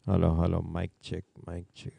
Hello, hello, mic check, mic check.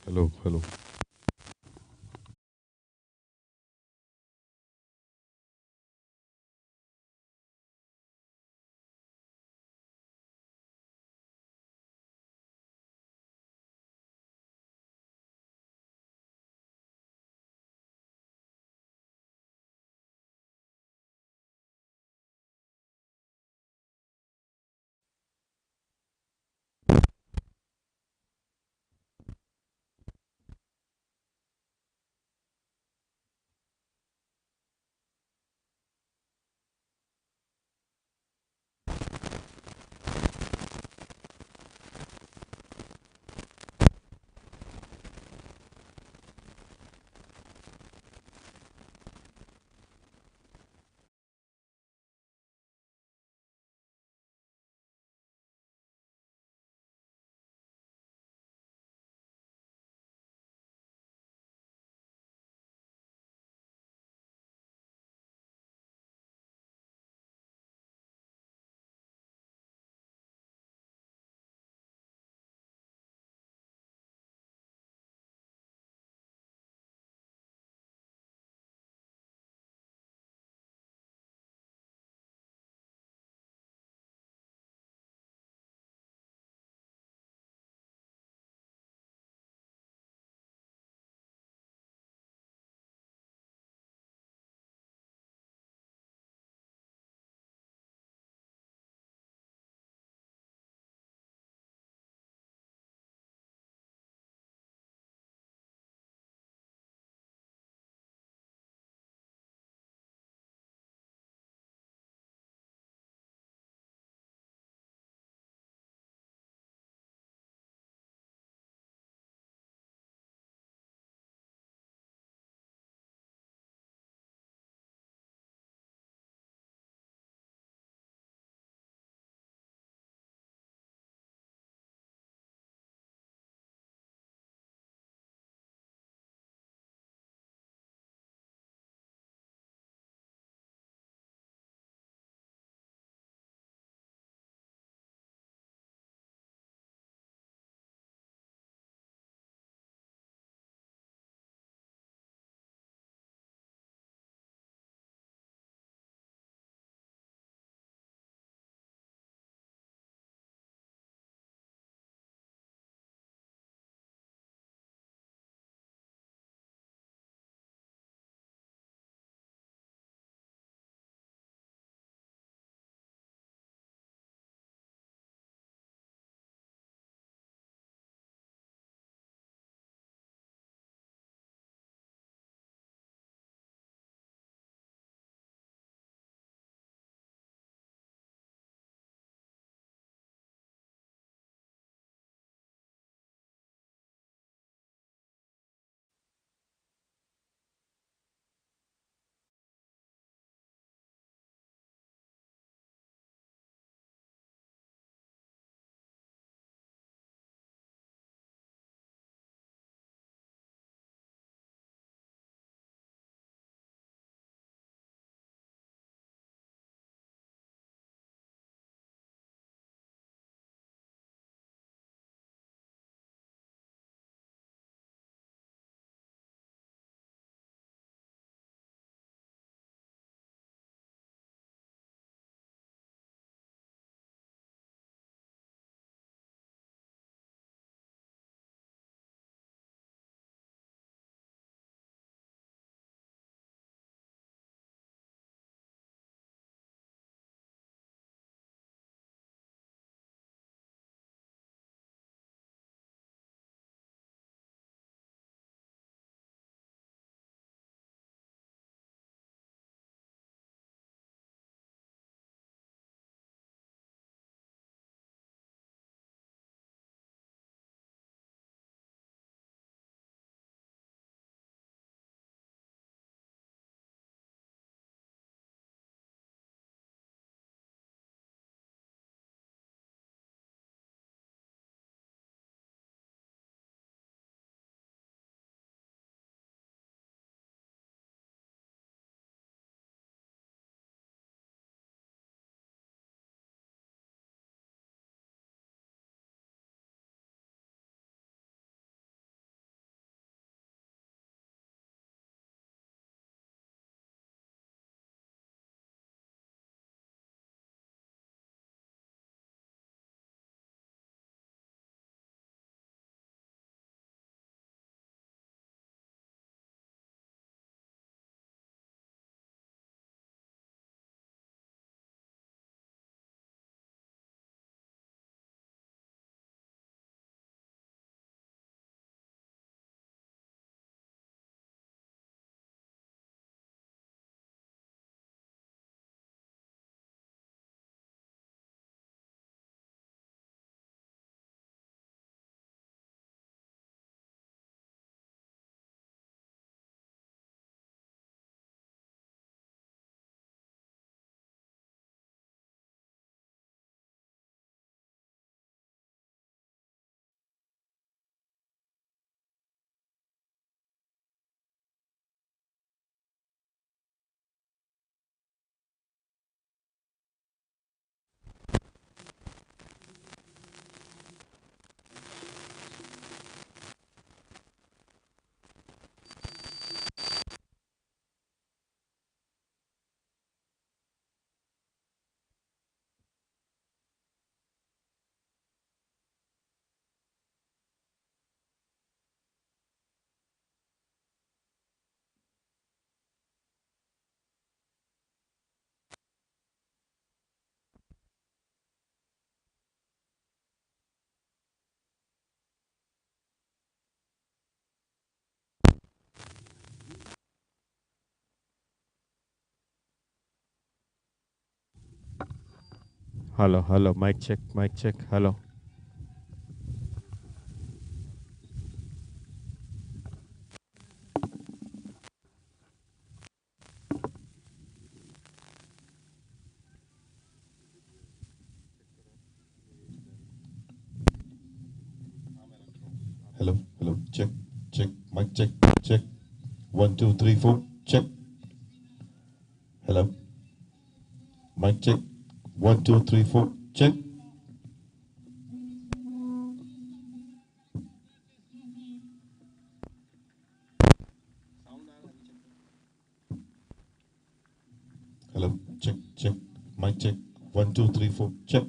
Hello, hello. hello. Mic check. Hello. Hello, hello, check, mic check. 1, 2, 3, 4, check. Hello, mic check. 1, 2, 3, 4, check. Hello, check, mic check. 1, 2, 3, 4, check.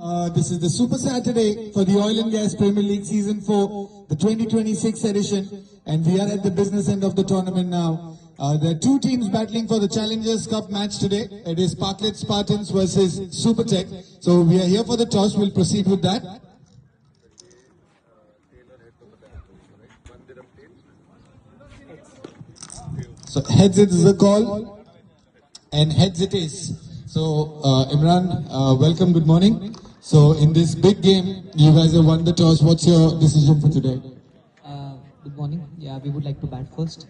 This is the Super Saturday for the Oil and Gas Premier League Season 4, the 2026 edition, and we are at the business end of the tournament now. There are two teams battling for the Challengers Cup match today. It is Sparklet Spartans versus SuperTech. So we are here for the toss. We'll proceed with that. So heads it is the call, and heads it is. So Imran, welcome, good morning. So in this big game, you guys have won the toss. What's your decision for today? Good morning. Yeah, we would like to bat first.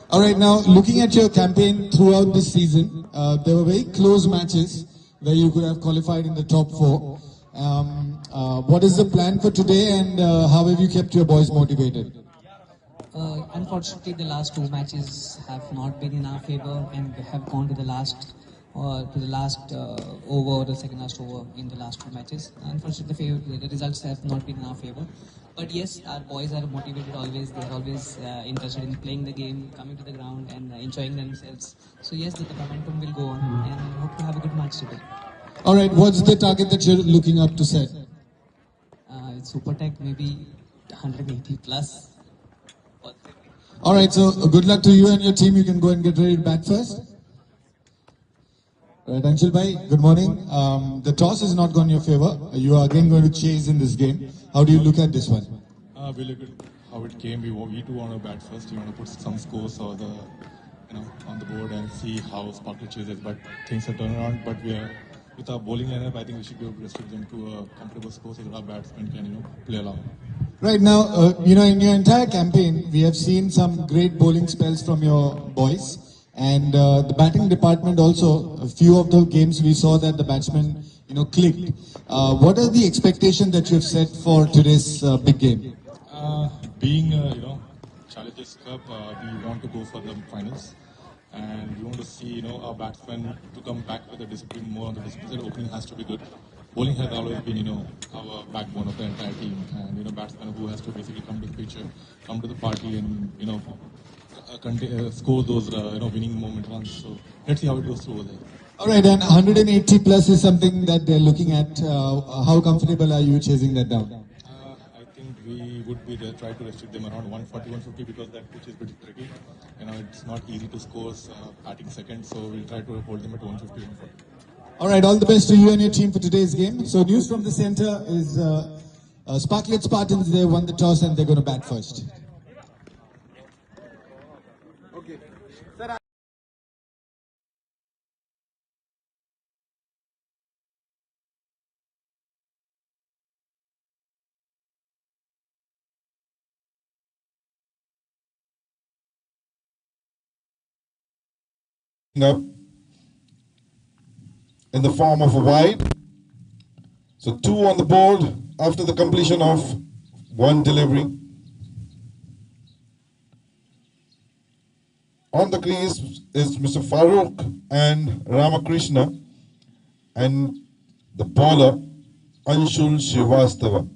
All right, now looking at your campaign throughout this season, there were very close matches where you could have qualified in the top 4. What is the plan for today, and how have you kept your boys motivated? Unfortunately, the last 2 matches have not been in our favor, and we have gone to the last over, the second last over in the last 2 matches. Unfortunately, the results have not been in our favor. But yes, our boys are motivated always. They are always interested in playing the game, coming to the ground, and enjoying themselves. So yes, the momentum will go on, and I hope to have a good match today. All right, what's the target that you're looking up to set? SuperTech, maybe 180 plus. All right, so good luck to you and your team. You can go and get ready to bat first. All right, Anshul bhai, good morning. The toss has not gone in your favor. You are again going to chase in this game. How do you look at this one? We look at how it came. We too want to bat first. We want to put some scores or on the board and see how Sparklet chases. But things have turned around. But we are with our bowling lineup. I think we should be able to restrict them to a comfortable score so that our batsmen can play along. Right now, in your entire campaign, we have seen some great bowling spells from your boys. And the batting department also, a few of the games we saw that the batsmen, clicked. What are the expectations that you've set for today's big game? Being Challengers Cup, we want to go for the finals, and we want to see our batsmen to come back with the discipline, more on the discipline. The opening has to be good. Bowling has always been our backbone of the entire team, and batsmen who has to basically come to the picture, come to the party, and score those winning moment runs. So let's see how it goes through over there. All right, and 180 plus is something that they're looking at. How comfortable are you chasing that down? I think we would be there, try to restrict them around 140, 150 because that pitch is pretty tricky. It's not easy to score batting second, so we'll try to hold them at 150, 140. All right, all the best to you and your team for today's game. So news from the center is Sparklet Spartans, they won the toss and they're going to bat first. Okay. Up in the form of a wide. So 2 on the board after the completion of 1 delivery. On the crease is Mr. Farooq and Ramakrishna, and the bowler Anshul Srivastava.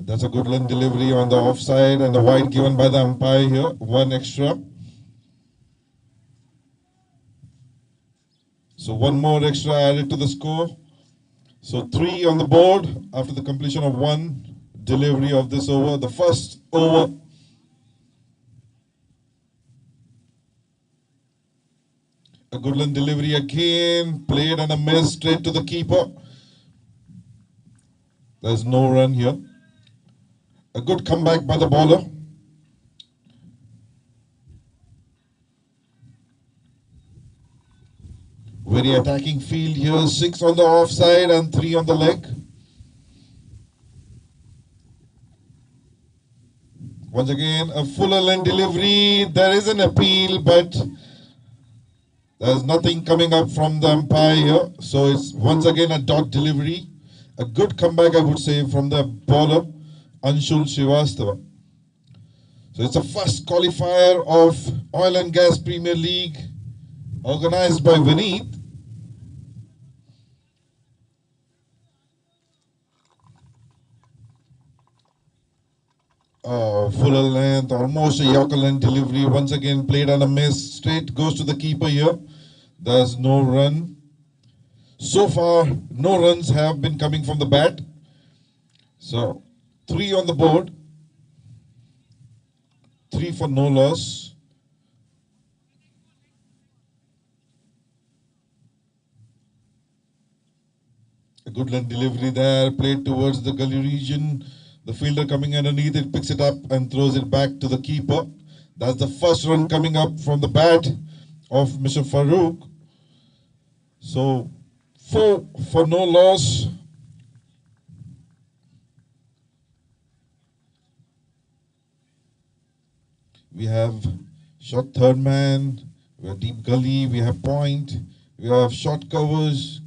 That's a good line delivery on the offside, and the wide given by the umpire here, 1 extra. So 1 more extra added to the score. So 3 on the board after the completion of 1 delivery of this over, the first over. A good line delivery again, played and a miss straight to the keeper. There's no run here. A good comeback by the bowler. Very attacking field here. 6 on the offside and 3 on the leg. Once again, a fuller line delivery. There is an appeal, but there's nothing coming up from the umpire here. So it's once again a dot delivery. A good comeback, I would say, from the bowler, Anshul Srivastava. So it's the first qualifier of Oil and Gas Premier League organized by Vineet. Fuller length, almost a Yorker length delivery. Once again, played on a miss. Straight goes to the keeper here. There's no run. So far, no runs have been coming from the bat. So, 3 on the board. 3 for no loss. A good length delivery there, played towards the gully region. The fielder coming underneath it, picks it up and throws it back to the keeper. That's the first run coming up from the bat of Mr. Farouk. So, 4 for no loss. We have short third man, we have deep gully, we have point, we have short covers.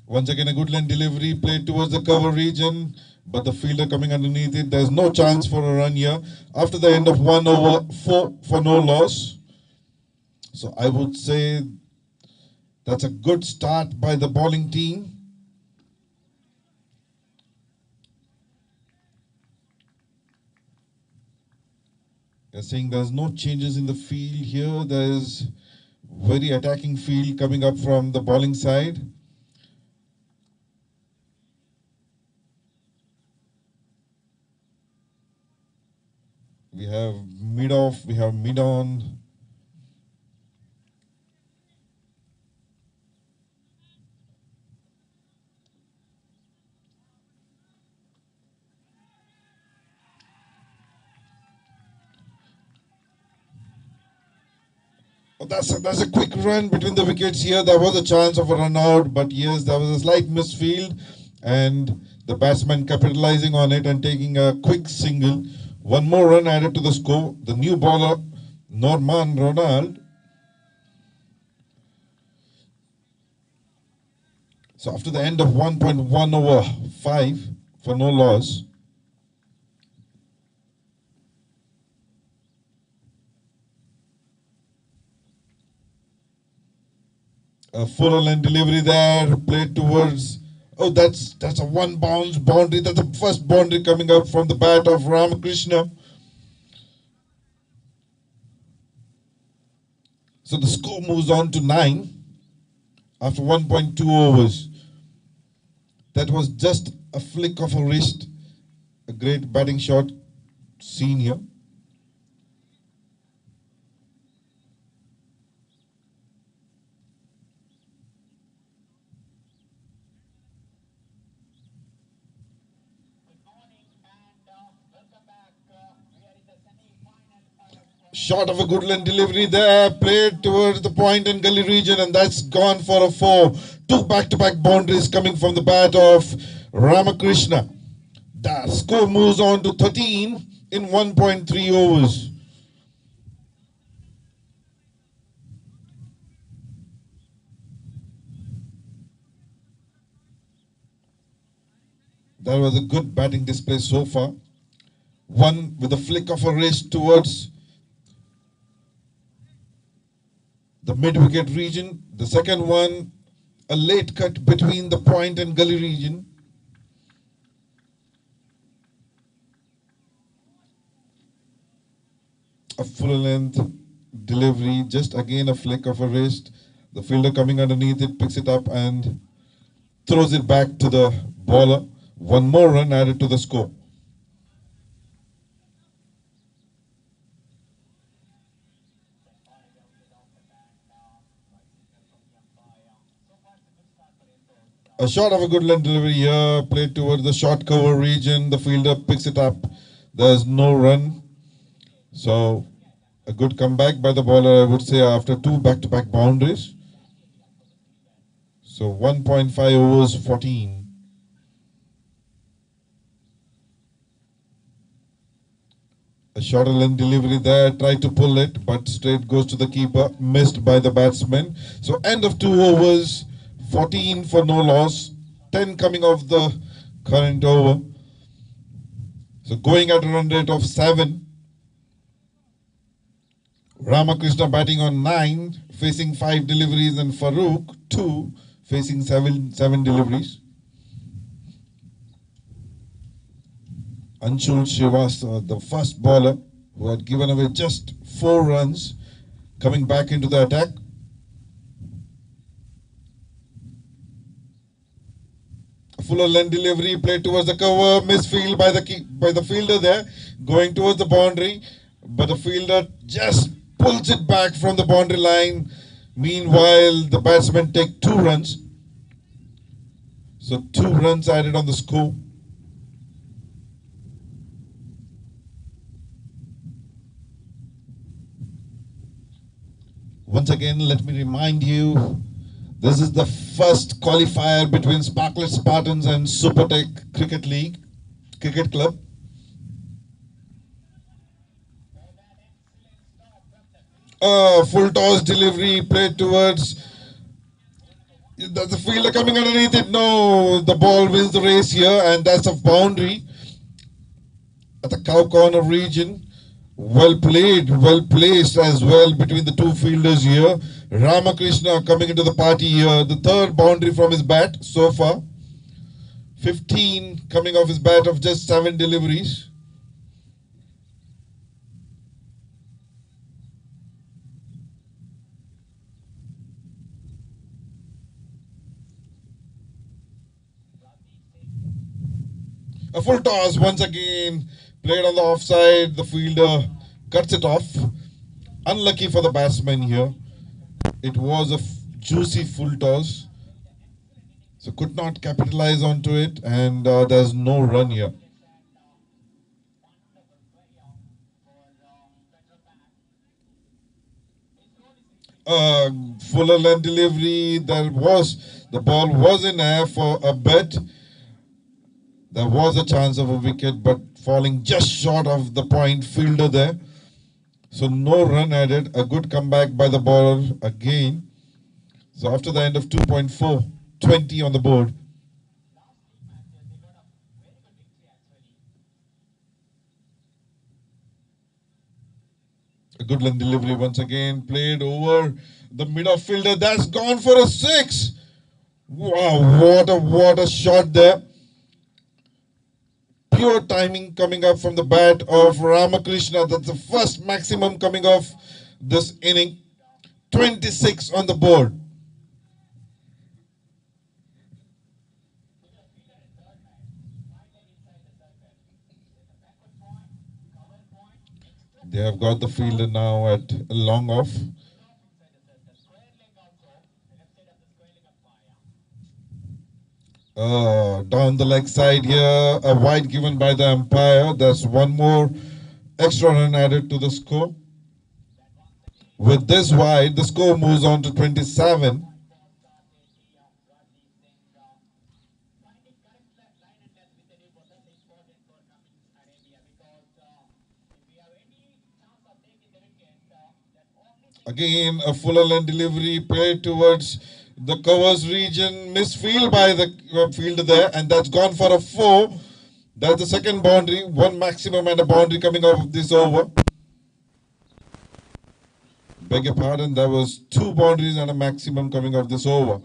Once again, a good length delivery played towards the cover region, but the fielder coming underneath it. There's no chance for a run here. After the end of 1 over, 4 for no loss. So I would say that's a good start by the bowling team. You're saying there's no changes in the field here. There's very attacking field coming up from the bowling side. We have mid off, we have mid on. Oh, that's a quick run between the wickets here. There was a chance of a run out, but yes, there was a slight misfield, and the batsman capitalizing on it and taking a quick single. 1 more run added to the score. The new bowler, Norman Ronald. So after the end of 1.1 over 5 for no loss. A full length delivery there, played towards. Oh, that's a one bounce boundary. That's the first boundary coming up from the bat of Ramakrishna. So the score moves on to 9 after 1.2 overs. That was just a flick of a wrist. A great batting shot seen here. Short of a good length delivery there, played towards the point and gully region, and that's gone for a 4. 2 back-to-back boundaries coming from the bat of Ramakrishna. The score moves on to 13 in 1.3 overs. That was a good batting display so far. One with a flick of a wrist towards the mid-wicket region. The second one, a late cut between the point and gully region. A full length delivery, just again a flick of a wrist. The fielder coming underneath it, picks it up and throws it back to the bowler. 1 more run added to the score. A shot of a good length delivery here, played towards the short cover region. The fielder picks it up. There's no run. So, a good comeback by the bowler, I would say, after 2 back-to-back boundaries. So, 1.5 overs, 14. A shorter length delivery there, tried to pull it, but straight goes to the keeper, missed by the batsman. So, end of 2 overs. 14 for no loss, 10 coming off the current over. So going at a run rate of 7. Ramakrishna batting on 9, facing 5 deliveries, and Farouk 2, facing 7 deliveries. Anshul Srivastava, the first bowler who had given away just 4 runs, coming back into the attack. A fuller length delivery played towards the cover, misfield by the fielder there, going towards the boundary, but the fielder just pulls it back from the boundary line. Meanwhile, the batsmen take 2 runs. So 2 runs added on the score. Once again, let me remind you, this is the first qualifier between Sparklet Spartans and SuperTech Cricket Club. Full toss delivery played towards. That's the fielder coming underneath it. No, the ball wins the race here, and that's a boundary at the cow corner region. Well played, well placed as well between the 2 fielders here. Ramakrishna coming into the party here. The 3rd boundary from his bat so far. 15 coming off his bat of just 7 deliveries. A full toss once again, played on the offside. The fielder cuts it off. Unlucky for the batsman here. It was a juicy full toss, so could not capitalize onto it, and there's no run here. Fuller length delivery. The ball was in air for a bit. There was a chance of a wicket, but falling just short of the point fielder there. So no run added. A good comeback by the bowler again. So after the end of 2.4, 20 on the board. A good length delivery once again, played over the mid-off fielder. That's gone for a 6. Wow, what a shot there. Pure timing coming up from the bat of Ramakrishna. That's the first maximum coming off this inning. 26 on the board. They have got the fielder now at a long off. Down the leg side here, a wide given by the umpire. That's one more extra run added to the score. With this wide, the score moves on to 27. Again, a fuller length delivery played towards the covers region, misfield by the fielder there, and that's gone for a 4. That's the second boundary, 1 maximum and a boundary coming off of this over. Beg your pardon, there was 2 boundaries and a maximum coming off this over.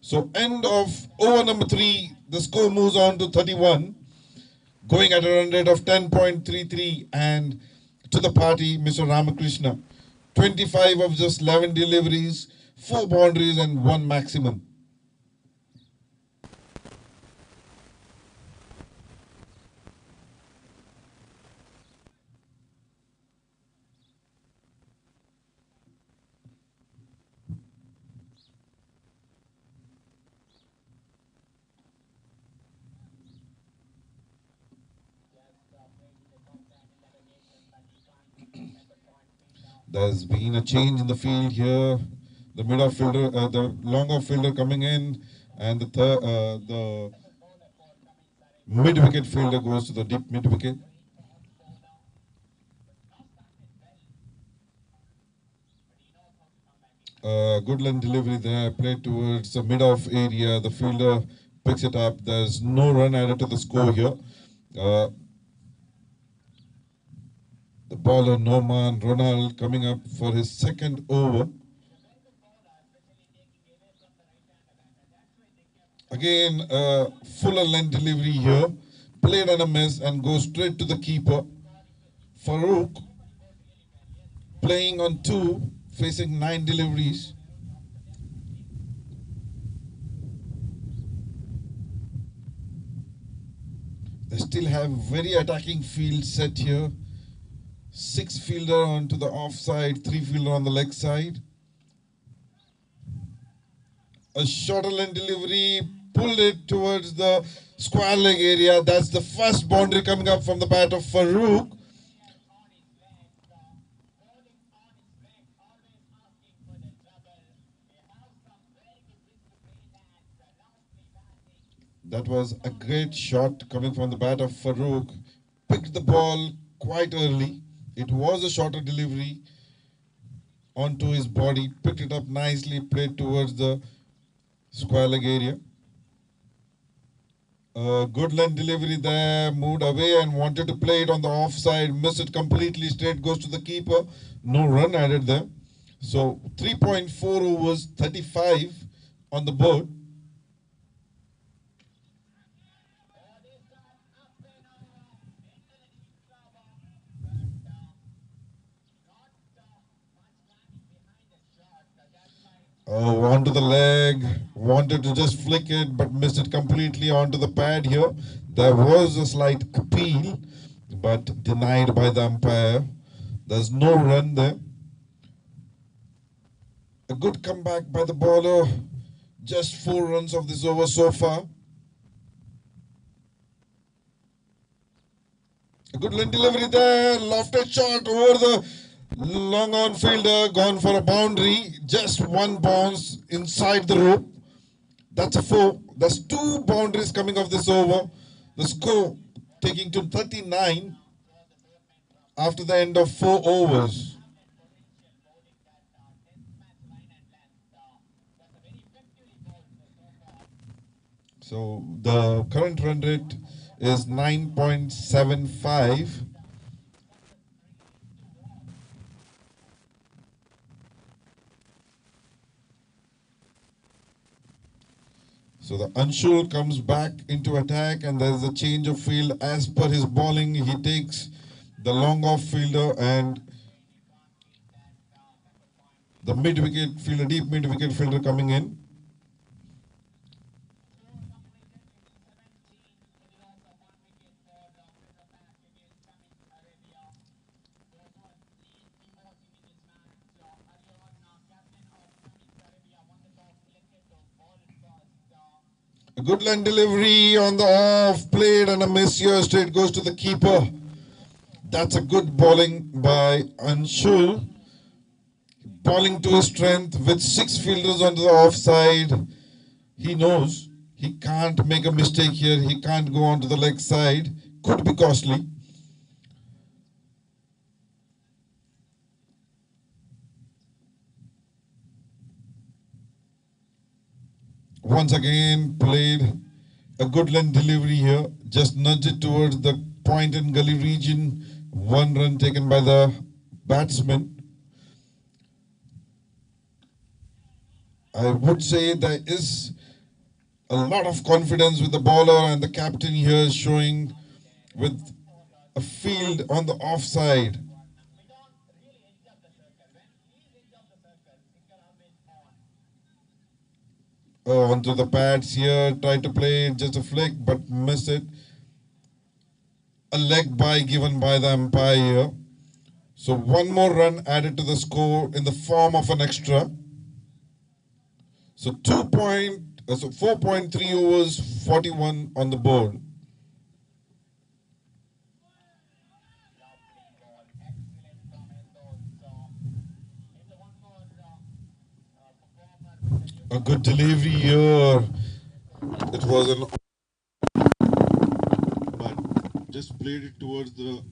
So end of over number 3, the score moves on to 31, going at a run rate of 10.33, and to the party, Mr. Ramakrishna. 25 of just 11 deliveries, 4 boundaries and 1 maximum. There's been a change in the field here. The mid-off fielder, the long-off fielder coming in, and the mid-wicket fielder goes to the deep mid-wicket. Good line delivery there, played towards the mid-off area. The fielder picks it up. There's no run added to the score here. The bowler Noman Ronald coming up for his second over. Again, fuller length delivery here, played and a miss and goes straight to the keeper. Farouk playing on 2, facing 9 deliveries. They still have very attacking field set here. 6 fielder onto the offside, 3 fielder on the leg side. A shorter line delivery, pulled it towards the square leg area. That's the first boundary coming up from the bat of Farouk. That was a great shot coming from the bat of Farouk. Picked the ball quite early. It was a shorter delivery onto his body. Picked it up nicely, played towards the square leg area. Good line delivery there, moved away and wanted to play it on the offside, missed it completely, straight goes to the keeper. No run added there. So 3.4 overs, 35 on the board. Onto the leg, wanted to just flick it, but missed it completely onto the pad here. There was a slight appeal, but denied by the umpire. There's no run there. A good comeback by the bowler. Just 4 runs of this over so far. A good line delivery there, lofted shot over the long on fielder, gone for a boundary. Just 1 bounce inside the rope. That's a 4. That's 2 boundaries coming off this over. The score taking to 39 after the end of 4 overs. So the current run rate is 9.75. So the Anshul comes back into attack and there's a change of field. As per his bowling, he takes the long off fielder and the mid wicket fielder, deep mid wicket fielder coming in. A good line delivery on the off, played and a miss here, straight goes to the keeper. That's a good bowling by Anshul. Bowling to his strength with 6 fielders onto the offside. He knows he can't make a mistake here. He can't go onto the leg side. Could be costly. Once again played a good line delivery here. Just nudge it towards the point and gully region. 1 run taken by the batsman. I would say there is a lot of confidence with the bowler and the captain here showing with a field on the offside. Onto the pads here, tried to play just a flick but missed it. A leg bye given by the umpire. So 1 more run added to the score in the form of an extra. So 4.3 overs, 41 on the board. A good delivery here. It was an but just played it towards the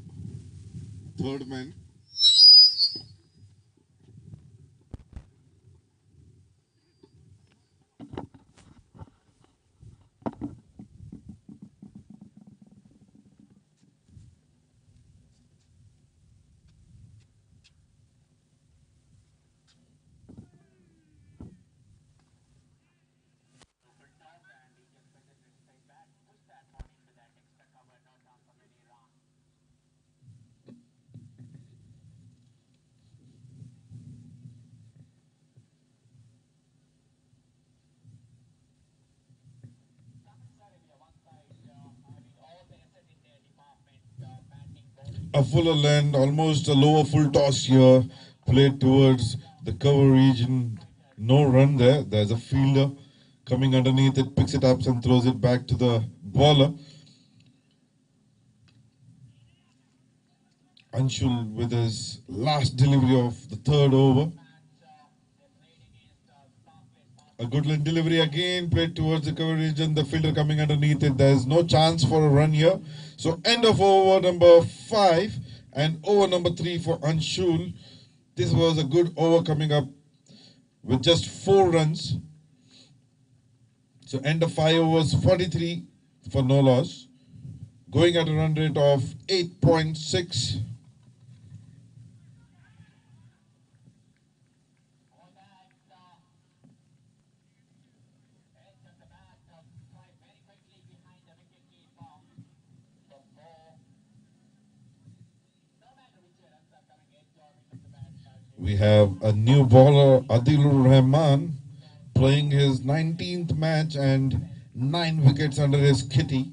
3rd man. a fuller length, almost a lower full toss here, played towards the cover region. No run there. There's a fielder coming underneath it, picks it up and throws it back to the bowler. Anshul with his last delivery of the third over. A good delivery again, played towards the cover region. The fielder coming underneath it. There is no chance for a run here. So end of over number 5 and over number 3 for Anshul. This was a good over coming up with just 4 runs. So end of 5 overs, 43 for no loss. Going at a run rate of 8.6. We have a new bowler, Adilur Rahman, playing his 19th match and 9 wickets under his kitty.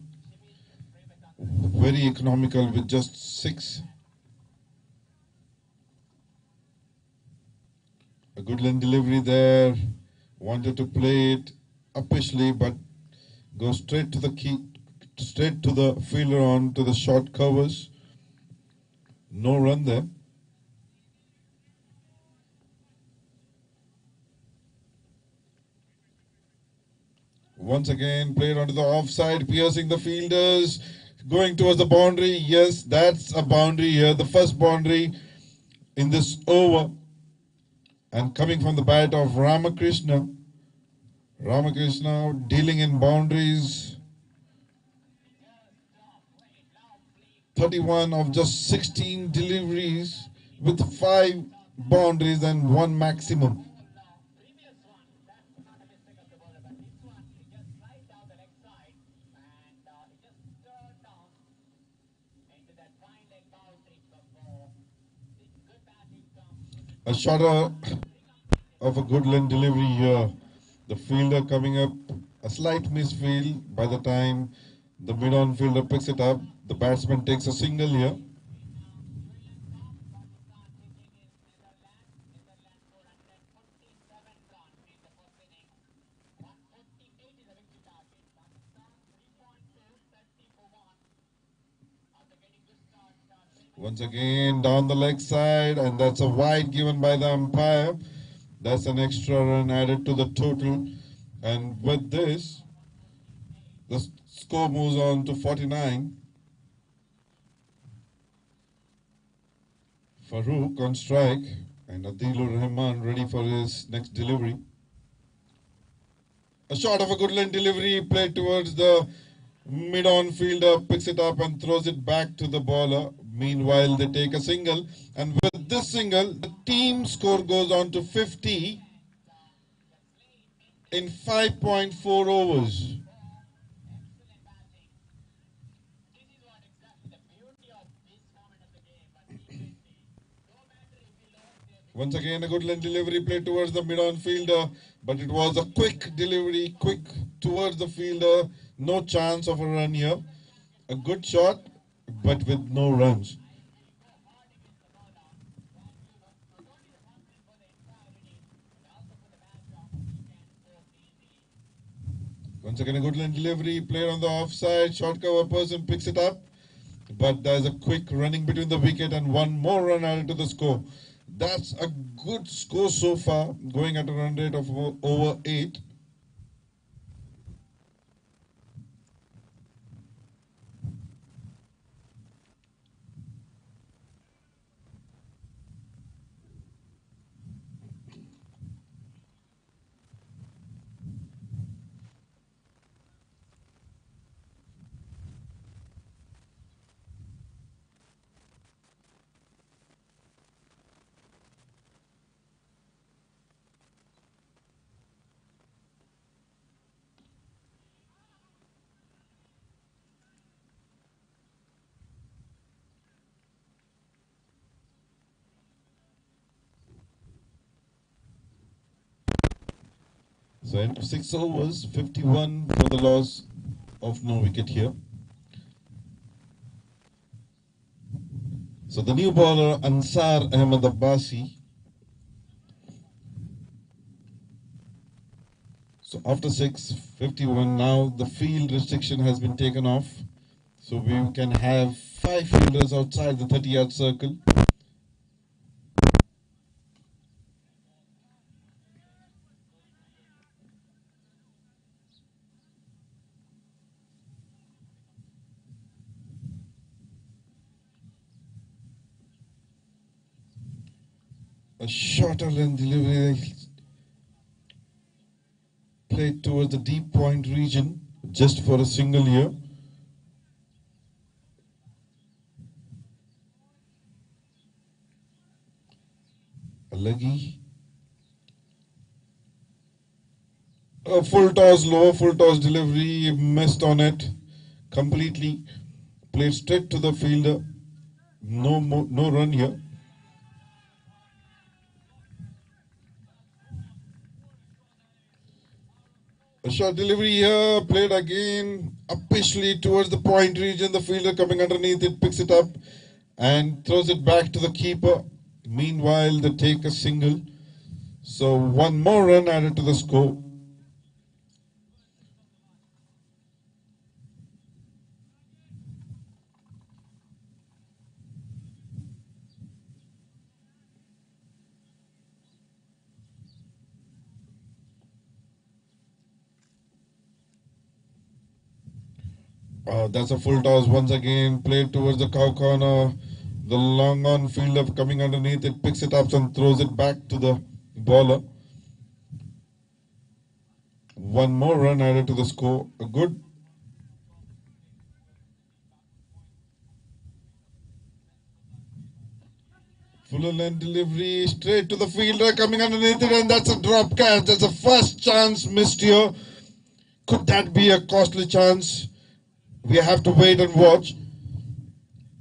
Very economical with just 6. A good delivery there. Wanted to play it uppishly, but goes straight to the straight to the fielder on to the short covers. No run there. Once again, played onto the offside, piercing the fielders, going towards the boundary. Yes, that's a boundary here, the first boundary in this over. And coming from the bat of Ramakrishna. Ramakrishna dealing in boundaries. 31 of just 16 deliveries with 5 boundaries and 1 maximum. A shot of a good delivery here. The fielder coming up, a slight misfield. By the time the mid-on fielder picks it up, the batsman takes a single here. Once again down the leg side, and that's a wide given by the umpire. That's an extra run added to the total, and with this the score moves on to 49. Farooq on strike, and Adilur Rahman ready for his next delivery. A shot of a good delivery played towards the mid-on fielder, picks it up and throws it back to the bowler. Meanwhile, they take a single, and with this single, the team score goes on to 50 in 5.4 overs. Once again, a good delivery played towards the mid-on fielder, but it was a quick delivery, quick towards the fielder. No chance of a run here. A good shot, but with no runs. Once again, a good delivery played on the offside. Short cover person picks it up, but there's a quick running between the wicket and 1 more run added to the score. That's a good score so far, going at a run rate of over 8. So end of 6 overs, 51 for the loss of no wicket here. So the new bowler Ansar Ahmed Abbasi. So after 6:51, now the field restriction has been taken off. So we can have 5 fielders outside the 30-yard circle. A shorter length delivery played towards the deep point region just for a single year. A leggy. A full toss, lower full toss delivery, missed on it completely. Played straight to the fielder. No run here. A short delivery here, played again, upishly towards the point region. The fielder coming underneath it, picks it up and throws it back to the keeper. Meanwhile, they take a single. So one more run added to the score. That's a full toss once again, played towards the cow corner. The long on fielder coming underneath it, picks it up and throws it back to the bowler. One more run added to the score. A good. Fuller length delivery straight to the fielder coming underneath it, and that's a drop catch. That's a first chance missed here. Could that be a costly chance? We have to wait and watch.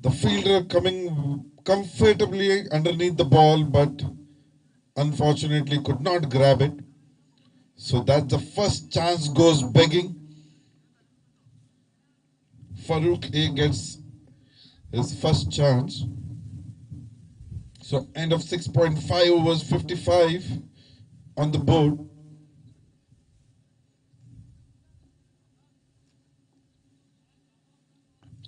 The fielder coming comfortably underneath the ball, but unfortunately could not grab it. So that's the first chance goes begging. Farouk A gets his first chance. So end of 6.5 overs, 55 on the board.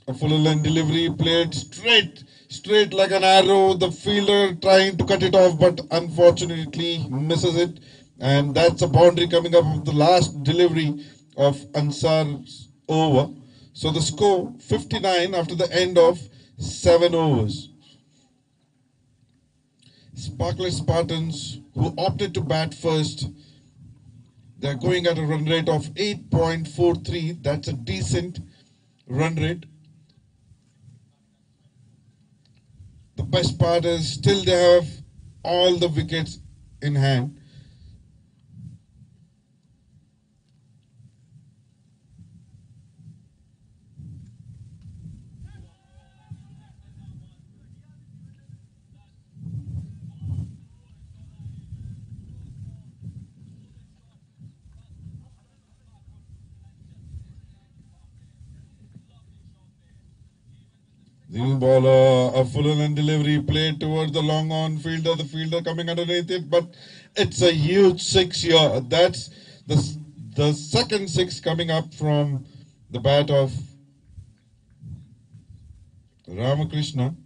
A full length delivery played straight like an arrow. The fielder trying to cut it off, but unfortunately misses it. And that's a boundary coming up of the last delivery of Ansar's over. So the score 59 after the end of 7 overs. Sparklet Spartans, who opted to bat first, they're going at a run rate of 8.43. That's a decent run rate. The best part is still they have all the wickets in hand. The new bowler, a full and delivery played towards the long on fielder. The fielder coming underneath it, but it's a huge 6 here. That's the second 6 coming up from the bat of Ramakrishna.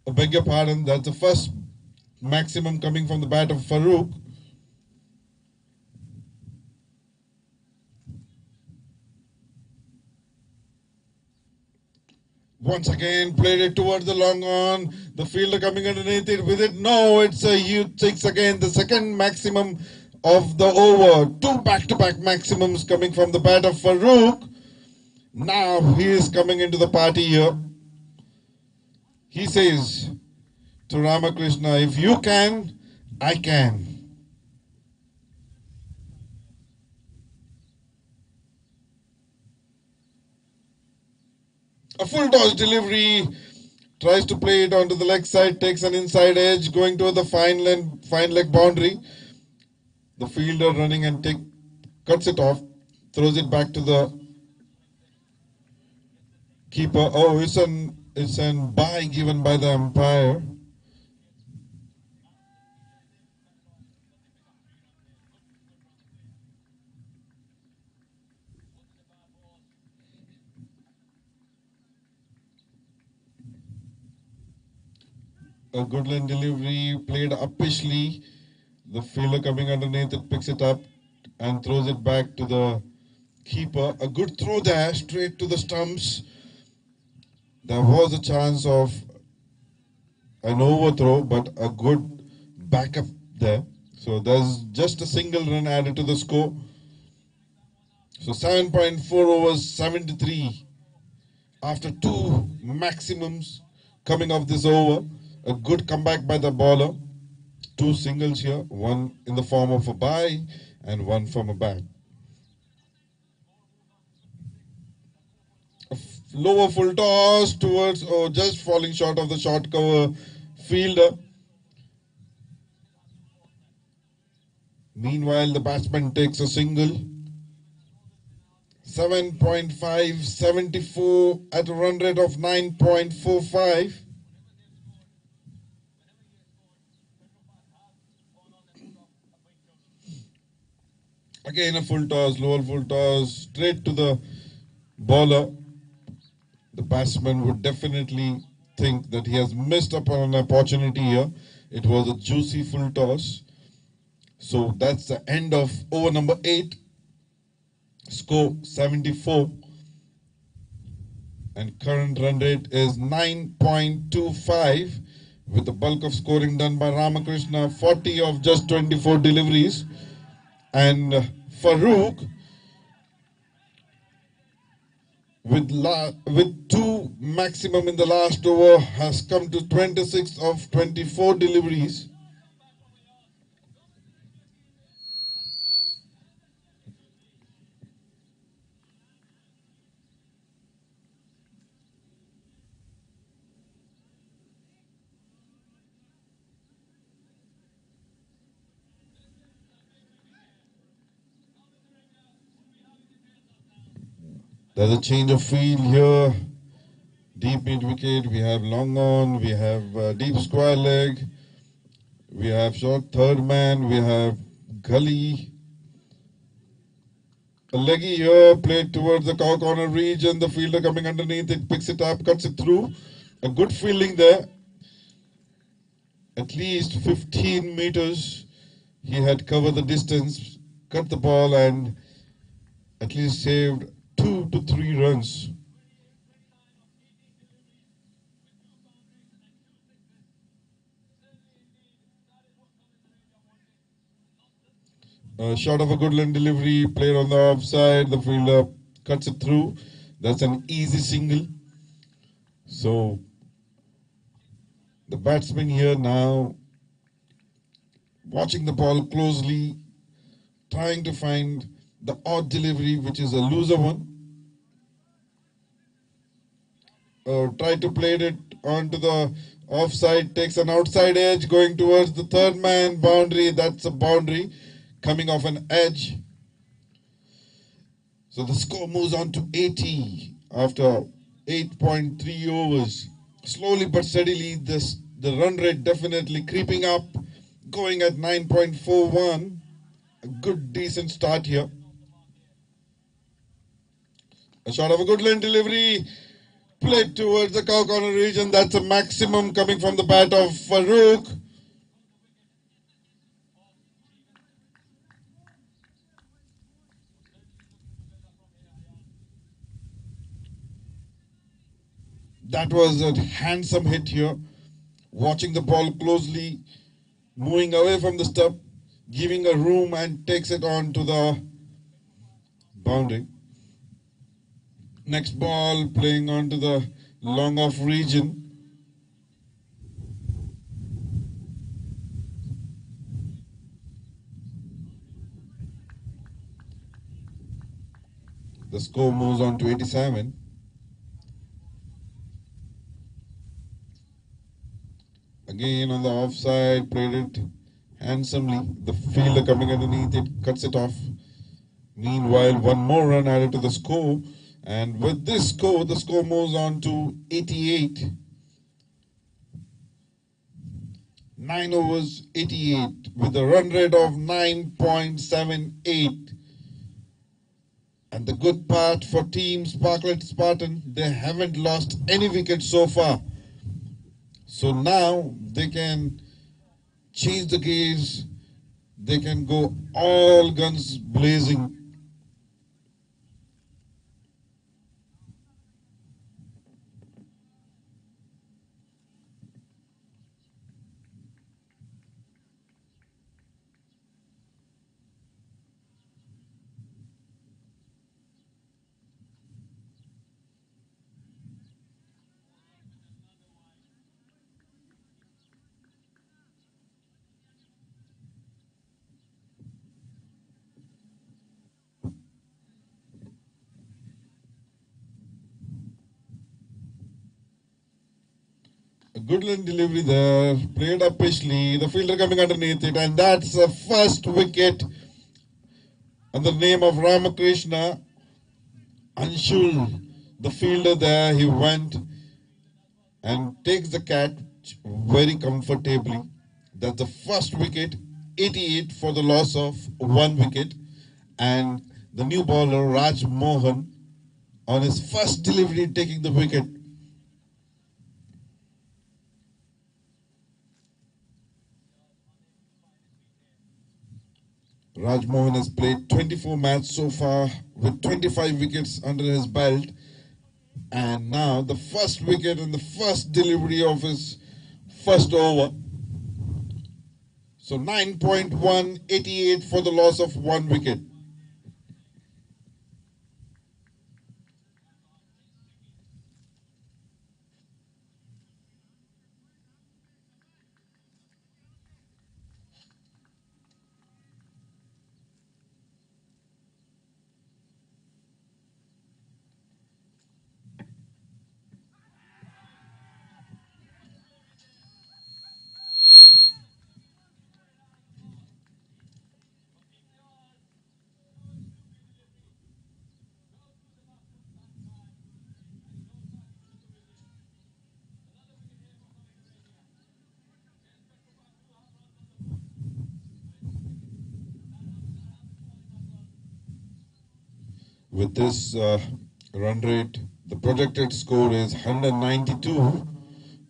I beg your pardon, that's the first maximum coming from the bat of Farouk. Once again, played it towards the long on. The fielder coming underneath it with it. No, it's a huge 6 again. The second maximum of the over. 2 back-to-back maximums coming from the bat of Farouk. Now he is coming into the party here. He says to Ramakrishna, if you can, I can. A full toss delivery, tries to play it onto the leg side, takes an inside edge, going to the fine leg boundary. The fielder running and cuts it off, throws it back to the keeper. Oh, it's an It's an bye given by the umpire. A good line delivery played uppishly. The fielder coming underneath it picks it up and throws it back to the keeper. A good throw there, straight to the stumps. There was a chance of an overthrow, but a good backup there. So there's just a single run added to the score. So 7.4 overs, 73. After two maximums coming off this over, a good comeback by the bowler. Two singles here, one in the form of a bye and one from a bat. Lower full toss towards, just falling short of the short cover fielder. Meanwhile, the batsman takes a single. 7.5, 74 at a run rate of 9.45. Again a full toss, lower full toss, straight to the bowler. The batsman would definitely think that he has missed upon an opportunity here. It was a juicy full toss. So that's the end of over number 8. Score 74. And current run rate is 9.25 with the bulk of scoring done by Ramakrishna, 40 of just 24 deliveries. And Farooq with 2 maximum in the last over has come to 26 of 24 deliveries. There's a change of field here. Deep mid wicket, we have long on, we have deep square leg, we have short third man, we have gully. A leggy here played towards the cow corner region. The fielder coming underneath it picks it up, cuts it through. A good fielding there. At least 15 meters. He had covered the distance, cut the ball, and at least saved 2 to 3 runs. Short of a good line delivery, played on the offside. The fielder cuts it through. That's an easy single. So the batsman here now watching the ball closely, trying to find the odd delivery, which is a looser one. Tried to play it onto the offside, takes an outside edge, going towards the third man boundary. That's a boundary coming off an edge. So the score moves on to 80 after 8.3 overs. Slowly but steadily, the run rate definitely creeping up, going at 9.41. A good, decent start here. A shot of a good line delivery, played towards the cow corner region. That's a maximum coming from the bat of Farooq. That was a handsome hit here. Watching the ball closely, moving away from the stump, giving a room and takes it on to the boundary. Next ball playing onto the long off region. The score moves on to 87. Again on the offside, played it handsomely. The fielder coming underneath it, cuts it off. Meanwhile, one more run added to the score. And with this score, the score moves on to 88. 9 overs, 88 with a run rate of 9.78. And the good part for Team Sparklet Spartan, they haven't lost any wickets so far. So now they can change the gears. They can go all guns blazing. A good line delivery there, played up Pishley, the fielder coming underneath it, and that's the first wicket under the name of Ramakrishna. Anshul, the fielder there, he went and takes the catch very comfortably. That's the first wicket, 88 for the loss of 1 wicket. And the new bowler, Raj Mohan, on his first delivery taking the wicket. Raj Mohan has played 24 matches so far with 25 wickets under his belt. And now the first wicket and the first delivery of his first over. So 9.188 for the loss of 1 wicket. With this run rate, the projected score is 192.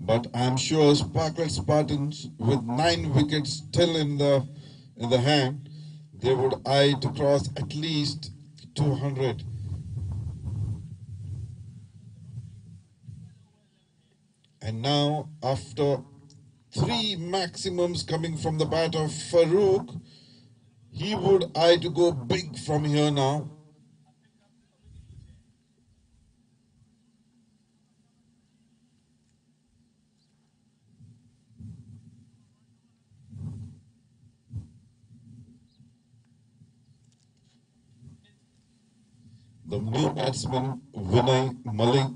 But I'm sure Sparklet Spartans, with 9 wickets still in the hand, they would eye to cross at least 200. And now, after 3 maximums coming from the bat of Farouk, he would eye to go big from here now. The new batsman, Vinay Malik.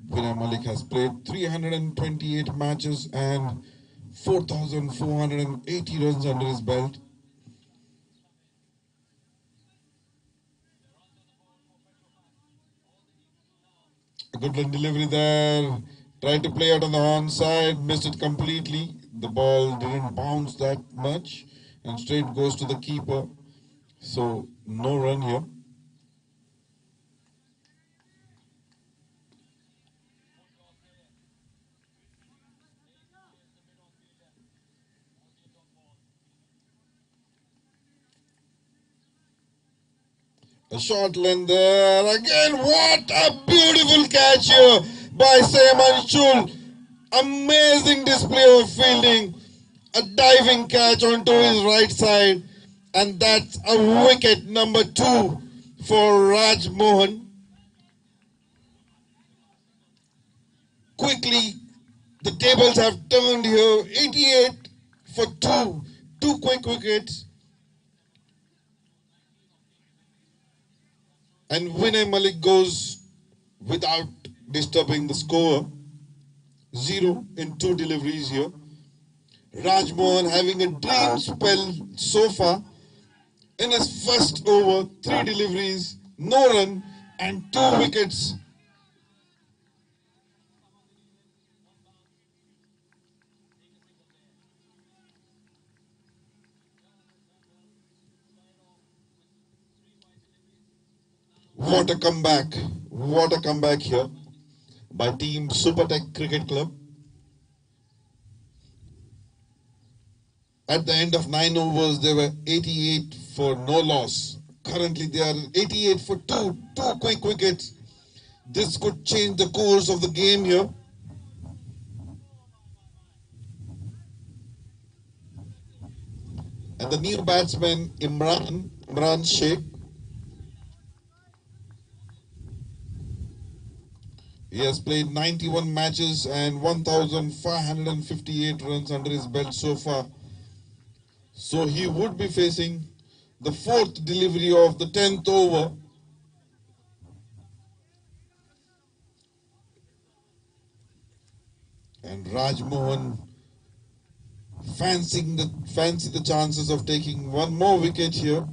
Vinay Malik has played 328 matches and 4,480 runs under his belt. A good line delivery there. Tried to play out on the onside, missed it completely. The ball didn't bounce that much and straight goes to the keeper. So no run here. A short length there. Again, what a beautiful catch here by Sam Anshul. Amazing display of fielding. A diving catch onto his right side. And that's a wicket number 2 for Raj Mohan. Quickly, the tables have turned here. 88 for 2. 2 quick wickets. And Vinay Malik goes without disturbing the score. 0 in 2 deliveries here. Rajmohan having a dream spell so far. In his first over, 3 deliveries, no run and 2 wickets. What a comeback. What a comeback here by team SuperTech Cricket Club. At the end of 9 overs, they were 88 for no loss. Currently, they are 88 for two quick wickets. This could change the course of the game here. And the new batsman, Imran Sheikh, he has played 91 matches and 1,558 runs under his belt so far. So he would be facing the 4th delivery of the 10th over. And Rajmohan fancy the chances of taking one more wicket here.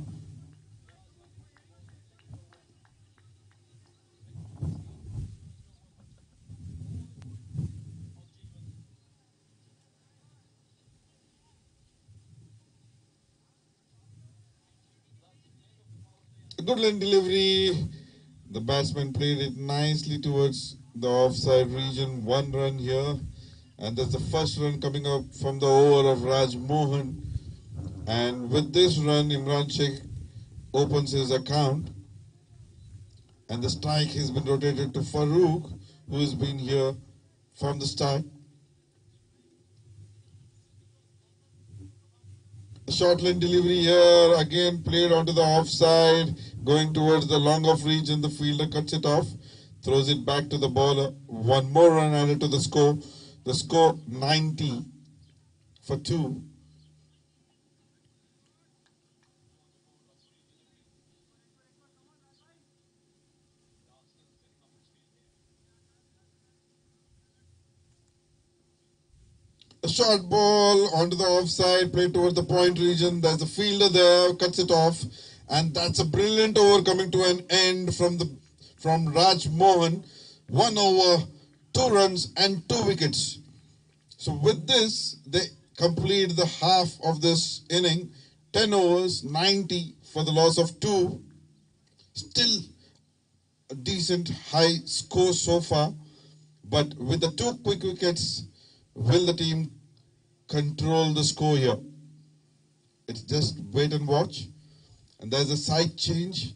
A good line delivery. The batsman played it nicely towards the offside region. 1 run here. And that's the first run coming up from the over of Rajmohan. And with this run, Imran Sheikh opens his account. And the strike has been rotated to Farooq, who has been here from the start. The short line delivery here, again played onto the offside, going towards the long off region. The fielder cuts it off, throws it back to the bowler. 1 more run added to the score. The score 90 for 2. A short ball onto the offside, played towards the point region. There's a fielder there, cuts it off, and that's a brilliant over coming to an end from Raj Mohan. 1 over, 2 runs and 2 wickets. So with this, they complete the half of this inning. 10 overs, 90 for the loss of 2. Still a decent high score so far, but with the 2 quick wickets, will the team control the score here? It's just wait and watch. And there's a side change.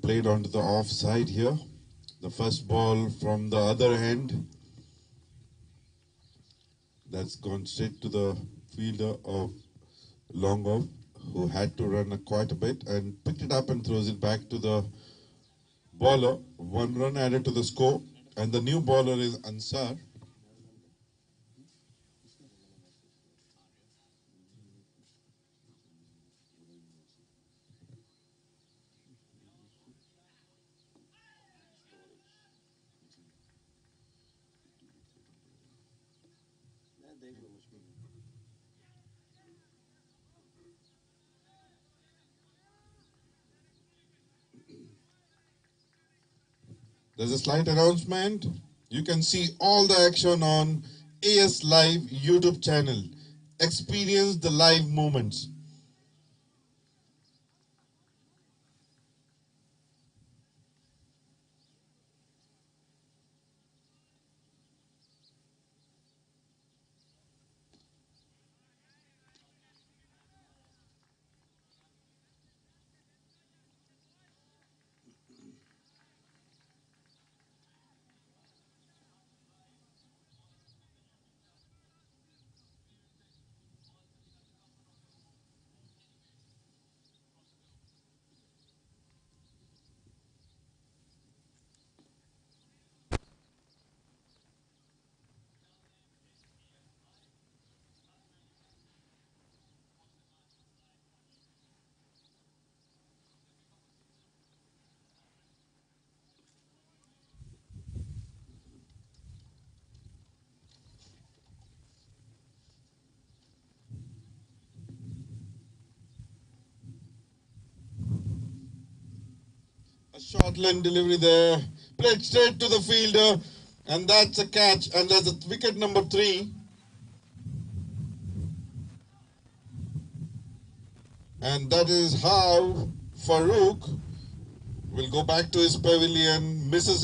Played onto the offside here. The first ball from the other end. That's gone straight to the fielder of long off, who had to run quite a bit and picked it up and throws it back to the bowler. 1 run added to the score. And the new bowler is Ansar. There's a slight announcement. You can see all the action on AS Live YouTube channel. Experience the live moments. A short line delivery there, played straight to the fielder, and that's a catch, and that's a wicket number 3. And that is how Farouk will go back to his pavilion, misses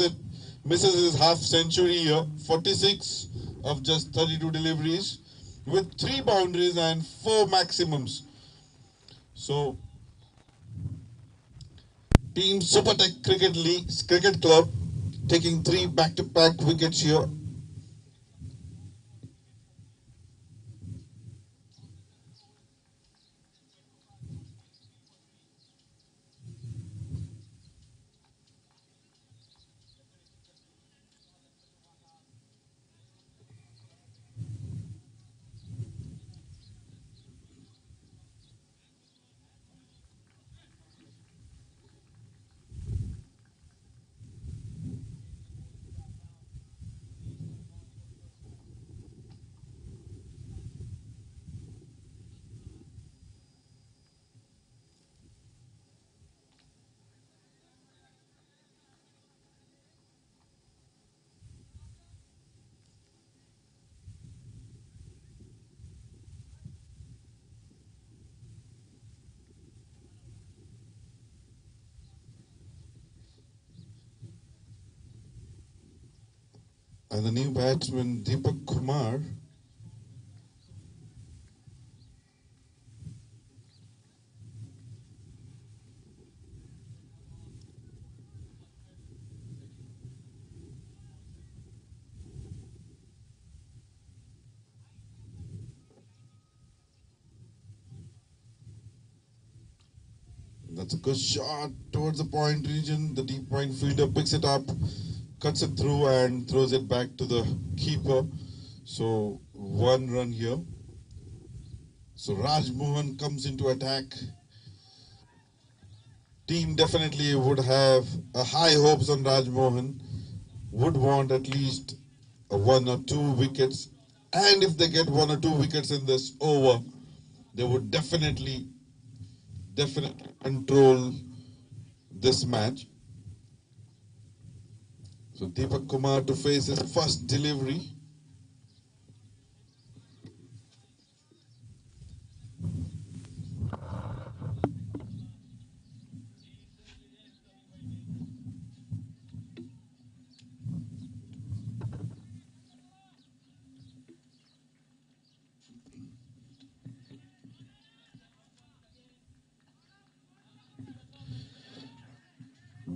his half century here, 46 of just 32 deliveries, with 3 boundaries and 4 maximums. So, Team SuperTech Cricket Club taking 3 back-to-back wickets here. And the new batsman, Deepak Kumar. That's a good shot towards the point region. The deep point fielder picks it up, cuts it through and throws it back to the keeper. So 1 run here. So Raj Mohan comes into attack. Team definitely would have a high hopes on Raj Mohan. Would want at least a 1 or 2 wickets. And if they get 1 or 2 wickets in this over, they would definitely control this match. So Deepak Kumar to face his first delivery.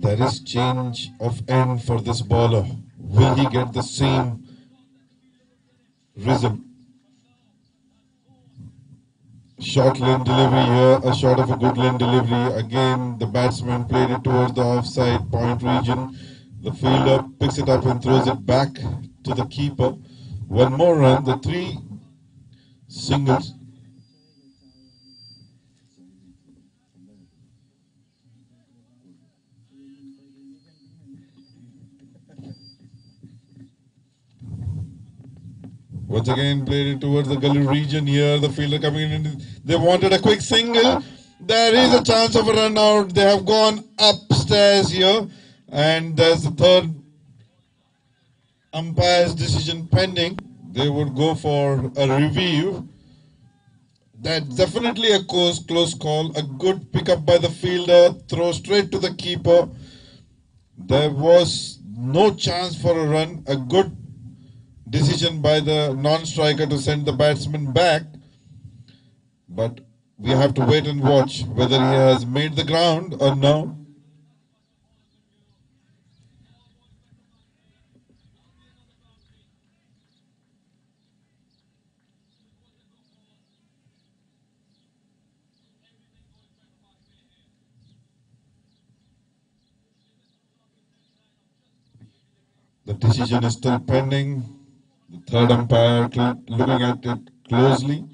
There is change of end for this bowler. Will he get the same rhythm? Short lane delivery here, a shot of a good lane delivery. Again, the batsman played it towards the offside point region. The fielder picks it up and throws it back to the keeper. 1 more run, the 3 singles. Once again, played it towards the gully region here. The fielder coming in. They wanted a quick single. There is a chance of a run out. They have gone upstairs here. And there's the third umpire's decision pending. They would go for a review. That's definitely a close call. A good pickup by the fielder. Throw straight to the keeper. There was no chance for a run. A good decision by the non-striker to send the batsman back. But we have to wait and watch whether he has made the ground or no. The decision is still pending. The third umpire looking at it closely.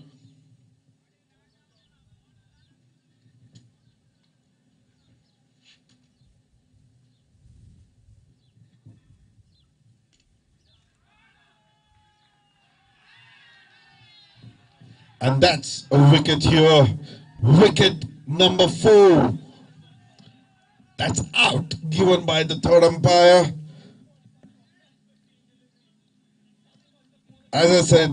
And that's a wicket here. Wicket number 4. That's out, given by the third umpire. As I said,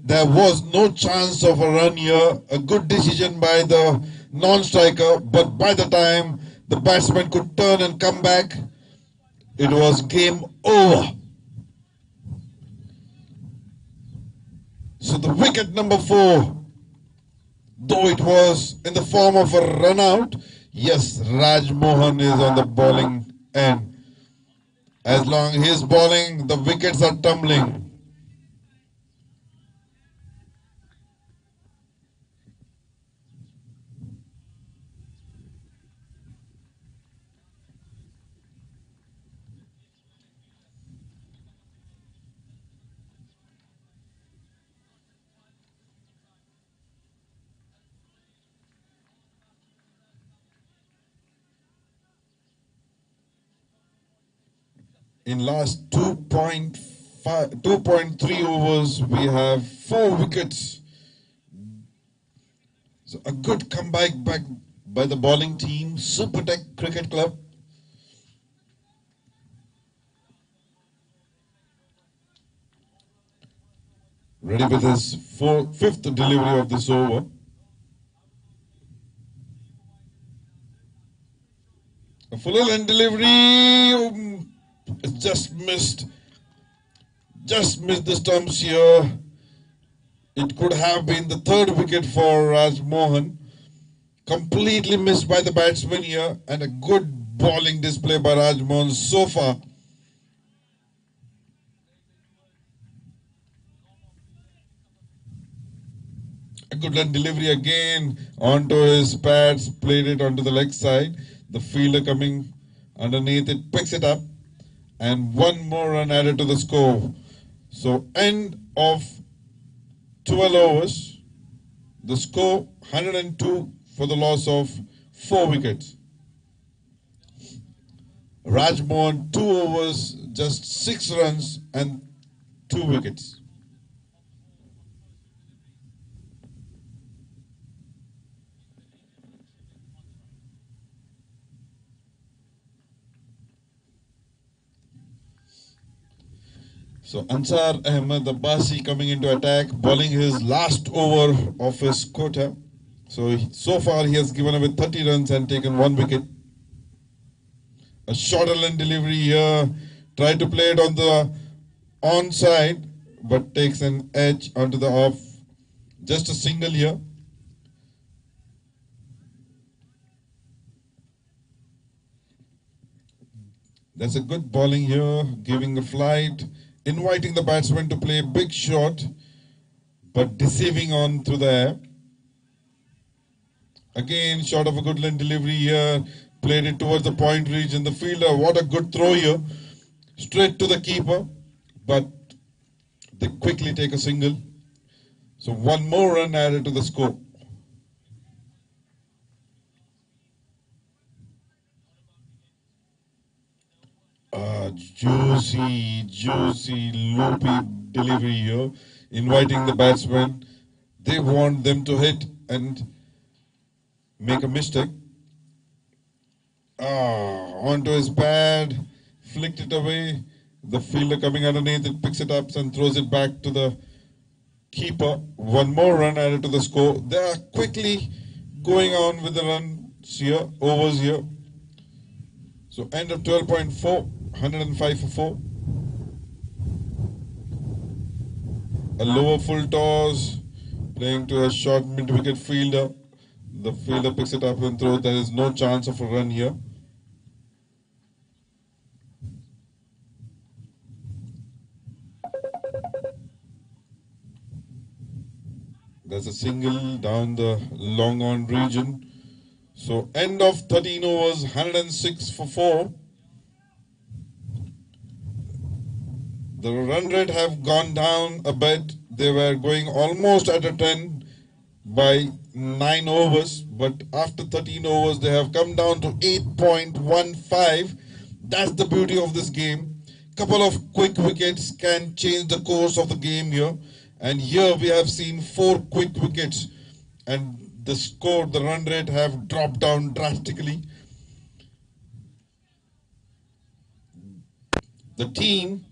there was no chance of a run here. A good decision by the non-striker, but by the time the batsman could turn and come back, it was game over. So the wicket number 4, though it was in the form of a run out, yes, Raj Mohan is on the bowling end. As long as he's bowling, the wickets are tumbling. In last 2.3 overs, we have 4 wickets. So a good comeback back by the bowling team, SuperTech Cricket Club. Ready with his 5th delivery of this over. A full end delivery. Just missed the stumps here. It could have been the 3rd wicket for Raj Mohan. Completely missed by the batsman here, and a good bowling display by Raj Mohan so far. A good run delivery again onto his pads, played it onto the leg side. The fielder coming underneath it, picks it up. And 1 more run added to the score. So end of 12 overs. The score 102 for the loss of 4 wickets. Raj Mohan 2 overs, just 6 runs and 2 wickets. So Ansar Ahmed Abbasi coming into attack, bowling his last over of his quota. So far he has given away 30 runs and taken 1 wicket. A shorter line delivery here, tried to play it on the onside, but takes an edge onto the off. Just a single here. That's a good bowling here, giving a flight. Inviting the batsman to play a big shot, but deceiving on through the air. Again, short of a good line delivery here, played it towards the point region. The fielder, what a good throw here, straight to the keeper, but they quickly take a single. So 1 more run added to the score. Juicy loopy delivery here. inviting the batsmen. They want them to hit and make a mistake. Onto his pad, flicked it away. The fielder coming underneath it, picks it up and throws it back to the keeper. One more run added to the score. They are quickly going on with the runs here, overs here. So end of 12.4, 105 for 4. A lower full toss, playing to a short mid-wicket fielder. The fielder picks it up and throws. There is no chance of a run here. There's a single down the long on region. So end of 13 overs, 106 for 4. The run rate have gone down a bit. They were going almost at a 10 by 9 overs. But after 13 overs, they have come down to 8.15. That's the beauty of this game. Couple of quick wickets can change the course of the game here. And here we have seen 4 quick wickets. And the score, the run rate have dropped down drastically. The team,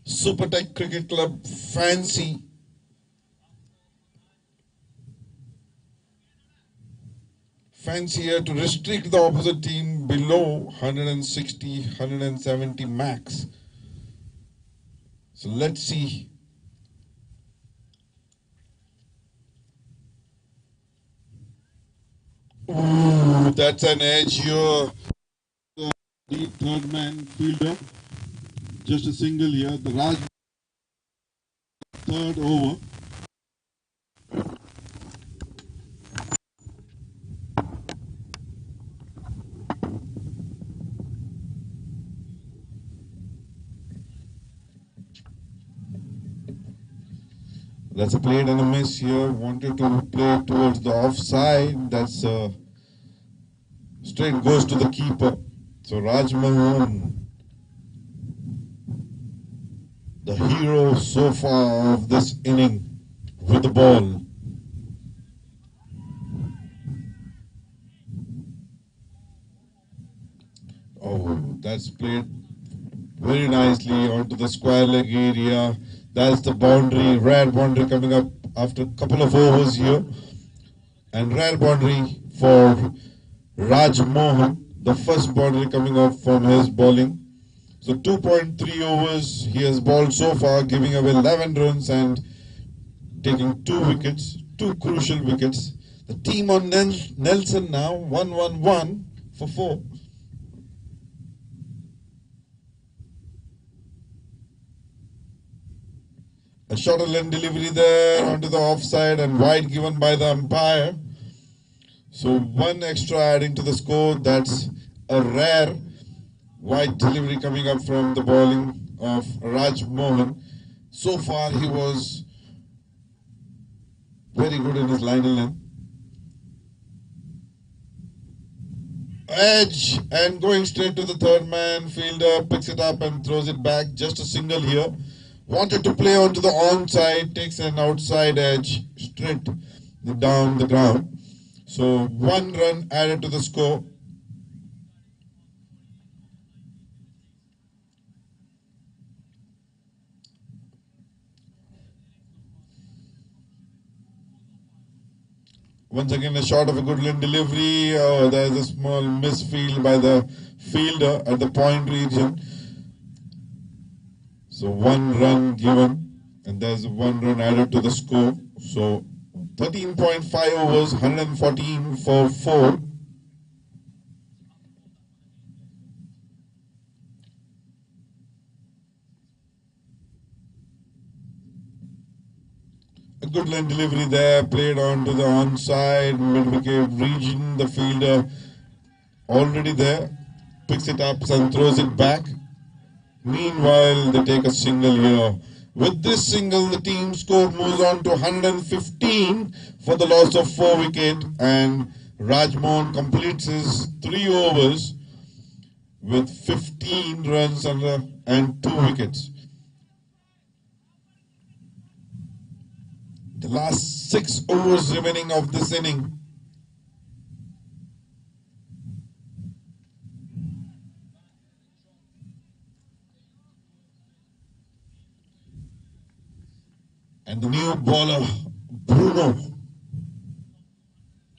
SuperTech Cricket Club, fancy here to restrict the opposite team below 160, 170 max. So let's see. Ooh, that's an edge here. The third man fielder. Just a single here. The Raj third over. That's a played and a miss here. Wanted to play towards the offside. That's straight goes to the keeper. So Raj Mohan, the hero so far of this inning with the ball. Oh, that's played very nicely onto the square leg area. That's the boundary, rare boundary coming up after a couple of overs here. And rare boundary for Raj Mohan, the first boundary coming up from his bowling. So 2.3 overs, he has bowled so far, giving away 11 runs and taking 2 wickets, 2 crucial wickets. The team on Nelson now, 1-1-1 for 4. A shorter length delivery there onto the offside and wide given by the umpire. So 1 extra adding to the score. That's a rare wide delivery coming up from the bowling of Raj Mohan. So far he was very good in his line and length. Edge and going straight to the third man. Fielder picks it up and throws it back. Just a single here. Wanted to play onto the onside, takes an outside edge straight down the ground. So 1 run added to the score. Once again a shot of a good length delivery. Oh, there's a small misfield by the fielder at the point region. So 1 run given, and there's 1 run added to the score. So 13.5 overs, 114 for 4. A good line delivery there, played on to the onside, mid-wicket region. The fielder already there, picks it up and throws it back. Meanwhile, they take a single here. With this single, the team score moves on to 115 for the loss of 4 wickets, and Raj Mohan completes his 3 overs with 15 runs and 2 wickets. The last 6 overs remaining of this inning. And the new bowler, Bruno,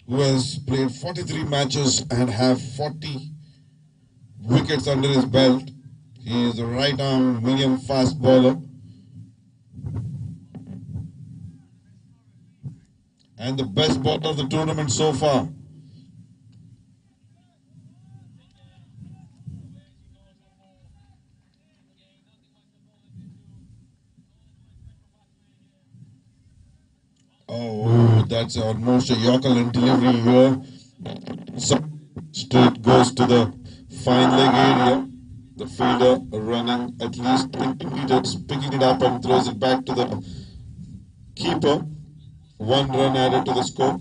who has played 43 matches and have 40 wickets under his belt. He is a right-arm medium fast bowler. And the best bowler of the tournament so far. Oh, that's almost a Yorker delivery here. Straight goes to the fine leg area. The fielder running at least 20 meters, picking it up and throws it back to the keeper. 1 run added to the score.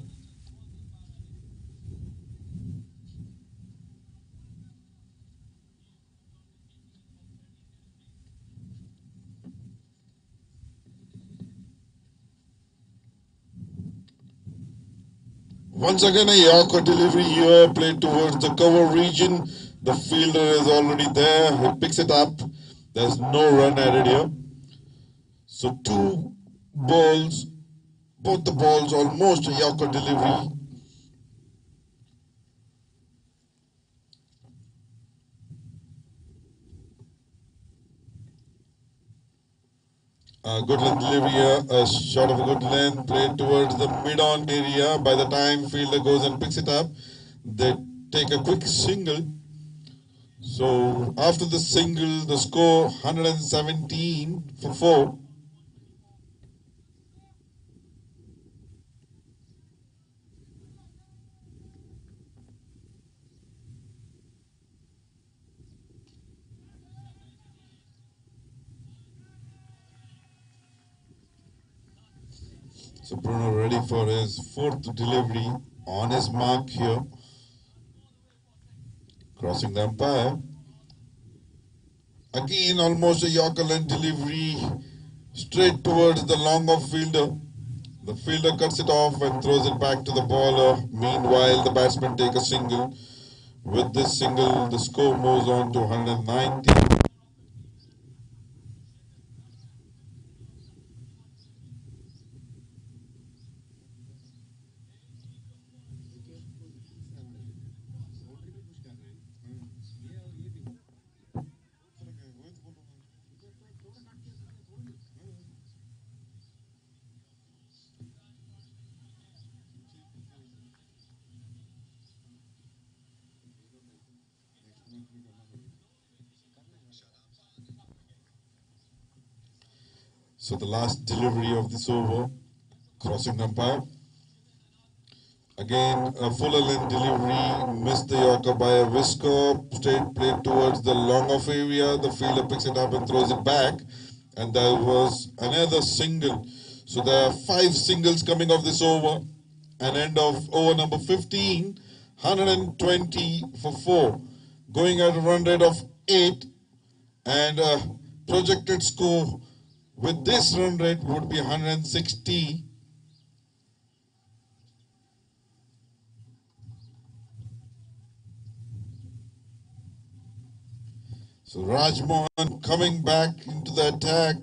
Once again a Yorker delivery here, played towards the cover region. The fielder is already there. He picks it up. There's no run added here. So 2 balls, both the balls almost a Yorker delivery. Good length delivery here, a shot of a good length, played towards the mid-on area. By the time fielder goes and picks it up, they take a quick single. So after the single, the score 117 for 4. So Bruno ready for his 4th delivery, on his mark here. Crossing the umpire. Again almost a Yorker length delivery, straight towards the long off fielder. The fielder cuts it off and throws it back to the bowler. Meanwhile the batsmen take a single. With this single the score moves on to 190. So the last delivery of this over, crossing umpire. Again a fuller length delivery, missed the Yorker by a whisker, straight played towards the long off area. The fielder picks it up and throws it back, and there was another single. So there are 5 singles coming off this over, and end of over number 15, 120 for 4, going at a run rate of 8, and a projected score with this run rate would be 160. So Raj Mohan coming back into the attack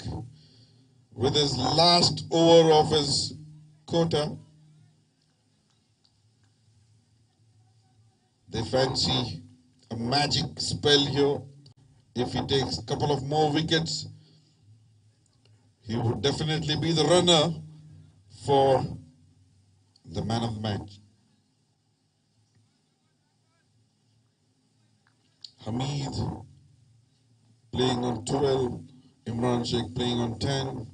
with his last over of his quota. They fancy a magic spell here. If he takes a couple of more wickets, he would definitely be the runner for the man of the match. Hamid playing on 12, Imran Sheikh playing on 10.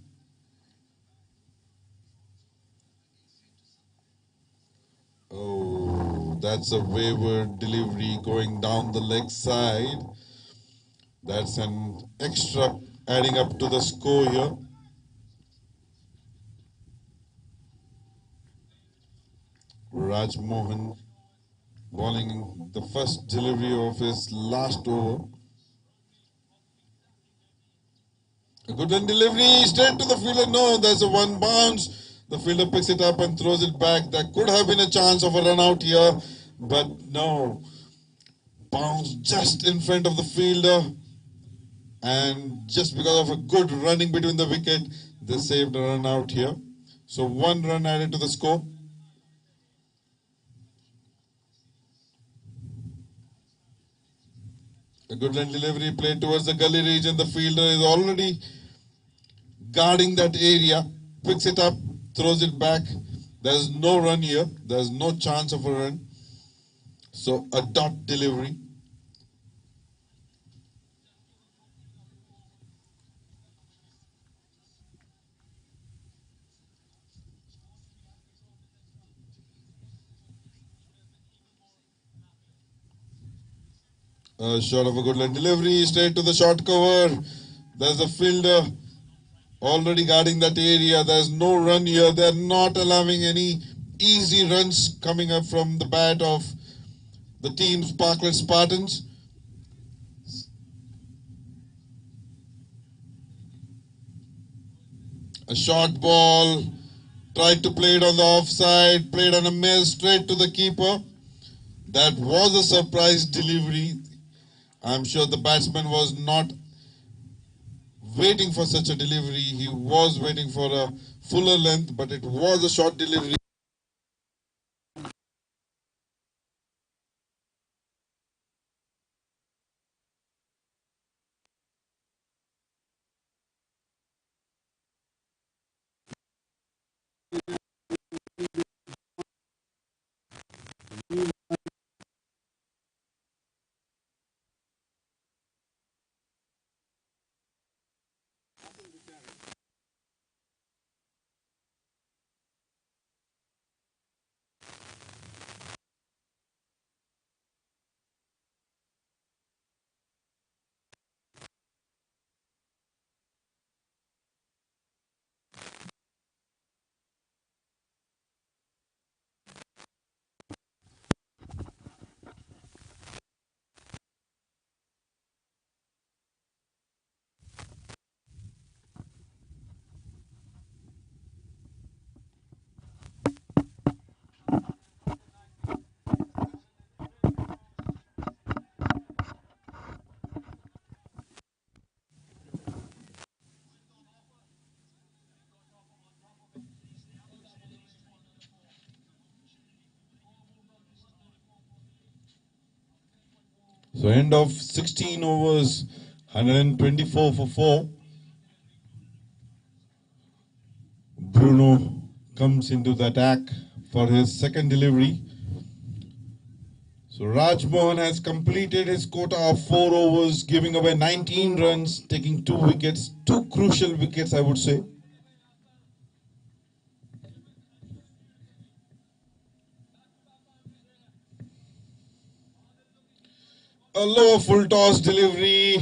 Oh, that's a wayward delivery going down the leg side. That's an extra adding up to the score here. Raj Mohan bowling the first delivery of his last over. A good one delivery, straight to the fielder. No, there's a 1 bounce. The fielder picks it up and throws it back. There could have been a chance of a run out here, but no. Bounce just in front of the fielder, and just because of a good running between the wicket, they saved a run out here. So 1 run added to the score. A good line delivery played towards the gully region. The fielder is already guarding that area. Picks it up, throws it back. There's no run here. There's no chance of a run. So a dot delivery. A shot of a good line delivery straight to the short cover. There's a fielder already guarding that area. There's no run here. They're not allowing any easy runs coming up from the bat of the team Sparklet Spartans. A short ball, tried to play it on the offside, played on a miss straight to the keeper. That was a surprise delivery. I'm sure the batsman was not waiting for such a delivery. He was waiting for a fuller length, but it was a short delivery. So end of 16 overs, 124 for 4. Bruno comes into the attack for his second delivery. So Raj Mohan has completed his quota of 4 overs, giving away 19 runs, taking 2 wickets, 2 crucial wickets I would say. A lower full toss delivery.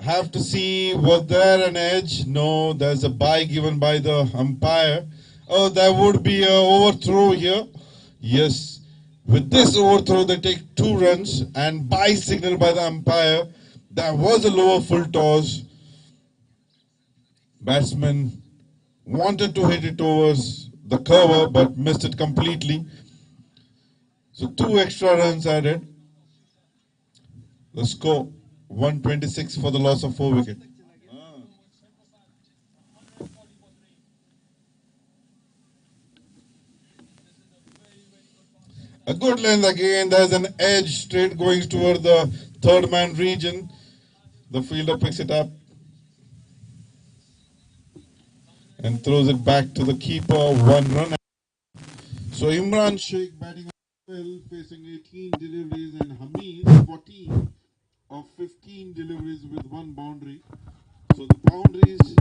Have to see, was there an edge? No, there's a bye given by the umpire. Oh, there would be an overthrow here. Yes, with this overthrow they take 2 runs and bye signal by the umpire. There was a lower full toss. Batsman wanted to hit it towards the cover but missed it completely. So 2 extra runs added. The score 126 for the loss of 4 wickets. A good length again. There's an edge straight going toward the third man region. The fielder picks it up and throws it back to the keeper. 1 run. So Imran Sheikh batting on 12, facing 18 deliveries, and Hamid 14 of 15 deliveries with 1 boundary. So the boundaries.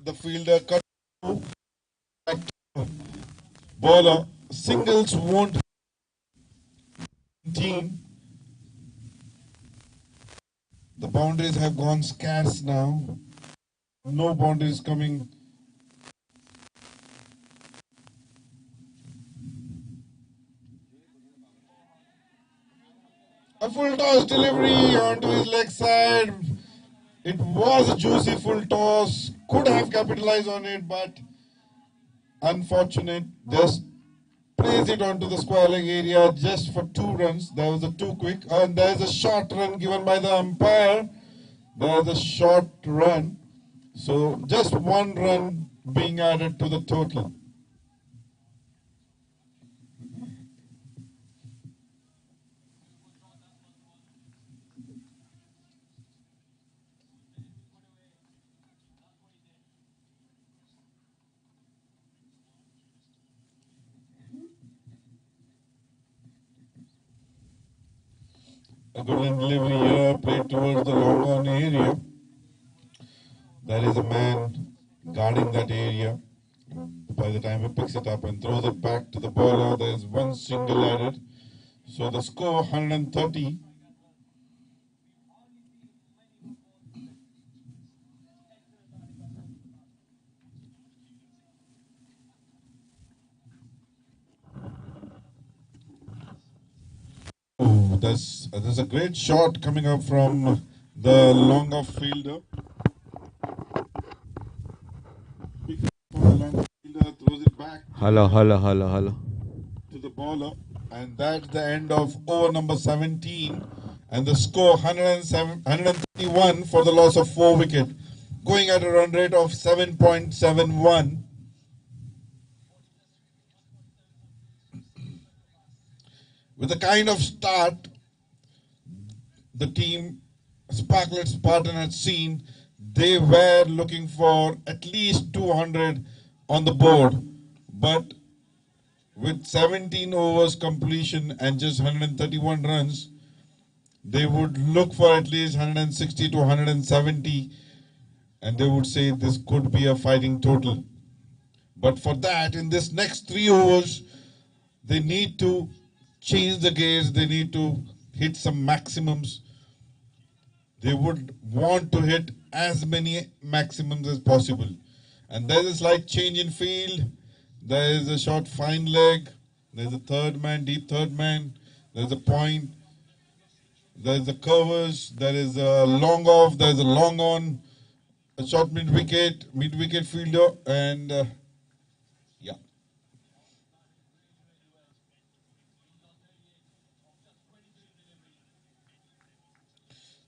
The fielder cut back to bowler. Singles won't team. The boundaries have gone scarce now. No boundaries coming. A full toss delivery onto his leg side. It was a juicy full toss. Could have capitalized on it, but unfortunate. Just plays it onto the square leg area just for 2 runs. That was a too quick. And there's a short run given by the umpire. There's a short run. So just 1 run being added to the total. A good delivery here, played towards the long on area. There is a man guarding that area. By the time he picks it up and throws it back to the bowler, there is 1 single added. So the score 130. Oh, there's a great shot coming up from the long off fielder. Fielder throws it back Hello. to the bowler, and that's the end of over number 17. And the score 131 for the loss of 4 wickets, going at a run rate of 7.71. With the kind of start the team Sparklet Spartan had seen, they were looking for at least 200 on the board. But with 17 overs completion and just 131 runs, they would look for at least 160 to 170, and they would say this could be a fighting total. But for that, in this next 3 overs, they need to change the gears, they need to hit some maximums. They would want to hit as many maximums as possible. And there's a slight change in field. There is a short fine leg. There's a third man, deep third man. There's a point. There's a covers. There is a long off. There's a long on. A short mid wicket fielder. And yeah.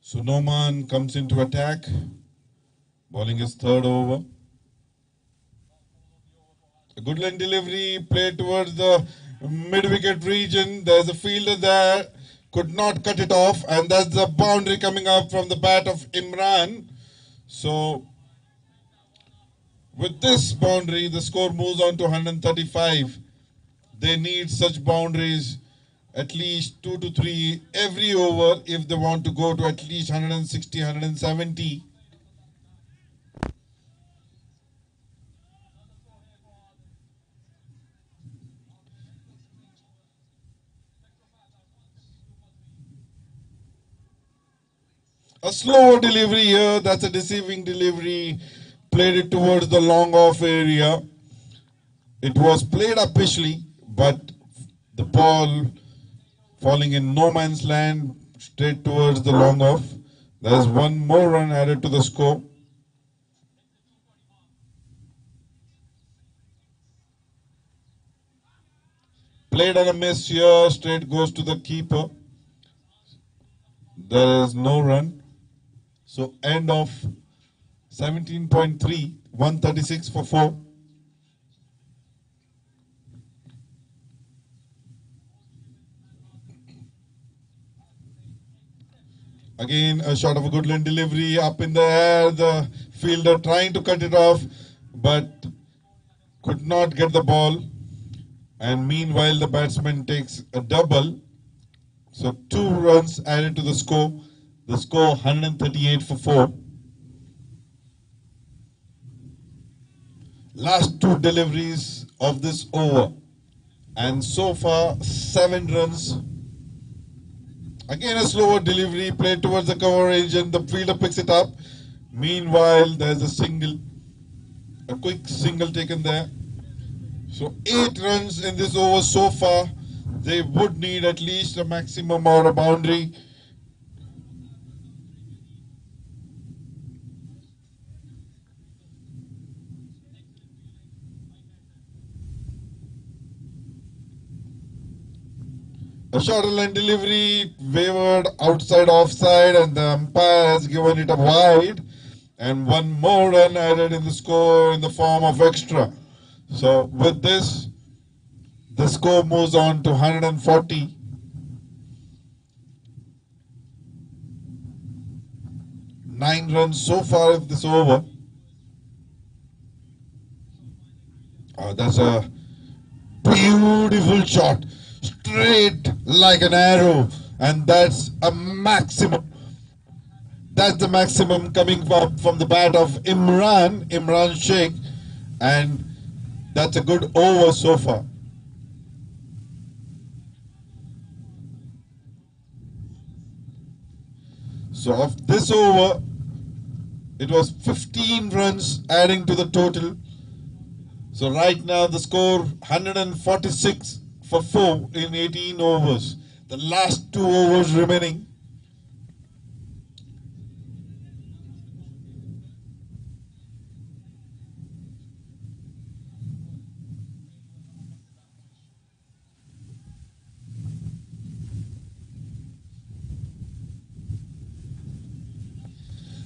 So Noman comes into attack, bowling his 3rd over. A good line delivery played towards the mid-wicket region. There's a fielder there, could not cut it off, and that's the boundary coming up from the bat of Imran. So with this boundary, the score moves on to 135. They need such boundaries, at least 2 to 3 every over if they want to go to at least 160, 170. A slower delivery here, that's a deceiving delivery. Played it towards the long off area. It was played upishly, but the ball falling in no man's land straight towards the long off. There's 1 more run added to the score. Played on a miss here, straight goes to the keeper. There is no run. So end of 17.3, 136 for 4. Again, a shot of a good line delivery up in the air. The fielder trying to cut it off, but could not get the ball. And meanwhile, the batsman takes a double. So 2 runs added to the score. The score 138 for 4. Last 2 deliveries of this over. And so far, 7 runs. Again, a slower delivery played towards the cover region. The fielder picks it up. Meanwhile, there's a single. A quick single taken there. So 8 runs in this over so far. They would need at least a maximum or a boundary A shorter line delivery wavered outside offside, and the umpire has given it a wide, and one more run added in the score in the form of extra. So with this, the score moves on to 140. 9 runs so far in this over. That's a beautiful shot, straight like an arrow, and that's a maximum. That's the maximum coming from the bat of Imran Sheikh, and that's a good over so far. So of this over, it was 15 runs adding to the total. So right now the score 146 for 4 in 18 overs. The last 2 overs remaining.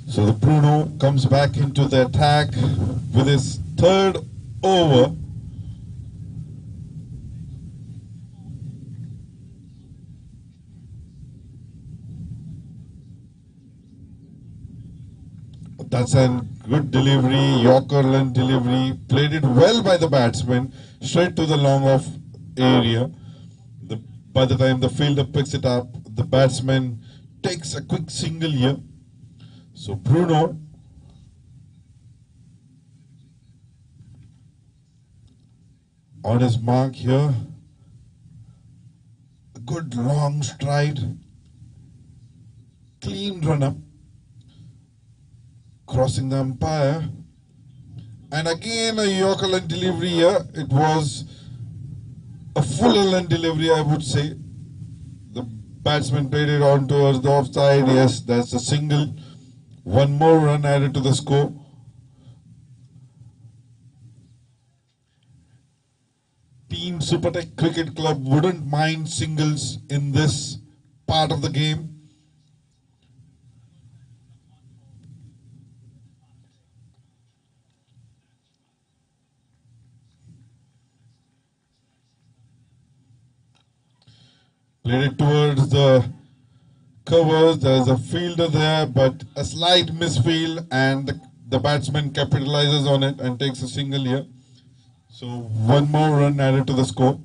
So the Bruno comes back into the attack with his 3rd over. That's a good delivery, Yorker line delivery, played it well by the batsman, straight to the long off area. By the time the fielder picks it up, the batsman takes a quick single here. So Bruno on his mark here, a good long stride, clean run up, crossing the umpire, and again a Yorker line delivery here. It was a fuller line delivery, I would say. The batsman played it on towards the offside. Yes, that's a single. One more run added to the score. Team SuperTech Cricket Club wouldn't mind singles in this part of the game. Played it towards the covers. There's a fielder there, but a slight misfield, and the batsman capitalizes on it and takes a single here. So one more run added to the score.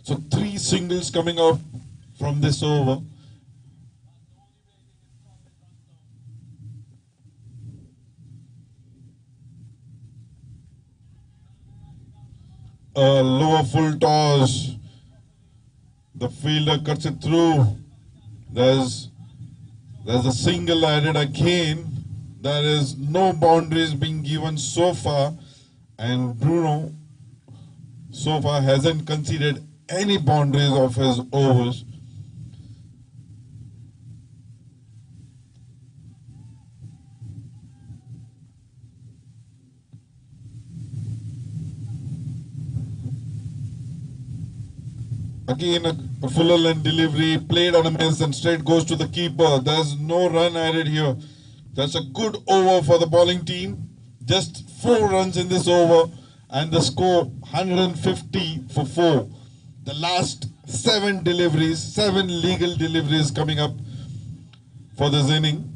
So 3 singles coming up from this over. A lower full toss. The fielder cuts it through. There's a single added again. There is no boundaries being given so far, and Bruno so far hasn't conceded any boundaries of his overs. Again, a fuller line delivery, played on a miss and straight goes to the keeper. There's no run added here. That's a good over for the bowling team. Just 4 runs in this over, and the score 150 for 4. The last 7 deliveries, 7 legal deliveries coming up for this inning.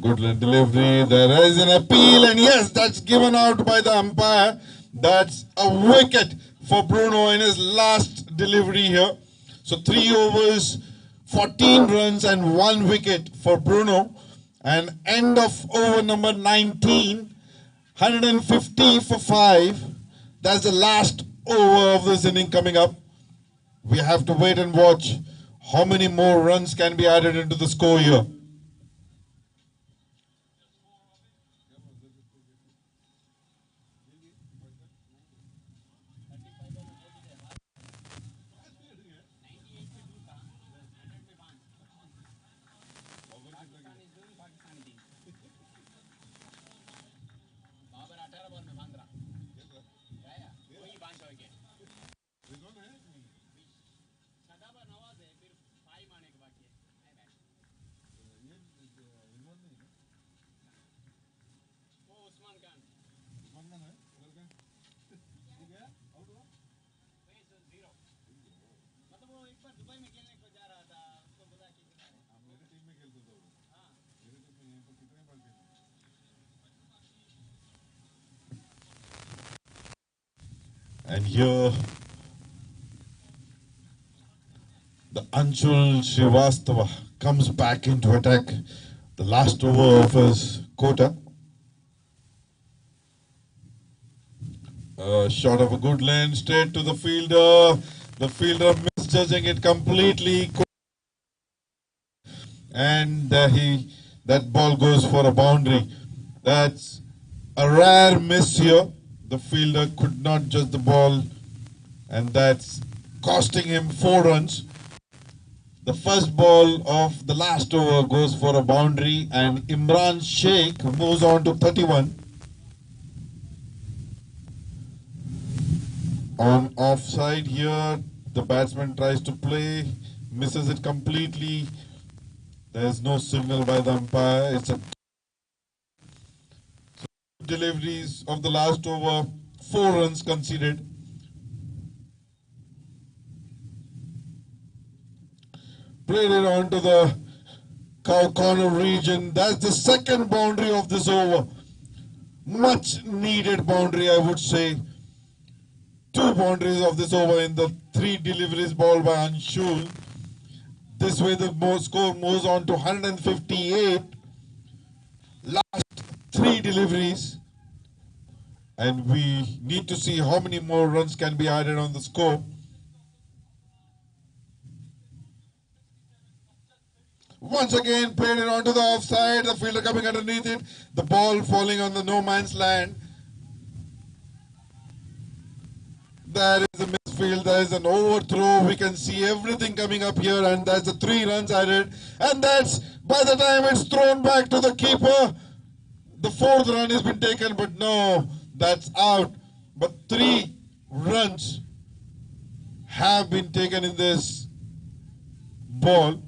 Good delivery. There is an appeal, and yes, that's given out by the umpire. That's a wicket for Bruno in his last delivery here. So 3 overs, 14 runs, and 1 wicket for Bruno. And end of over number 19, 150 for 5. That's the last over of this inning coming up. We have to wait and watch how many more runs can be added into the score here. And here, the Anshul Srivastava comes back into attack. The last over of his quota. Shot of a good length straight to the fielder. The fielder misjudging it completely. And that ball goes for a boundary. That's a rare miss here. The fielder could not judge the ball, and that's costing him 4 runs. The first ball of the last over goes for a boundary, and Imran Sheikh moves on to 31. On offside here, the batsman tries to play, misses it completely. There's no signal by the umpire. It's a deliveries of the last over, 4 runs conceded. Played it on to the cow corner region. That's the second boundary of this over. Much needed boundary, I would say. 2 boundaries of this over in the 3 deliveries ball by Anshul. This way the score moves on to 158. Last 3 deliveries. And we need to see how many more runs can be added on the score. Once again, played it onto the offside. The fielder coming underneath it. The ball falling on the no man's land. There is a misfield. There is an overthrow. We can see everything coming up here, and that's the 3 runs added. And that's by the time it's thrown back to the keeper. The 4th run has been taken, but no, that's out. But 3 runs have been taken in this ball.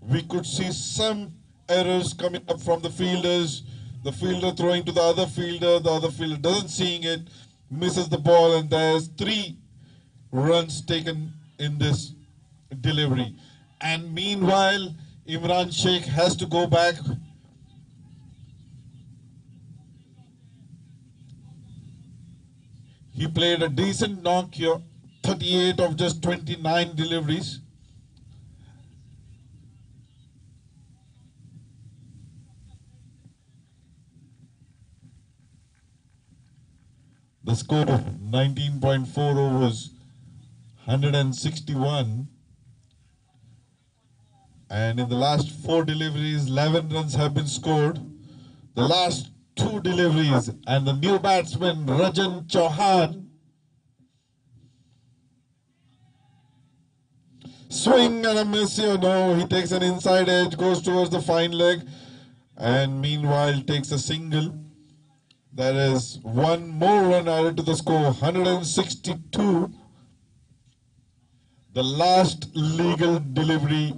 We could see some errors coming up from the fielders. The fielder throwing to the other fielder doesn't seeing it, misses the ball, and there's 3 runs taken in this delivery. And meanwhile, Imran Sheikh has to go back. He played a decent knock here, 38 of just 29 deliveries. The score of 19.4 overs, 161. And in the last 4 deliveries, 11 runs have been scored. The last 2 deliveries, and the new batsman, Rajan Chauhan. Swing and a miss here. No, he takes an inside edge, goes towards the fine leg, and meanwhile takes a single. There is 1 more run added to the score, 162. The last legal delivery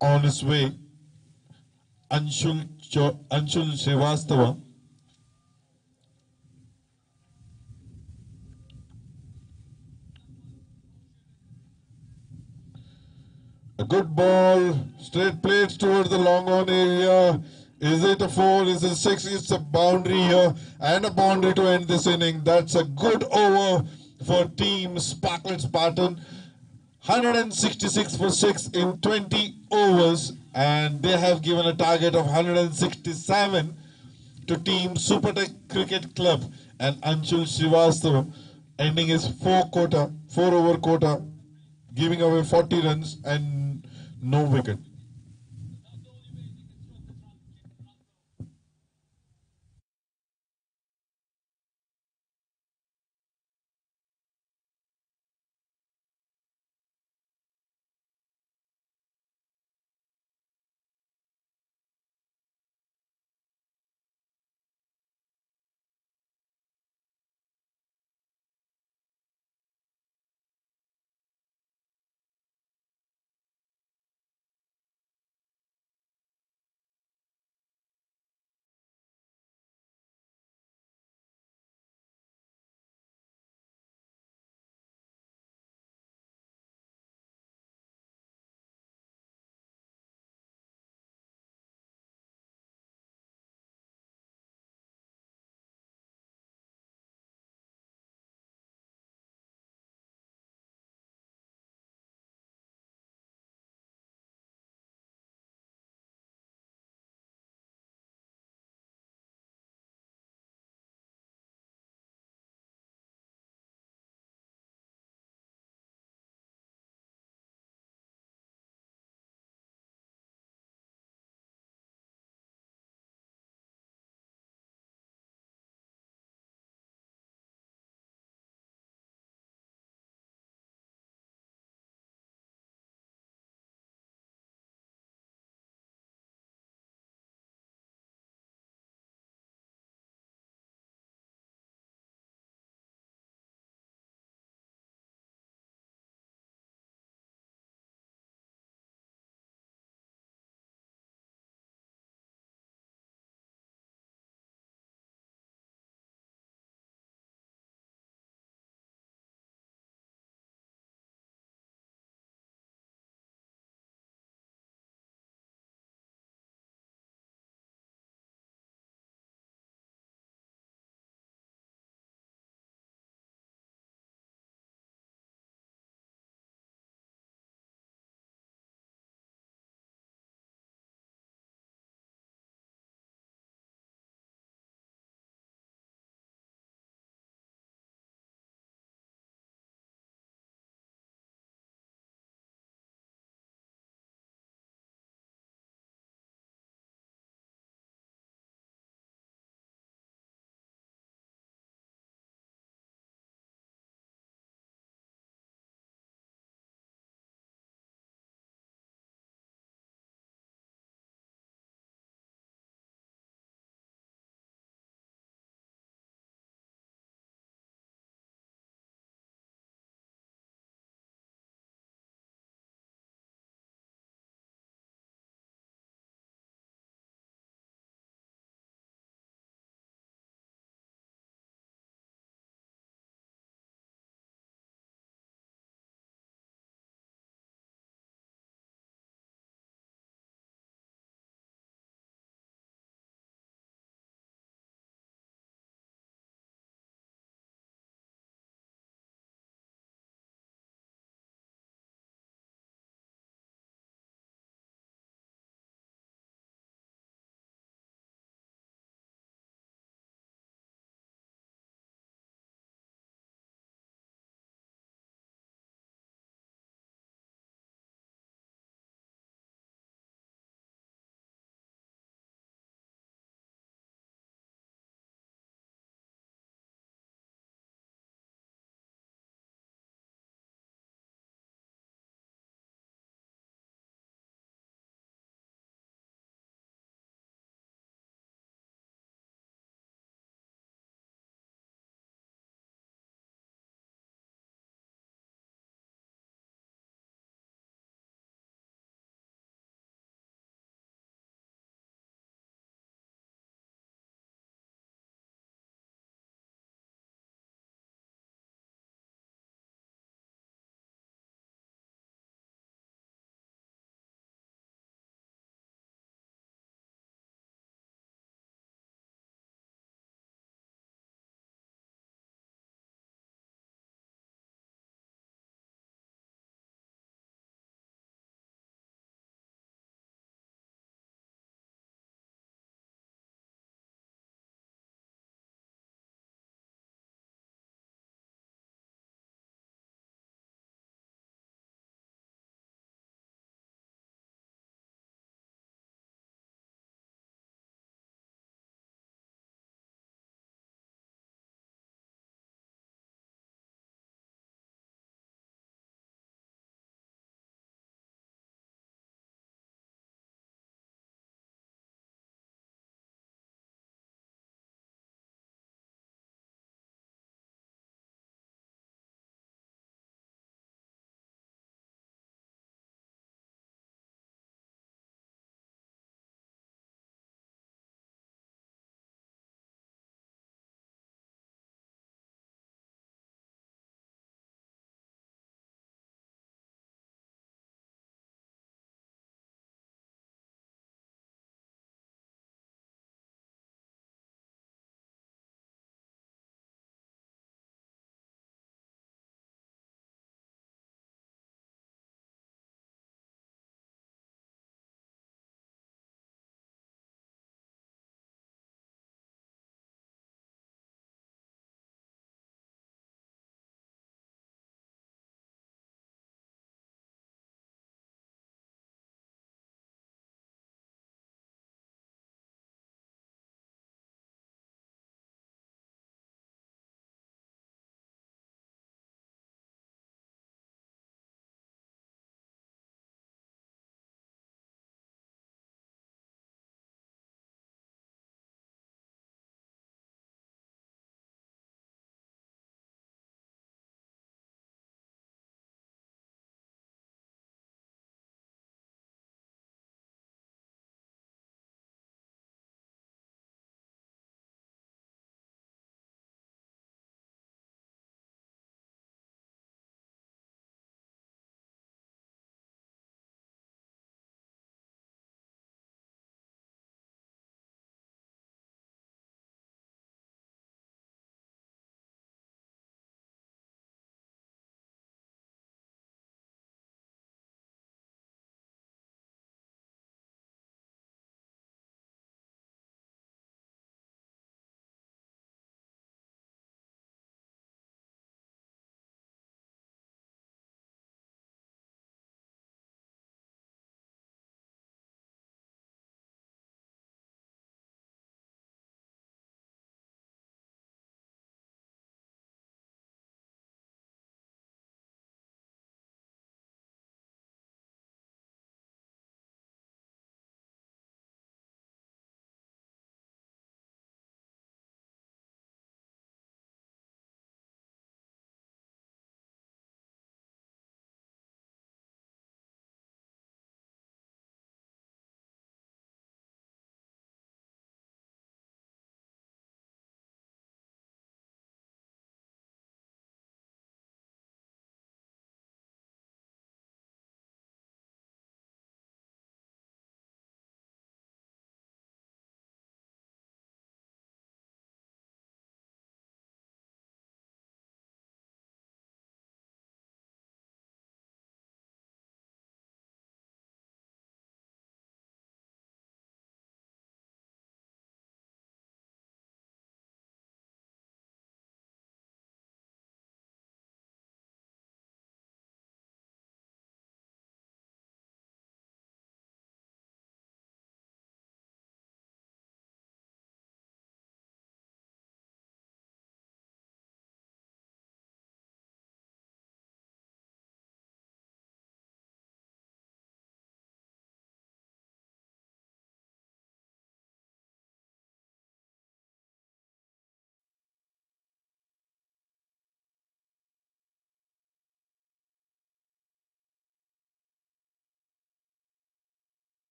on its way, Anshul Srivastava. A good ball, straight plates towards the long on area. Is it a 4? Is it 6? It's a boundary here, and a boundary to end this inning. That's a good over for team Sparklet Spartan. 166 for 6 in 20 overs, and they have given a target of 167 to team SuperTech Cricket Club, and Anshul Srivastava ending his 4 over quota, giving away 40 runs and no wicket.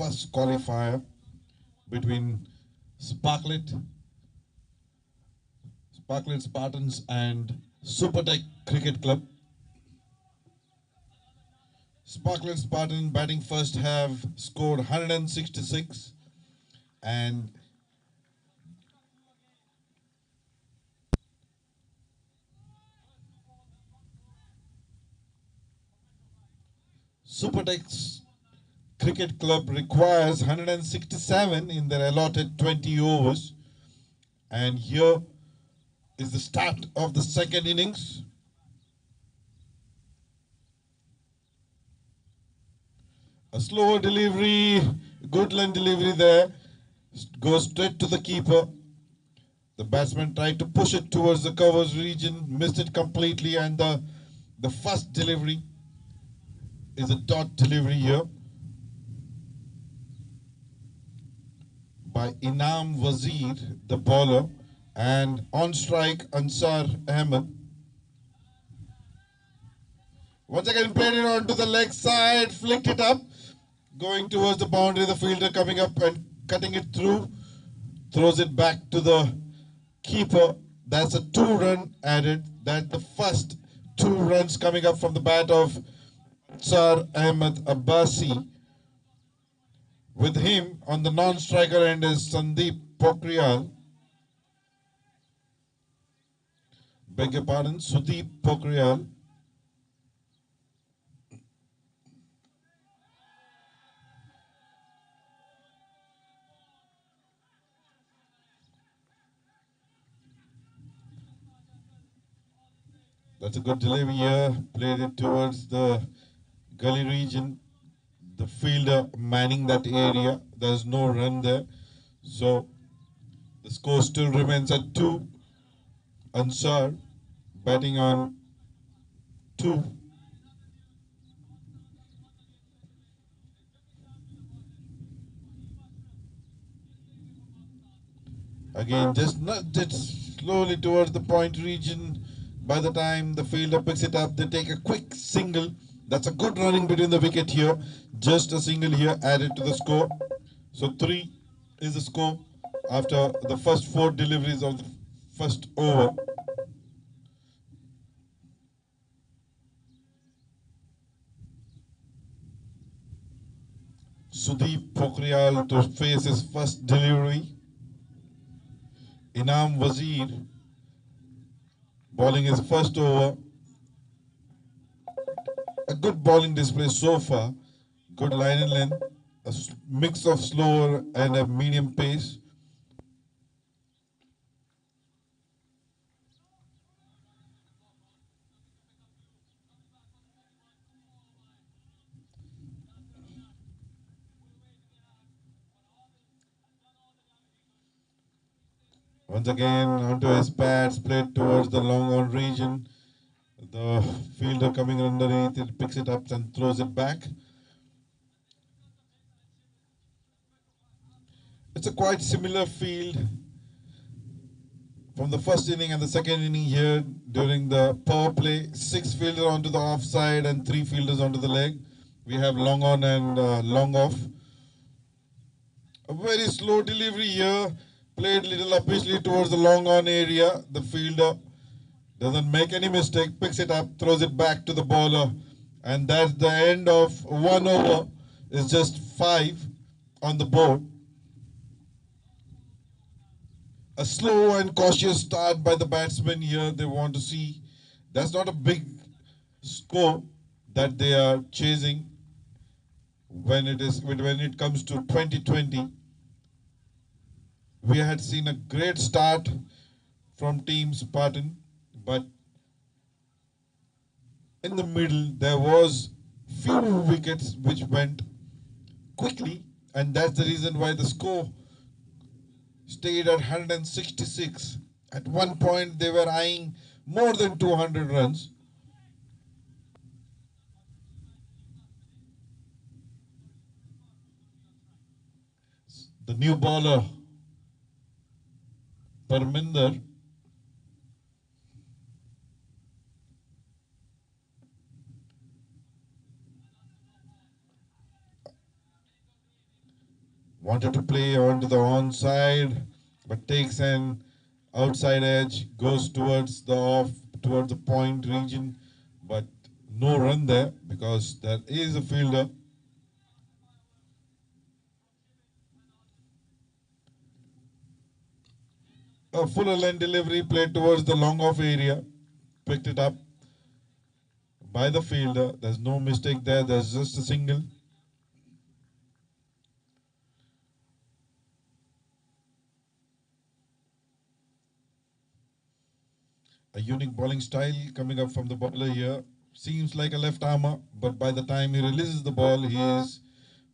first qualifier between Sparklet Spartans and SuperTech Cricket Club. Sparklet Spartan batting first have scored 166 and SuperTech's Cricket Club requires 167 in their allotted 20 overs. And here is the start of the second innings. A slower delivery, good line delivery there, goes straight to the keeper. The batsman tried to push it towards the covers region, missed it completely, and the first delivery is a dot delivery here by Inam Wazir, the bowler, and on strike Ansar Ahmed. Once again played it onto the leg side, flicked it up, going towards the boundary, the fielder coming up and cutting it through, throws it back to the keeper. That's a 2-run added. That's the first 2 runs coming up from the bat of Ansar Ahmed Abbasi. With him on the non-striker end is Sandeep Pokhriyal. Beg your pardon, Sudeep Pokhriyal. That's a good delivery here. Played it towards the gully region. The fielder manning that area. There's no run there. So the score still remains at 2. Ansar batting on 2. Again, just nudged it slowly towards the point region. By the time the fielder picks it up, they take a quick single. That's a good running between the wicket here. Just a single here added to the score. So 3 is the score after the first 4 deliveries of the first over. Sudeep Pokhriyal to face his first delivery. Inam Wazir bowling his first over. A good bowling display so far. Good line and length. A mix of slower and a medium pace. Once again onto his pads, played towards the long on region. The fielder coming underneath it, picks it up and throws it back. It's a quite similar field from the first inning and the second inning here during the power play. 6 fielders onto the offside and 3 fielders onto the leg. We have long on and long off. A very slow delivery here. Played little uppishly towards the long on area. The fielder doesn't make any mistake, picks it up, throws it back to the bowler. And that's the end of 1 over. It's just 5 on the board. A slow and cautious start by the batsmen here. They want to see. That's not a big score that they are chasing when it comes to 2020. We had seen a great start from Team Spartan, but in the middle there was few wickets which went quickly, and that's the reason why the score stayed at 166. At one point they were eyeing more than 200 runs. The new bowler Parminder Wanted to play onto the onside, but takes an outside edge, goes towards the point region, but no run there because there is a fielder. A fuller length delivery played towards the long off area, picked it up by the fielder. There's no mistake there, there's just a single. A unique bowling style coming up from the bowler here. Seems like a left armer, but by the time he releases the ball, he is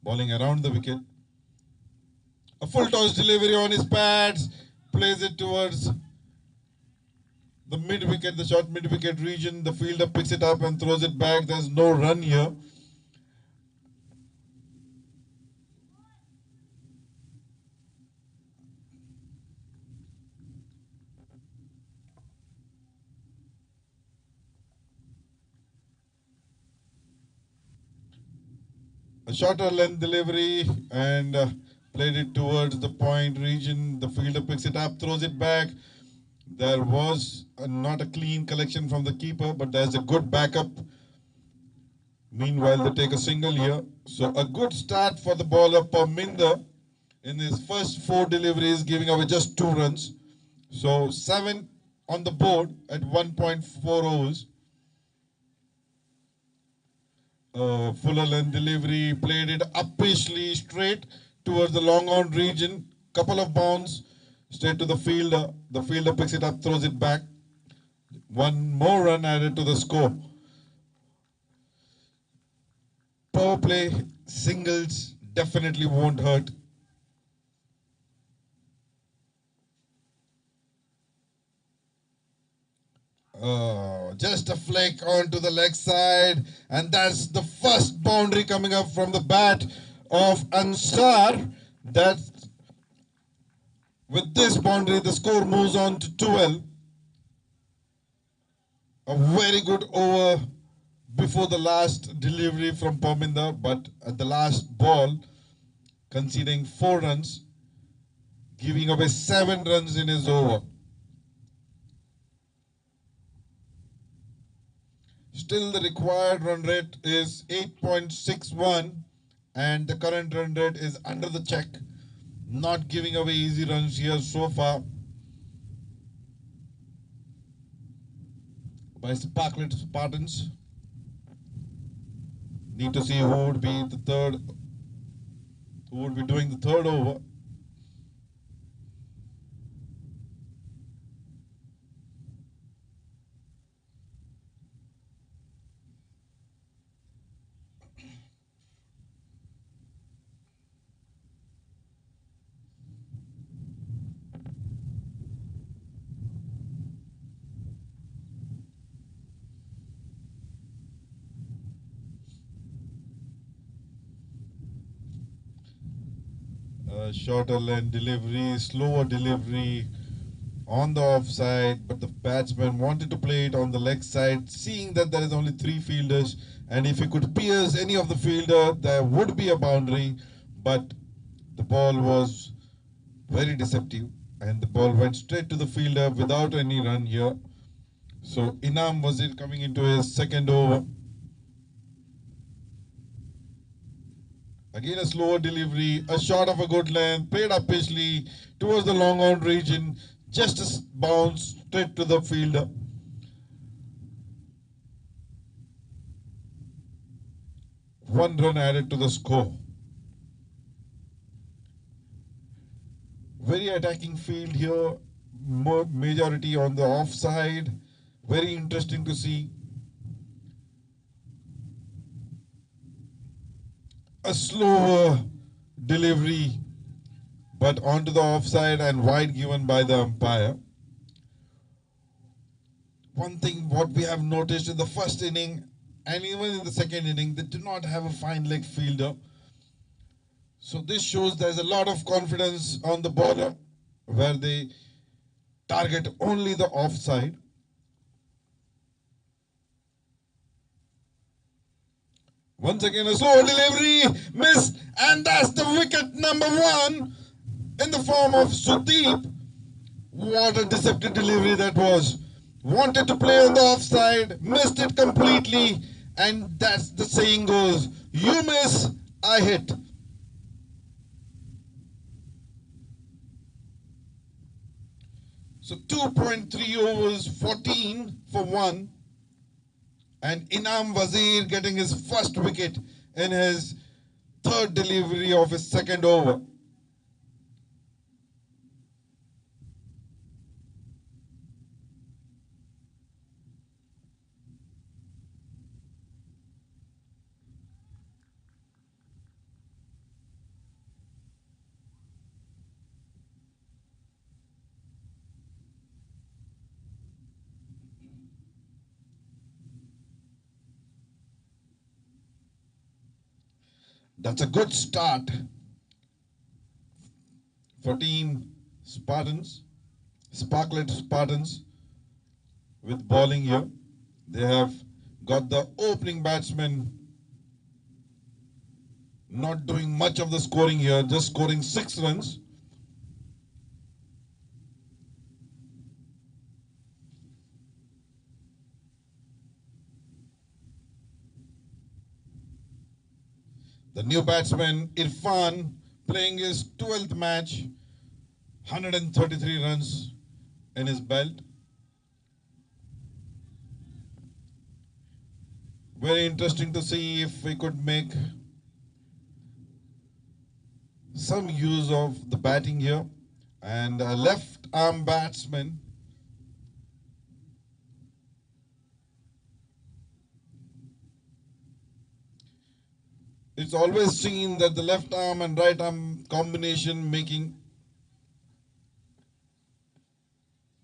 bowling around the wicket. A full toss delivery on his pads, plays it towards the mid-wicket, the short mid-wicket region. The fielder picks it up and throws it back. There's no run here. A shorter length delivery and played it towards the point region. The fielder picks it up, throws it back. There was not a clean collection from the keeper, but there's a good backup. Meanwhile, they take a single here. So a good start for the bowler Parminder in his first 4 deliveries, giving away just 2 runs. So 7 on the board at 1.4 overs. Fuller length delivery, played it uppishly straight towards the long on region. Couple of bounds straight to the fielder. The fielder picks it up, throws it back. 1 more run added to the score. Power play, singles definitely won't hurt. Just a flick onto the leg side, and that's the first boundary coming up from the bat of Ansar. That with this boundary, the score moves on to 12. A very good over before the last delivery from Parminder, but at the last ball, conceding 4 runs, giving away 7 runs in his over. Still, the required run rate is 8.61, and the current run rate is under the check. Not giving away easy runs here so far by Sparklet Spartans. Need to see who would be doing the third over. Shorter length delivery, slower delivery on the offside, but the batsman wanted to play it on the leg side, seeing that there is only 3 fielders, and if he could pierce any of the fielder, there would be a boundary, but the ball was very deceptive, and the ball went straight to the fielder without any run here. So Inam was coming into his second over. Again a slower delivery, a shot of a good length, played uppishly towards the long on region, just a bounce straight to the fielder. One run added to the score. Very attacking field here, majority on the offside. Very interesting to see. A slower delivery, but onto the offside and wide given by the umpire. One thing what we have noticed in the first inning and even in the second inning, they do not have a fine leg fielder. So this shows there's a lot of confidence on the bowler where they target only the offside. Once again, a slow delivery, missed, and that's the wicket number 1 in the form of Sudeep. What a deceptive delivery that was. Wanted to play on the offside, missed it completely, and that's the saying goes, you miss, I hit. So 2.3 overs, 14 for 1. And Inam Wazir getting his first wicket in his third delivery of his second over. That's a good start for team Spartans, Sparklet Spartans with bowling here. They have got the opening batsman not doing much of the scoring here, just scoring 6 runs. The new batsman Irfan playing his 12th match, 133 runs in his belt. Very interesting to see if we could make some use of the batting here. And a left arm batsman. It's always seen that the left arm and right arm combination making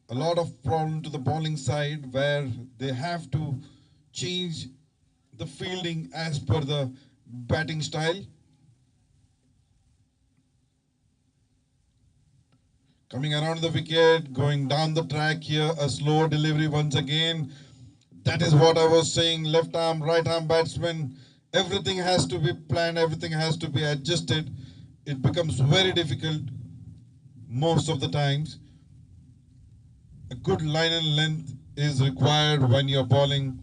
a lot of problem to the bowling side, where they have to change the fielding as per the batting style. Coming around the wicket, going down the track here, a slow delivery once again. That is what I was saying, left arm, right arm batsman. Everything has to be planned, everything has to be adjusted. It becomes very difficult most of the times. A good line and length is required when you're bowling.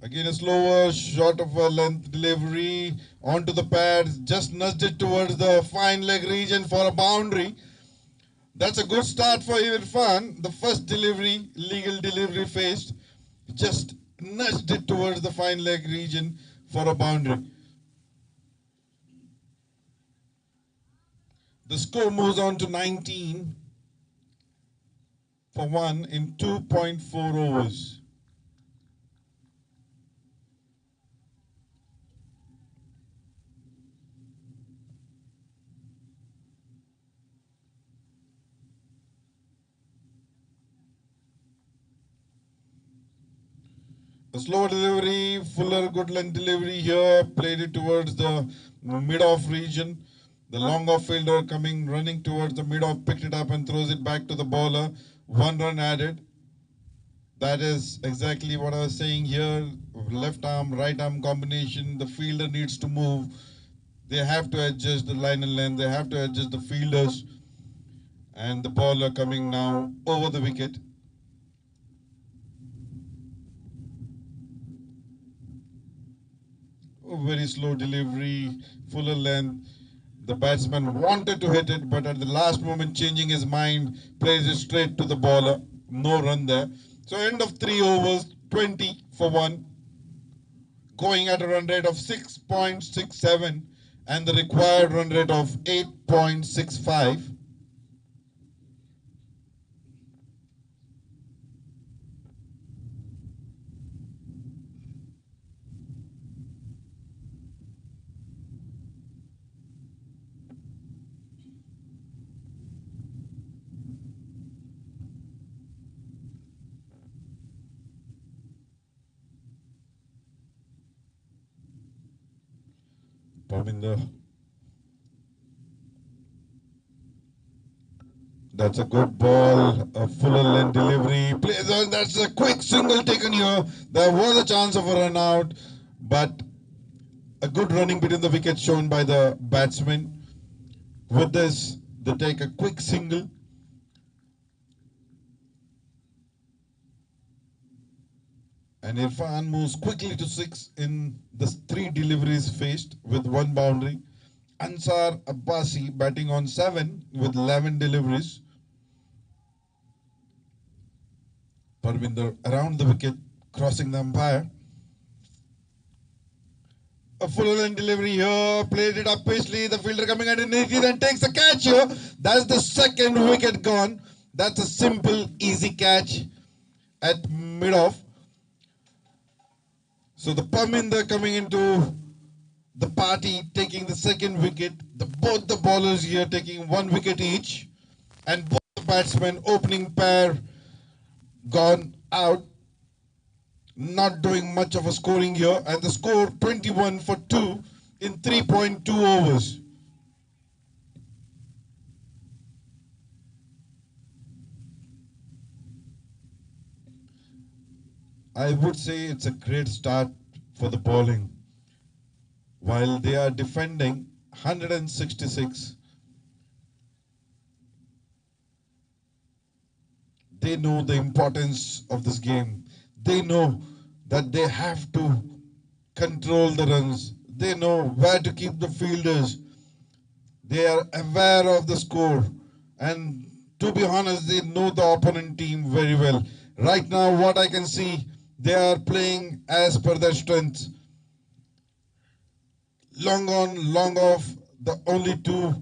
Again a slower, short of a length delivery onto the pads, just nudged it towards the fine leg region for a boundary. That's a good start for Irfan. The first delivery, legal delivery faced, just nudged it towards the fine leg region for a boundary. The score moves on to 19 for 1 in 2.4 overs. A slow delivery, fuller good length delivery here, played it towards the mid-off region. The long-off fielder running towards the mid-off, picked it up and throws it back to the bowler. 1 run added. That is exactly what I was saying here. Left arm, right arm combination. The fielder needs to move. They have to adjust the line and length. They have to adjust the fielders. And the bowler coming now over the wicket. Very slow delivery, fuller length. The batsman wanted to hit it, but at the last moment changing his mind, plays it straight to the bowler. No run there. So end of 3 overs, 20 for 1. Going at a run rate of 6.67 and the required run rate of 8.65. Parminder. That's a good ball, a fuller length delivery. Plays on, that's a quick single taken here. There was a chance of a run out, but a good running between the wickets shown by the batsman. With this, they take a quick single. And Irfan moves quickly to 6 in the 3 deliveries faced with 1 boundary. Ansar Abbasi batting on 7 with 11 deliveries. Parvinder around the wicket, crossing the umpire. A full length delivery here, played it up pacely. The fielder coming underneath, he then takes the catch here. That's the second wicket gone. That's a simple, easy catch at mid-off. So the Parvinder coming into the party, taking the second wicket. Both the bowlers here taking 1 wicket each. And both the batsmen, opening pair, gone out. Not doing much of a scoring here, and the score 21 for 2 in 3.2 overs. I would say it's a great start for the bowling. While they are defending 166, they know the importance of this game. They know that they have to control the runs. They know where to keep the fielders. They are aware of the score. And to be honest, they know the opponent team very well. Right now, what I can see, they are playing as per their strengths. Long on, long off, the only 2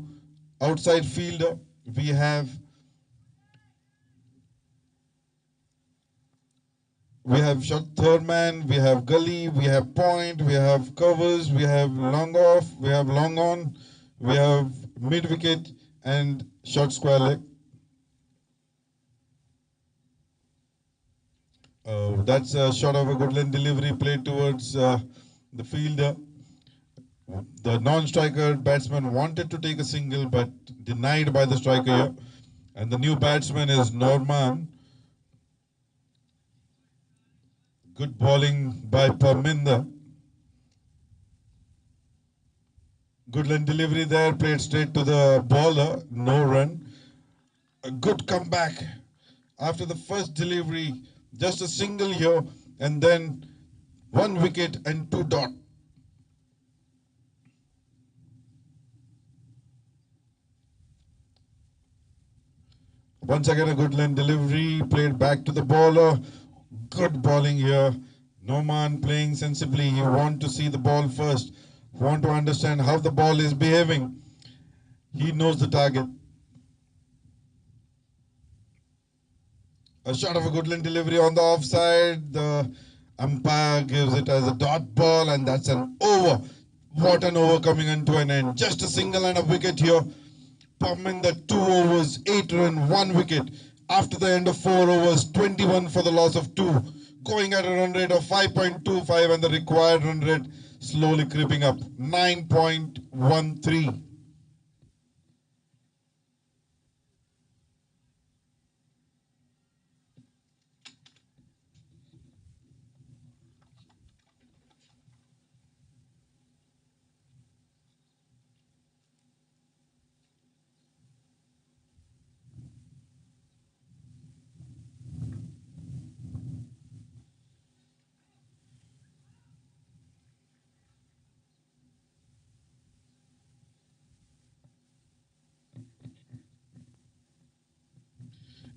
outside fielder we have. We have shot third man, we have gully, we have point, we have covers, we have long off, we have long on, we have mid wicket and short square leg. That's a shot of a good length delivery played towards the fielder. The non-striker batsman wanted to take a single but denied by the striker here. And the new batsman is Norman. Good bowling by Parvinder. Good length delivery there, played straight to the bowler, no run. A good comeback after the first delivery, just a single here, and then 1 wicket and 2 dot. Once again, a good length delivery, played back to the bowler. Good bowling here. Norman playing sensibly. You want to see the ball first. Want to understand how the ball is behaving. He knows the target. A shot of a good length delivery on the offside. The umpire gives it as a dot ball, and that's an over. What an over coming into an end. Just a single and a wicket here. Parvinder 2 overs, 8 run, 1 wicket. After the end of 4 overs, 21 for the loss of 2. Going at a run rate of 5.25 and the required run rate slowly creeping up. 9.13.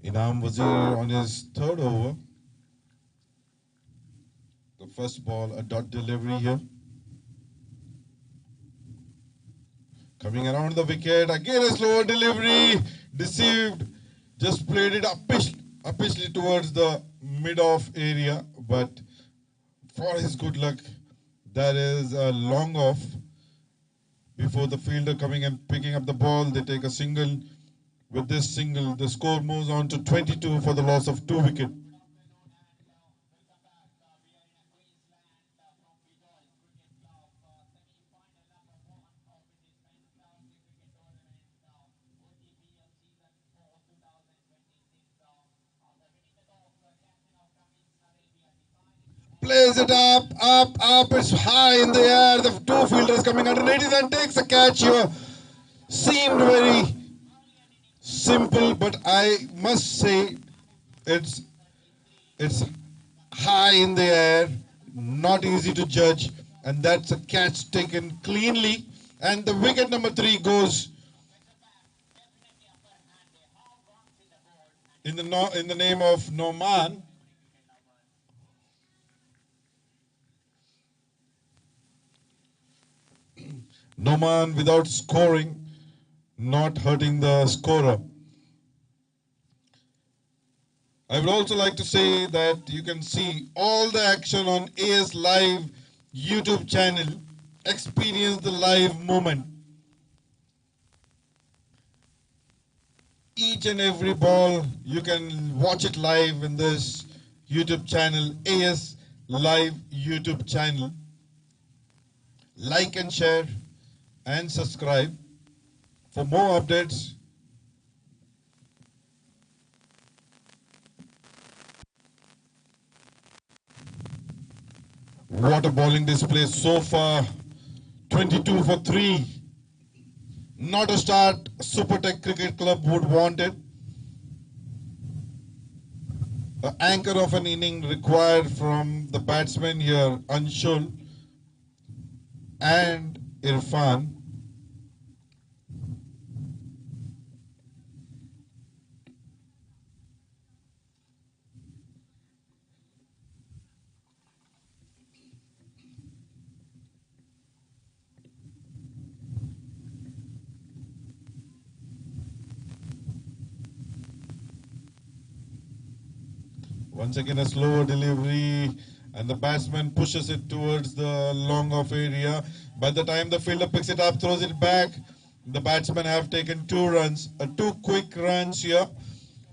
Inam Wazir on his 3rd over. The first ball, a dot delivery here. Coming around the wicket, again a slower delivery. Deceived, just played it uppishly towards the mid-off area. But for his good luck, that is a long off. Before the fielder coming and picking up the ball, they take a single. With this single, the score moves on to 22 for the loss of 2 wickets. it up, it's high in the air. The two fielders coming underneath it and takes a catch here. Seemed very simple, but I must say it's high in the air, not easy to judge, and that's a catch taken cleanly. And the wicket number 3 goes in the name of Noman. Noman without scoring, not hurting the scorer. I would also like to say that you can see all the action on AS Live YouTube channel. Experience the live moment. Each and every ball, you can watch it live in this YouTube channel, AS Live YouTube channel. Like and share and subscribe for more updates. What a bowling display so far. 22 for 3. Not a start SuperTech Cricket Club would want it. The anchor of an inning required from the batsmen here, Anshul and Irfan. Once again a slower delivery and the batsman pushes it towards the long off area. By the time the fielder picks it up, throws it back, the batsmen have taken 2 runs, 2 quick runs here,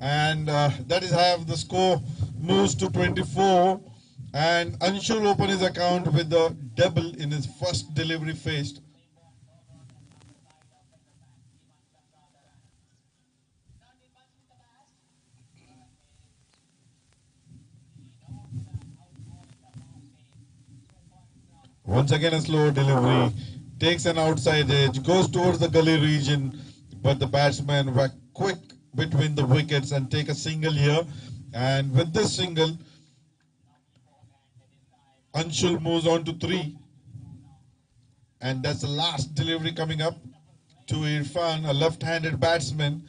and that is how the score moves to 24. And Anshul opened his account with the double in his first delivery faced. Once again a slow delivery, takes an outside edge, goes towards the gully region, but the batsmen were quick between the wickets and take a single here. And with this single, Anshul moves on to 3. And that's the last delivery coming up to Irfan, a left-handed batsman.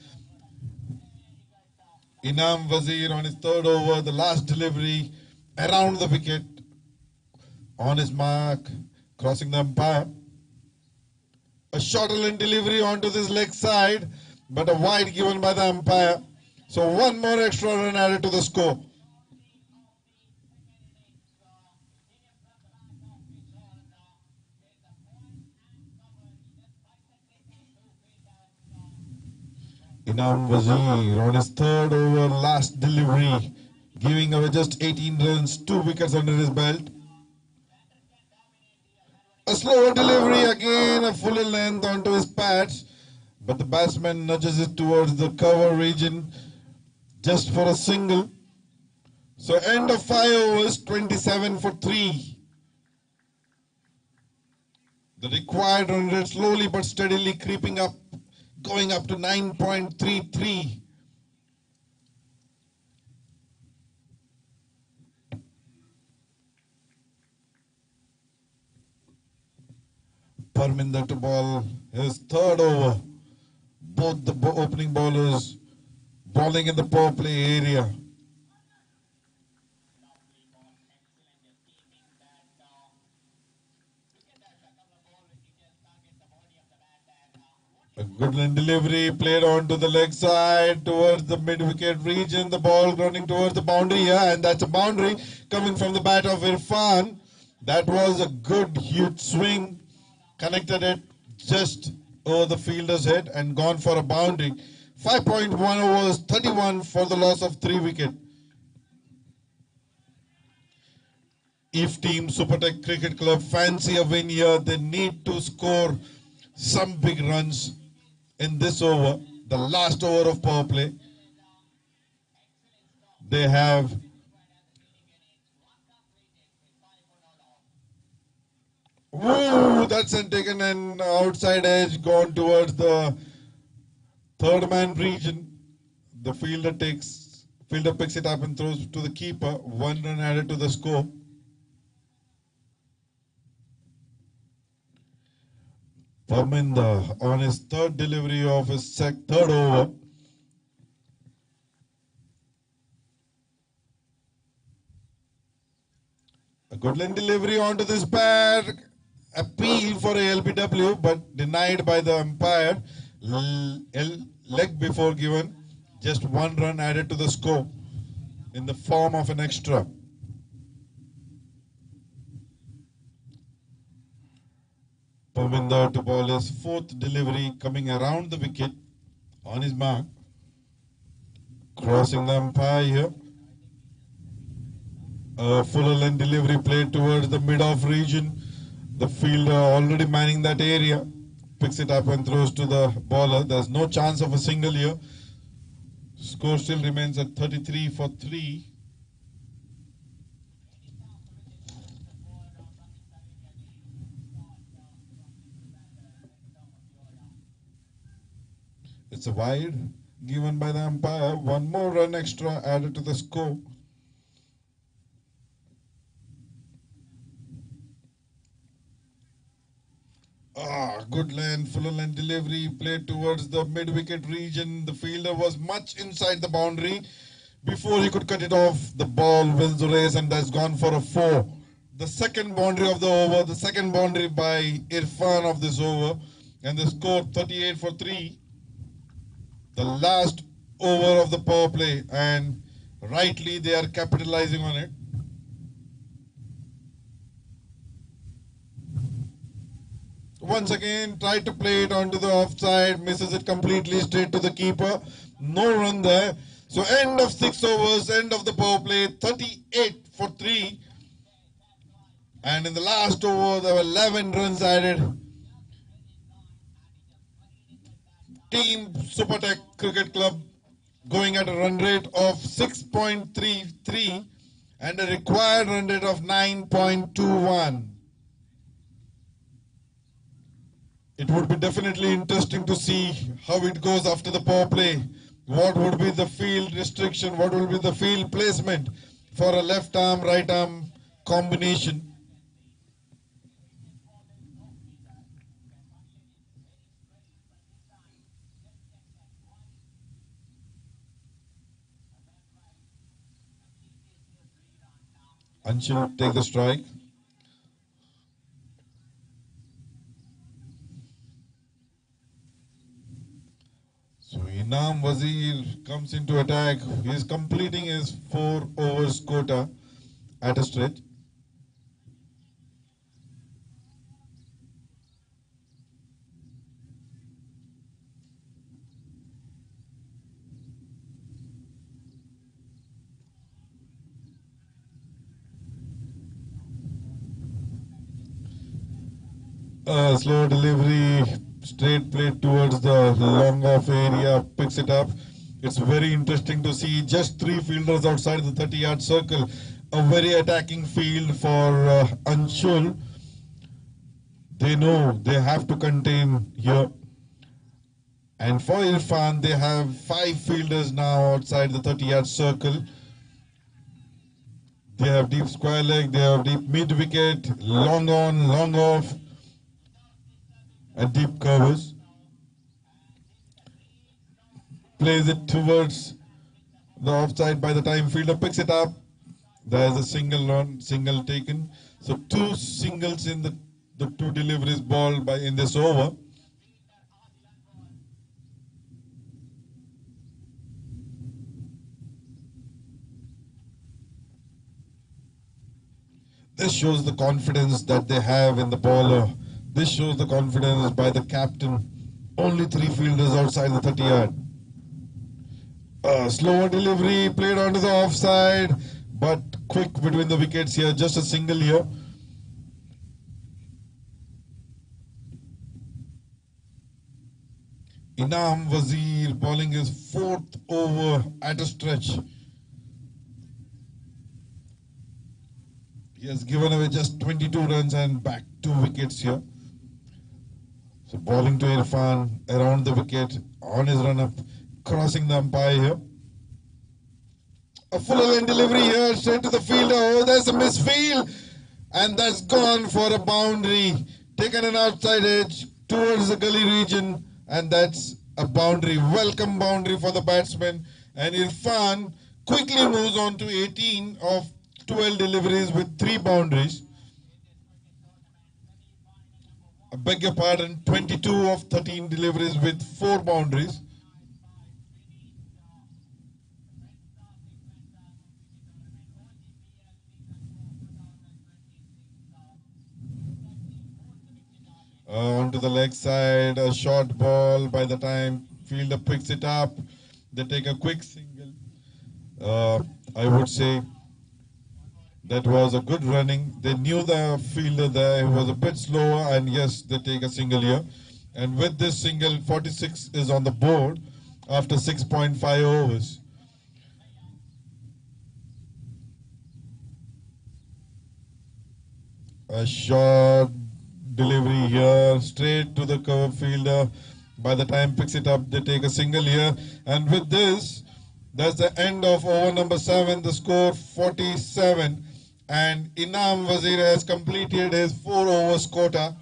Inam Wazir on his 3rd over, the last delivery around the wicket. On his mark, crossing the umpire. A short line delivery onto this leg side, but a wide given by the umpire. So 1 more extra run added to the score. Inam Wazir on his 3rd over, last delivery, giving away just 18 runs, 2 wickets under his belt. A slower delivery again, a fuller length onto his pads, but the batsman nudges it towards the cover region just for a single. So end of 5 overs, 27 for 3. The required run rate slowly but steadily creeping up, going up to 9.33. Parminder to ball his 3rd over. Both the opening bowlers bowling in the power play area. A good line delivery played onto the leg side towards the mid-wicket region. The ball running towards the boundary here, and that's a boundary coming from the bat of Irfan. That was a good huge swing, connected it just over the fielder's head and gone for a boundary. 5.1 overs, 31 for the loss of 3 wickets. If Team SuperTech Cricket Club fancy a win here, they need to score some big runs in this over, the last over of power play. They have Woo! That's taken an outside edge, gone towards the third man region. The fielder picks it up and throws to the keeper. 1 run added to the score. Parminder on his third delivery of his third over. A good line delivery onto this bat. Appeal for a LBW, but denied by the umpire. Leg before given. Just 1 run added to the score in the form of an extra. Parminder to ball his fourth delivery, coming around the wicket on his mark. Crossing the umpire here. A fuller length delivery played towards the mid-off region. The fielder already manning that area. Picks it up and throws to the bowler. There's no chance of a single here. Score still remains at 33 for 3. It's a wide given by the umpire. 1 more run extra added to the score. Good length, full length delivery played towards the mid-wicket region. The fielder was much inside the boundary. Before he could cut it off, the ball wins the race and that's gone for a 4. The second boundary of the over, the second boundary by Irfan of this over, and the score 38 for 3. The last over of the power play, and rightly they are capitalizing on it. Once again, tried to play it onto the offside, misses it completely straight to the keeper. No run there. So end of 6 overs, end of the power play, 38 for 3. And in the last over, there were 11 runs added. Team SuperTech Cricket Club going at a run rate of 6.33 and a required run rate of 9.21. It would be definitely interesting to see how it goes after the power play. What would be the field restriction? What will be the field placement for a left arm, right arm combination? Anshul take the strike. So Inam Wazir comes into attack. He is completing his 4 overs quota at a stretch. Slow delivery, straight play towards the long off area, picks it up. It's very interesting to see just 3 fielders outside the 30-yard circle. A very attacking field for Anshul. They know they have to contain here. And for Irfan, they have 5 fielders now outside the 30-yard circle. They have deep square leg, they have deep mid-wicket, long on, long off, and deep covers. Plays it towards the offside. By the time fielder picks it up, there is a single taken. So 2 singles in the 2 deliveries ball in this over. This shows the confidence that they have in the bowler. This shows the confidence by the captain. Only 3 fielders outside the 30-yard. Slower delivery played onto the offside, but quick between the wickets here. Just a single here. Inam Wazir bowling his 4th over at a stretch. He has given away just 22 runs and back 2 wickets here. So bowling to Irfan around the wicket on his run up, crossing the umpire here. A full line delivery here, straight to the fielder. Oh, there's a misfield. And that's gone for a boundary. Taken an outside edge towards the gully region. And that's a boundary. Welcome boundary for the batsman. And Irfan quickly moves on to 18 of 12 deliveries with 3 boundaries. I beg your pardon, 22 of 13 deliveries with 4 boundaries. Onto the leg side, a short ball. By the time fielder picks it up, they take a quick single. I would say that was a good running. They knew the fielder there, he was a bit slower, and yes, they take a single here. And with this single, 46 is on the board after 6.5 overs. A short delivery here, straight to the cover fielder. By the time picks it up, they take a single here. And with this, that's the end of over number 7. The score 47. And Inam Wazir has completed his 4 overs quota,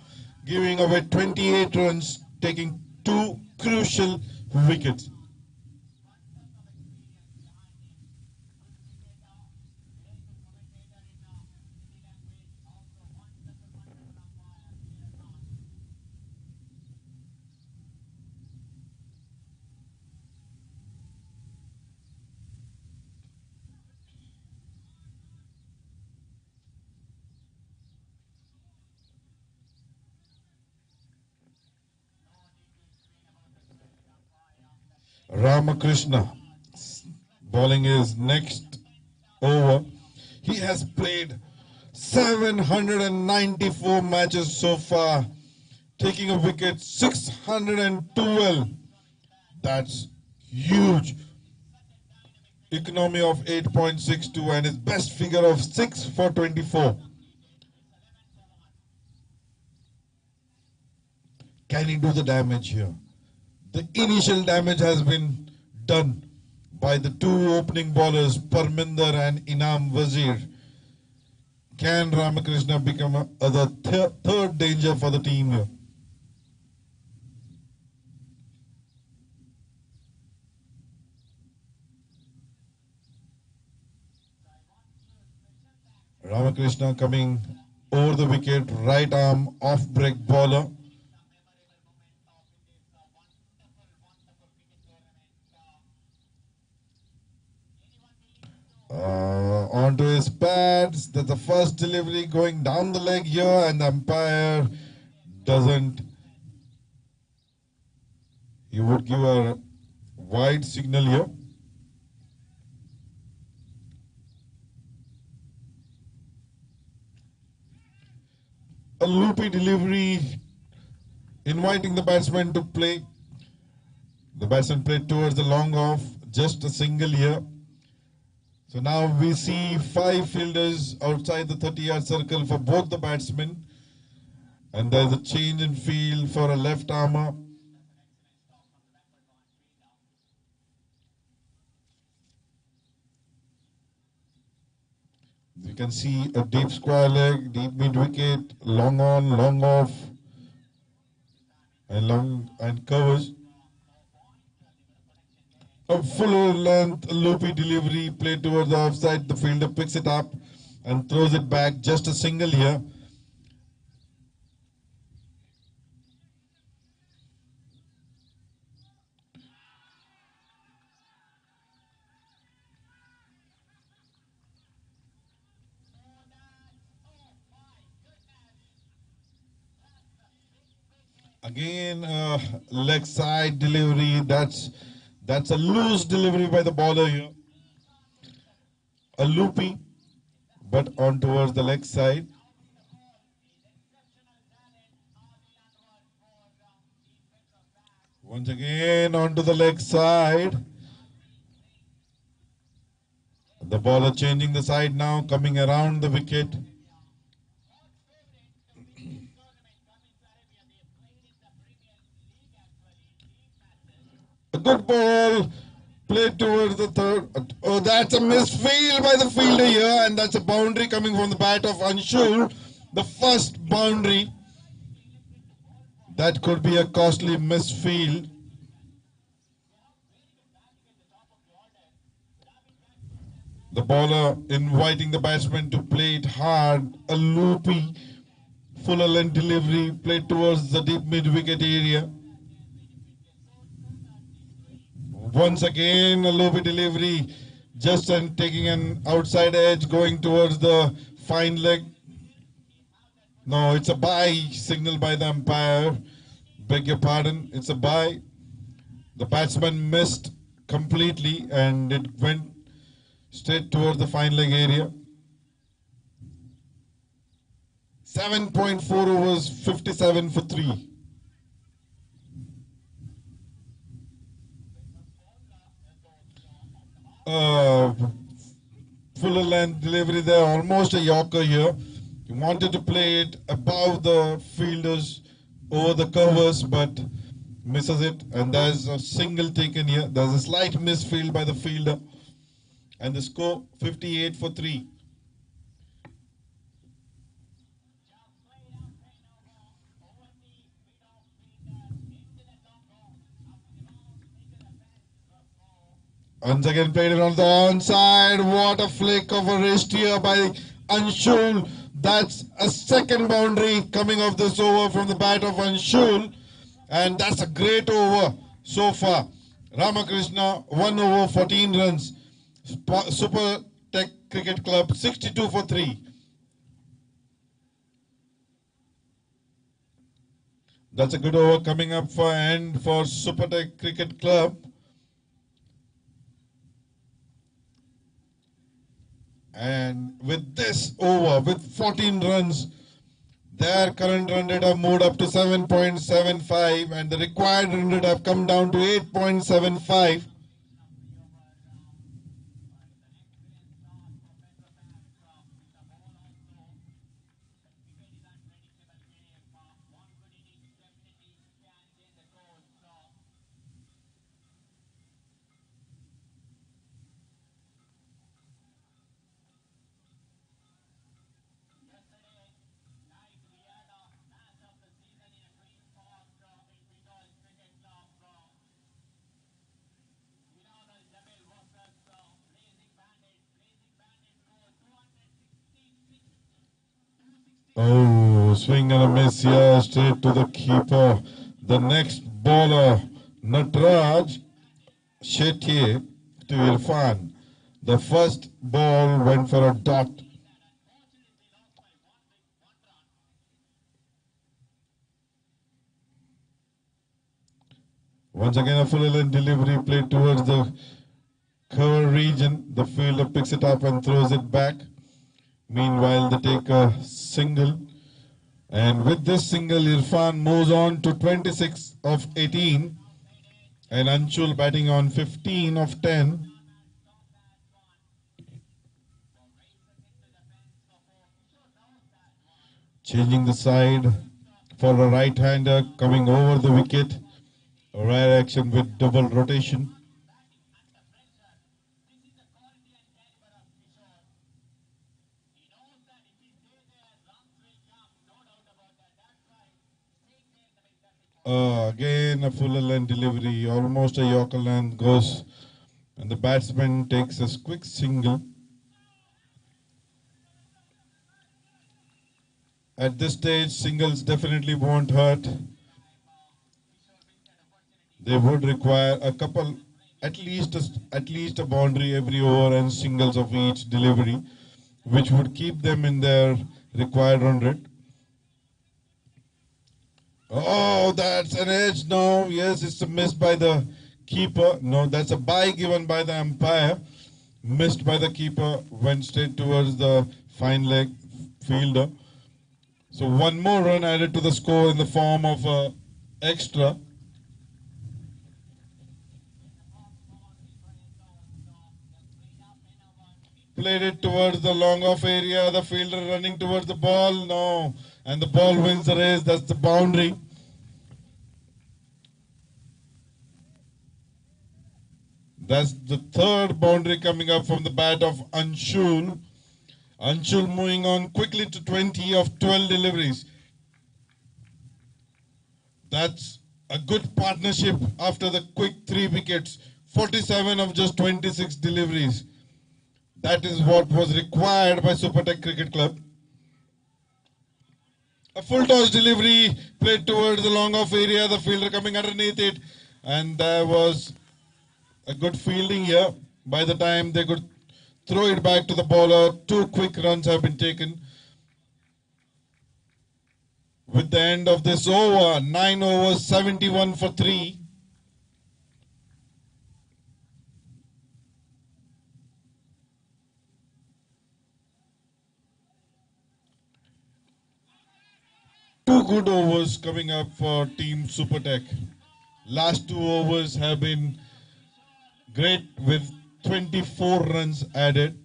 giving away 28 runs, taking 2 crucial wickets. Ramakrishna bowling his next over. He has played 794 matches so far, taking a wicket 612. That's huge. Economy of 8.62 and his best figure of 6 for 24. Can he do the damage here? The initial damage has been done by the 2 opening bowlers, Parminder and Inam Wazir. Can Ramakrishna become the third danger for the team here? Ramakrishna coming over the wicket, right arm off break bowler. Onto his pads. That's the first delivery going down the leg here, and the umpire doesn't. He would give a wide signal here. A loopy delivery, inviting the batsman to play. The batsman played towards the long off, just a single here. So now we see 5 fielders outside the 30-yard circle for both the batsmen. And there's a change in field for a left armer. You can see a deep square leg, deep mid wicket, long on, long off, and long and covers. A full length loopy delivery played towards the offside. The fielder picks it up and throws it back. Just a single here. Again, leg side delivery. That's a loose delivery by the bowler here. A loopy, but on towards the leg side. Once again onto the leg side. The bowler changing the side now, coming around the wicket. A good ball played towards the third. Oh, that's a misfield by the fielder here, and that's a boundary coming from the bat of Anshul. The first boundary. That could be a costly misfield. The bowler inviting the batsman to play it hard. A loopy, fuller length delivery played towards the deep mid-wicket area. Once again, a loopy delivery, just taking an outside edge, going towards the fine leg. No, it's a bye signal by the umpire. Beg your pardon, it's a bye. The batsman missed completely and it went straight towards the fine leg area. 7.4 overs, 57 for 3. Fuller length delivery there, almost a Yorker here. He wanted to play it above the fielders over the covers, but misses it, and there's a single taken here. There's a slight misfield by the fielder, and the score 58 for 3. Once again played it on the onside. What a flick of a wrist here by Anshul. That's a second boundary coming off this over from the bat of Anshul. And that's a great over so far. Ramakrishna, 1 over 14 runs. SuperTech Cricket Club, 62 for 3. That's a good over coming up for end for SuperTech Cricket Club. And with this over, with 14 runs, their current run rate have moved up to 7.75 and the required run rate have come down to 8.75. Oh, swing and a miss here, straight to the keeper. The next bowler, Natraj Shetye to Irfan. The first ball went for a dot. Once again, a full length delivery played towards the cover region. The fielder picks it up and throws it back. Meanwhile, they take a single. And with this single, Irfan moves on to 26 of 18. And Anshul batting on 15 of 10. Changing the side for a right-hander coming over the wicket. Rare action with double rotation. Again a fuller length delivery, almost a Yorker length goes, and the batsman takes a quick single. At this stage, singles definitely won't hurt. They would require a couple, at least a boundary every over and singles of each delivery, which would keep them in their required run rate. Oh, that's an edge. No, yes, it's a miss by the keeper. No, that's a bye given by the umpire. Missed by the keeper, went straight towards the fine leg fielder. So one more run added to the score in the form of extra. Played it towards the long off area. The fielder running towards the ball. No. And the ball wins the race. That's the boundary. That's the third boundary coming up from the bat of Anshul. Anshul moving on quickly to 20 of 12 deliveries. That's a good partnership after the quick 3 wickets. 47 of just 26 deliveries. That is what was required by SuperTech Cricket Club. A full toss delivery played towards the long off area, the fielder coming underneath it, and there was a good fielding here. By the time they could throw it back to the bowler, 2 quick runs have been taken. With the end of this over, 9 overs, 71 for 3. Two good overs coming up for Team SuperTech. Last 2 overs have been great with 24 runs added.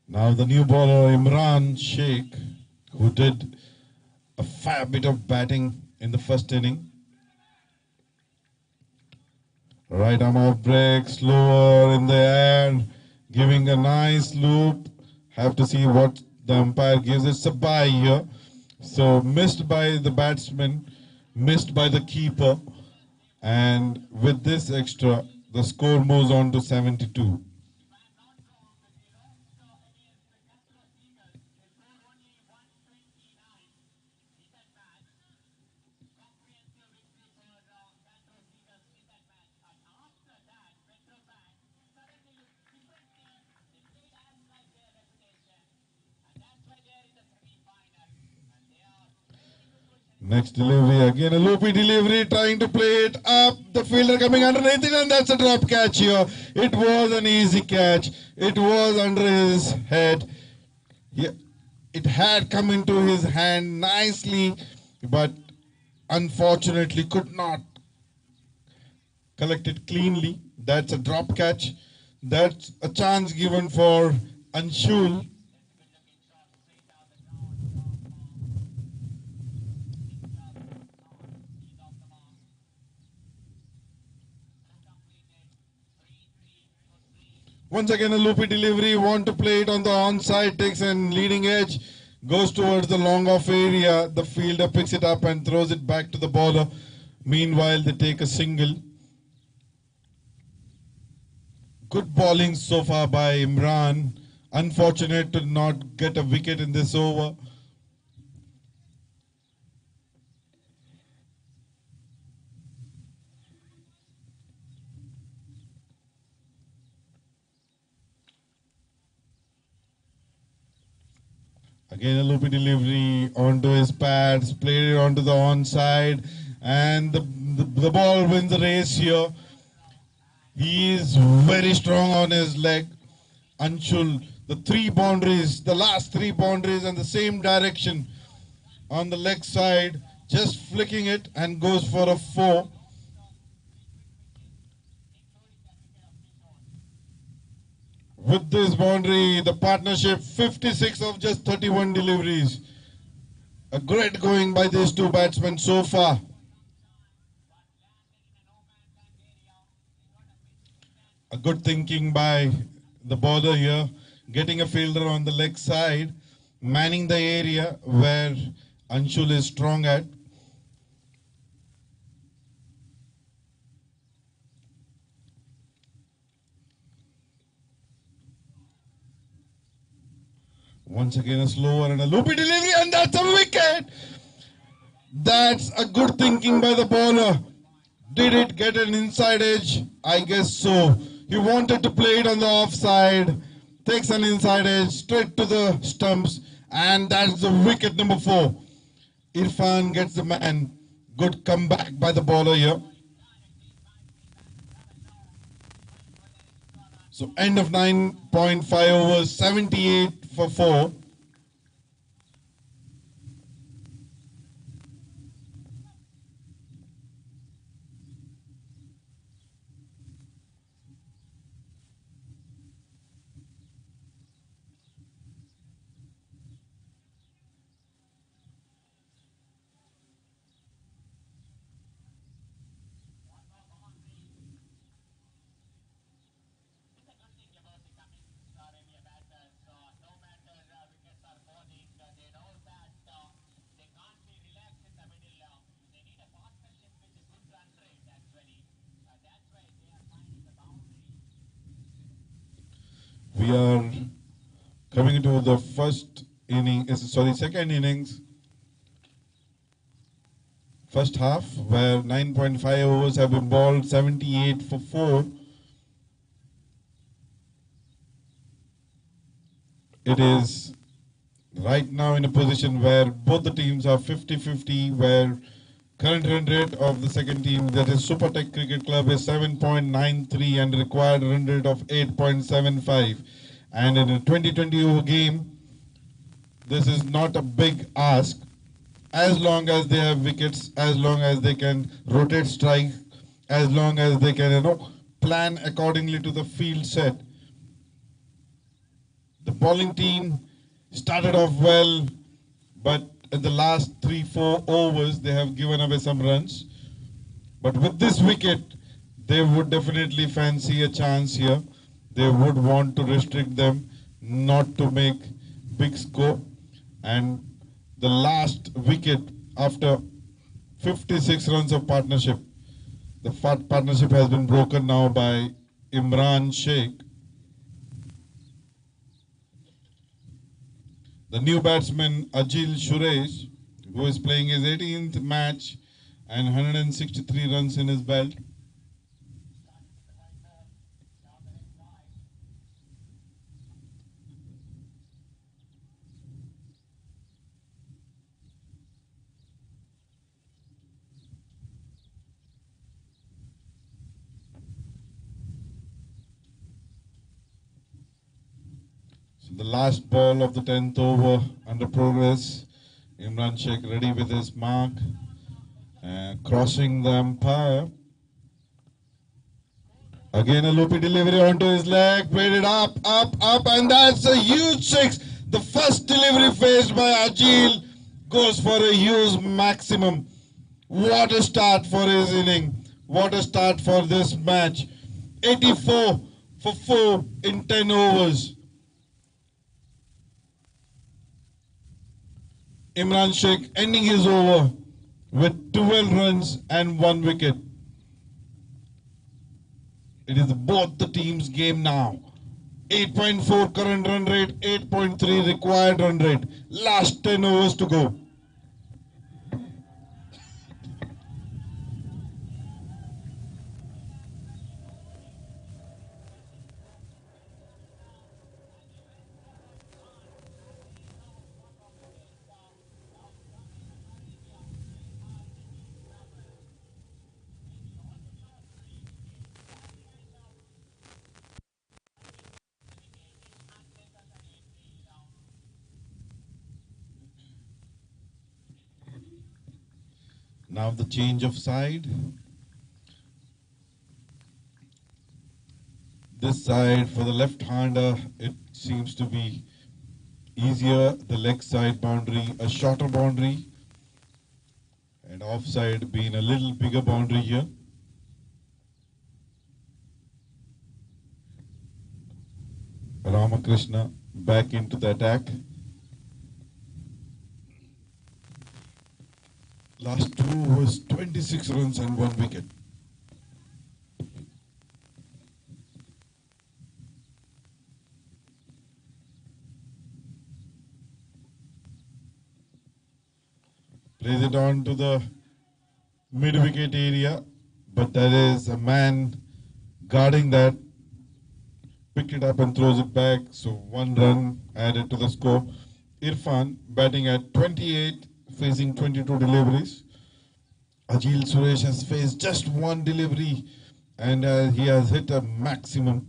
Now the new bowler Imran Sheikh, who did a fair bit of batting in the first inning. Right arm off break, slower in the air, giving a nice loop. Have to see what the umpire gives. It's a bye here. So missed by the batsman, missed by the keeper. And with this extra, the score moves on to 72. Next delivery, again a loopy delivery, trying to play it up. The fielder coming underneath it, and that's a drop catch here. It was an easy catch. It was under his head. It had come into his hand nicely, but unfortunately could not collect it cleanly. That's a drop catch. That's a chance given for Anshul. Once again a loopy delivery, want to play it on the onside, takes an leading edge, goes towards the long off area. The fielder picks it up and throws it back to the bowler. Meanwhile, they take a single. Good bowling so far by Imran. Unfortunate to not get a wicket in this over. Again a loopy delivery onto his pads, played it onto the onside, and the ball wins the race here. He is very strong on his leg. Anshul, the 3 boundaries, the last 3 boundaries in the same direction on the leg side, just flicking it and goes for a 4. With this boundary, the partnership 56 of just 31 deliveries. A great going by these 2 batsmen so far. A good thinking by the bowler here, getting a fielder on the leg side, manning the area where Anshul is strong at. Once again a slower and a loopy delivery, and that's a wicket. That's a good thinking by the bowler. Did it get an inside edge? I guess so. He wanted to play it on the offside. Takes an inside edge straight to the stumps, and that's the wicket number 4. Irfan gets the man. Good comeback by the bowler here. So end of 9.5 overs, 78 for 4. Coming into the second innings, first half, where 9.5 overs have been bowled, 78 for 4. It is right now in a position where both the teams are 50-50, where current run rate of the second team, that is SuperTech Cricket Club, is 7.93 and required run rate of 8.75. And in a 20-20 over game, this is not a big ask, as long as they have wickets, as long as they can rotate strike, as long as they can, plan accordingly to the field set. The bowling team started off well, but in the last 3-4 overs, they have given away some runs. But with this wicket, they would definitely fancy a chance here. They would want to restrict them not to make big score. And the last wicket after 56 runs of partnership, the partnership has been broken now by Imran Sheikh. The new batsman Ajil Suresh, who is playing his 18th match and 163 runs in his belt. The last ball of the 10th over under progress. Imran Sheikh ready with his mark, crossing the umpire. Again a loopy delivery onto his leg, played it up, and that's a huge six. The first delivery faced by Ajil goes for a huge maximum. What a start for his inning. What a start for this match. 84 for 4 in 10 overs. Imran Sheikh ending his over with 12 runs and 1 wicket. It is both the teams' game now. 8.4 current run rate, 8.3 required run rate. Last 10 overs to go. Now the change of side. This side for the left-hander, it seems to be easier. The leg side boundary, a shorter boundary, and offside being a little bigger boundary here. Ramakrishna back into the attack. Last 2 was 26 runs and 1 wicket. Plays it on to the mid-wicket area, but there is a man guarding that. Picked it up and throws it back, so 1 run added to the score. Irfan batting at 28, facing 22 deliveries. Ajil Suresh has faced just 1 delivery and he has hit a maximum.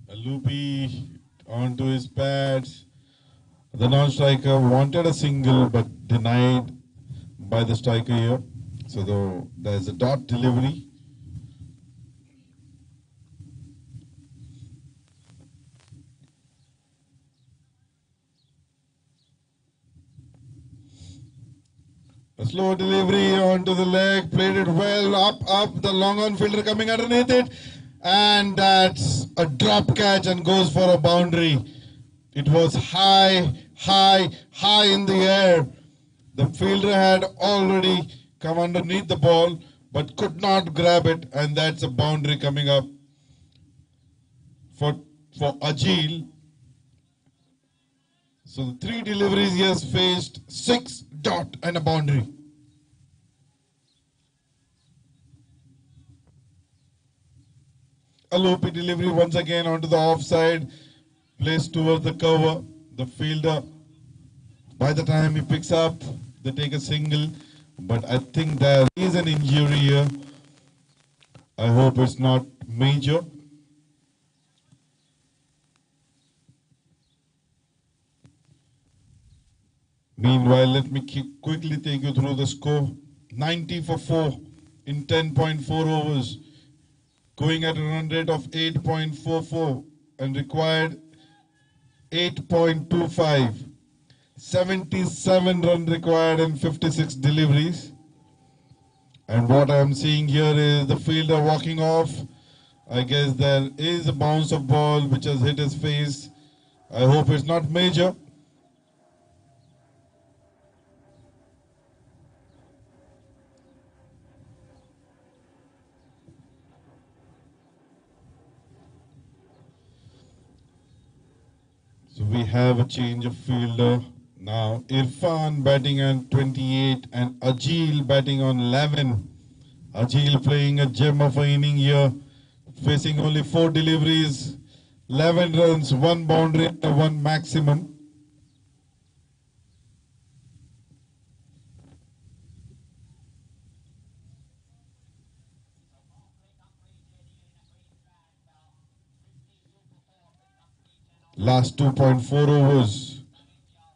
A loopy onto his pads. The non-striker wanted a single but denied by the striker here. So there's a dot delivery. A slow delivery onto the leg, played it well, up, the long on fielder coming underneath it. And that's a drop catch and goes for a boundary. It was high in the air. The fielder had already come underneath the ball but could not grab it, and that's a boundary coming up for Ajil. So the 3 deliveries he has faced, 6 dot and a boundary. A loopy delivery once again onto the offside, placed towards the cover. The fielder, by the time he picks up, they take a single, but I think there is an injury here. I hope it's not major. Meanwhile, let me quickly take you through the score. 90 for 4 in 10.4 overs, going at a run rate of 8.44 and required 8.25. 77 run required in 56 deliveries. And what I am seeing here is the fielder walking off. I guess there is a bounce of ball which has hit his face. I hope it's not major. So we have a change of fielder. Now Irfan batting on 28 and Ajil batting on 11. Ajil playing a gem of an inning here, facing only 4 deliveries, 11 runs, 1 boundary and 1 maximum. Last 2.4 overs,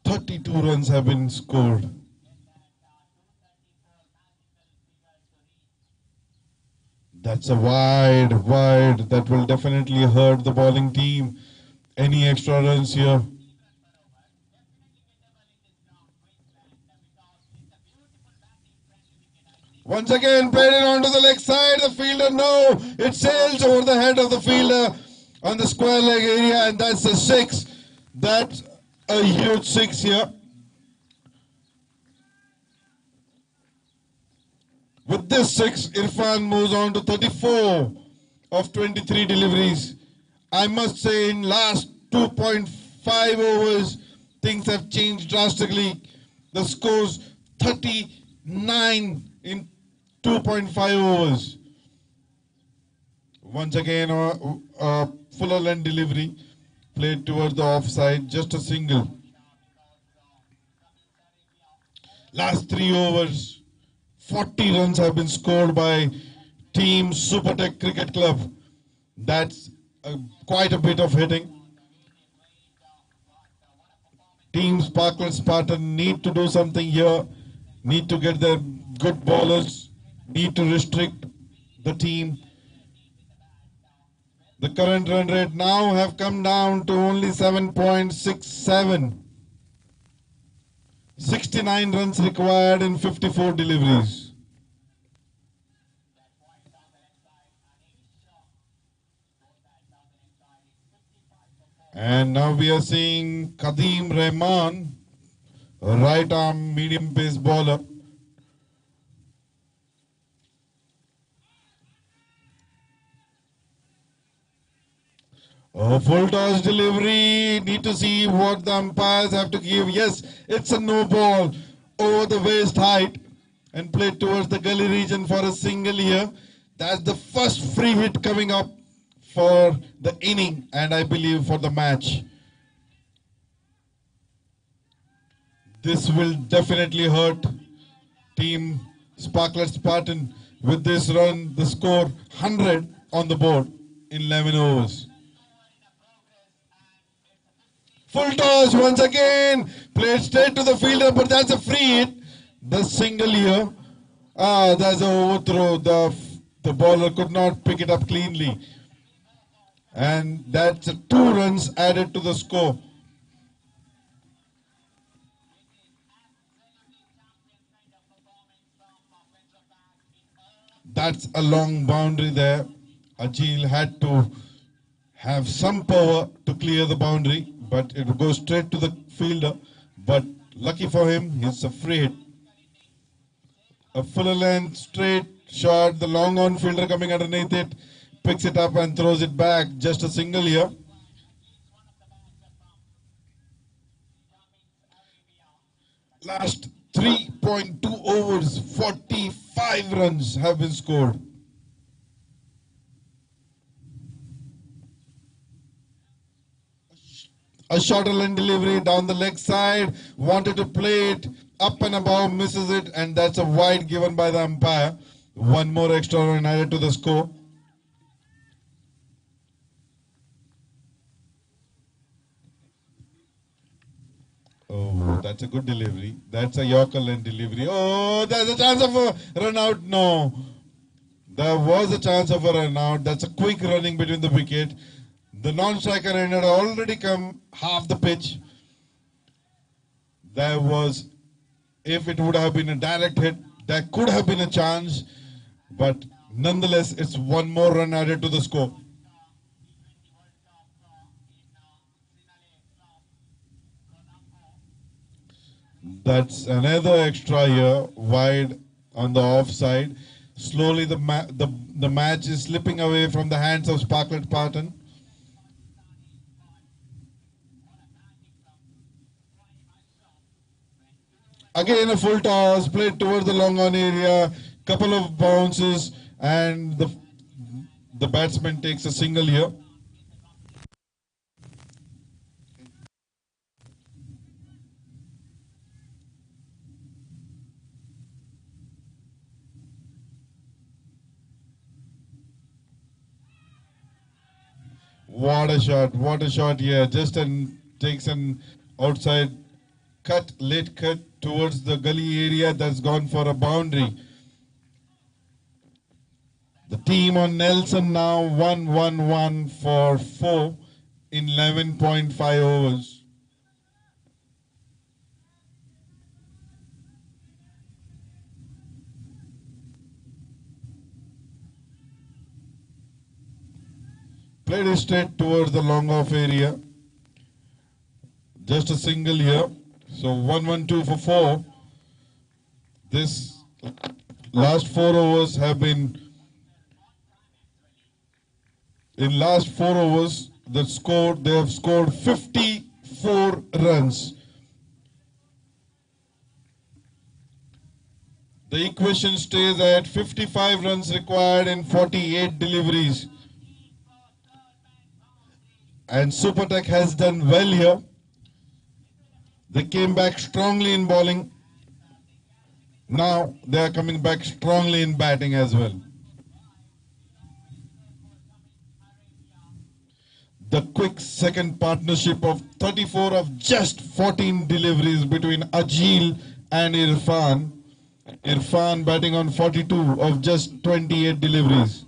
32 runs have been scored. That's a wide, that will definitely hurt the bowling team. Any extra runs here? Once again, played it onto the leg side. The fielder, no, it sails over the head of the fielder on the square leg area, and that's a 6. That's a huge 6 here. With this 6, Irfan moves on to 34 of 23 deliveries. I must say in last 2.5 overs, things have changed drastically. The score's 39 in 2.5 overs. Once again, a fuller length delivery played towards the offside, just a single. Last 3 overs. 40 runs have been scored by Team SuperTech Cricket Club. That's quite a bit of hitting. Team Sparklet Spartans need to do something here. Need to get their good bowlers. Need to restrict the team. The current run rate now have come down to only 7.67. 69 runs required in 54 deliveries. And now we are seeing Kadeem Rahman, a right arm medium pace bowler. A full toss delivery. Need to see what the umpires have to give. Yes, it's a no ball over the waist height and played towards the gully region for a single here. That's the first free hit coming up for the inning and I believe for the match. This will definitely hurt Team Sparklet Spartan. With this run, the score 100 on the board in 11 overs. Full toss once again, played straight to the fielder, but that's a free hit. The single here, that's an overthrow. The bowler could not pick it up cleanly. And that's 2 runs added to the score. That's a long boundary there. Ajil had to have some power to clear the boundary, but it goes straight to the fielder. But lucky for him, it's a free hit. A full length straight shot. The long on fielder coming underneath it, picks it up and throws it back. Just a single here. Last 3.2 overs, 45 runs have been scored. A shorter line delivery down the leg side, wanted to play it up and above, misses it, and that's a wide given by the umpire. One more extra run added to the score. Oh, that's a good delivery. That's a Yorker line delivery. Oh, there's a chance of a run out. No. There was a chance of a run out. That's a quick running between the wicket. The non-striker end had already come half the pitch. There was, if it would have been a direct hit, there could have been a chance. But nonetheless, it's one more run added to the score. That's another extra here, wide on the offside. Slowly the match is slipping away from the hands of Sparklet Spartan. Again a full toss, played towards the long on area, couple of bounces, and the batsman takes a single here. What a shot here. Just takes an outside cut, late cut towards the gully area. That's gone for a boundary. The team on Nelson now 1-1-1 for 4 in 11.5 overs. Played it straight towards the long off area. Just a single here. So 1-1-2 for 4. This last 4 overs have been, in last 4 overs, they have scored 54 runs. The equation stays at 55 runs required in 48 deliveries. And SuperTech has done well here. They came back strongly in bowling. Now they are coming back strongly in batting as well. The quick second partnership of 34 of just 14 deliveries between Ajil and Irfan. Irfan batting on 42 of just 28 deliveries.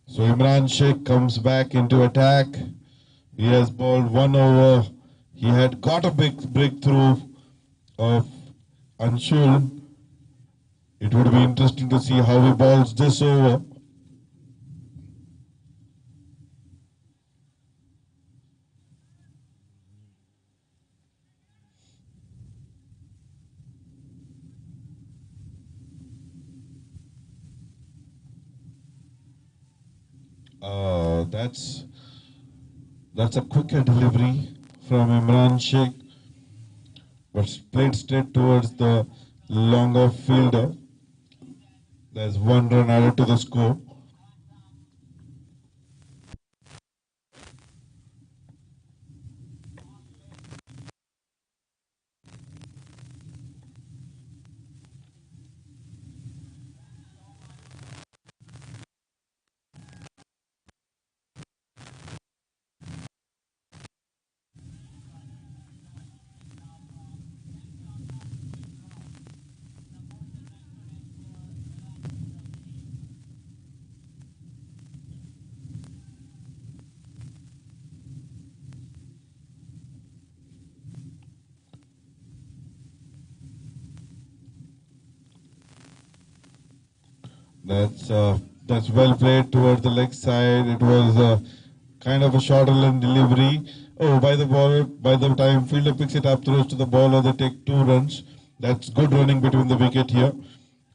So Imran Sheikh comes back into attack. He has bowled 1 over. He had got a big breakthrough of Anshul. It would be interesting to see how he bowls this over. That's a quicker delivery from Imran Sheikh, but played straight towards the long off fielder. There's 1 run added to the score. That's That's well played towards the leg side. It was kind of a shorter line delivery. Oh, by the time fielder picks it up, throws to the ball, or they take 2 runs. That's good running between the wicket here.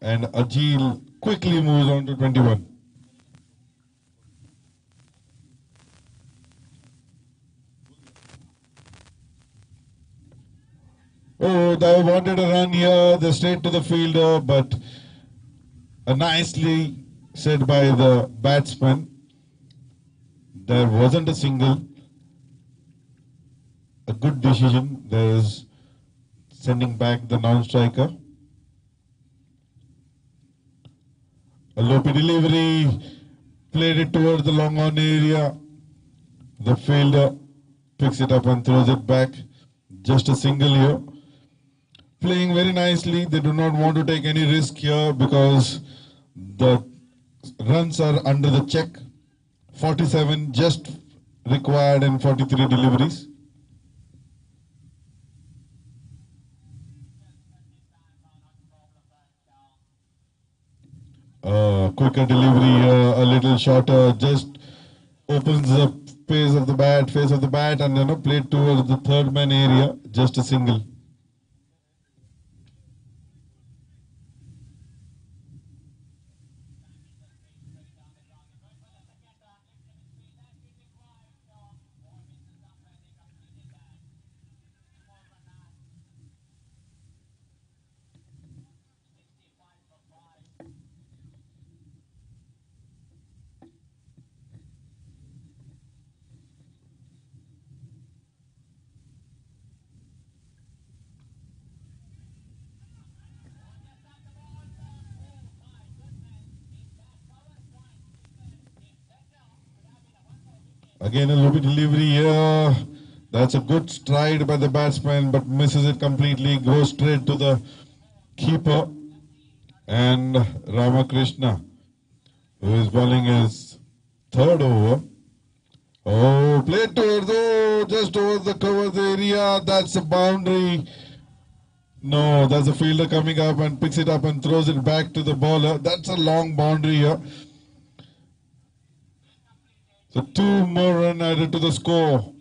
And Ajil quickly moves on to 21. Oh, they wanted a run here. They straight to the fielder, but nicely said by the batsman. There wasn't a single. A good decision. There is sending back the non-striker. A loopy delivery, played it towards the long on area. The fielder picks it up and throws it back. Just a single here. Playing very nicely. They do not want to take any risk here because the runs are under the check. 47 just required in 43 deliveries. Quicker delivery, a little shorter, just opens the face of the bat, and played towards the third man area, just a single. Again a loopy delivery here. That's a good stride by the batsman, but misses it completely. Goes straight to the keeper. And Ramakrishna, who is bowling his third over. Oh, played towards, just over the cover area. That's a boundary. No, there's a fielder coming up and picks it up and throws it back to the bowler. That's a long boundary here. So 2 more runs added to the score.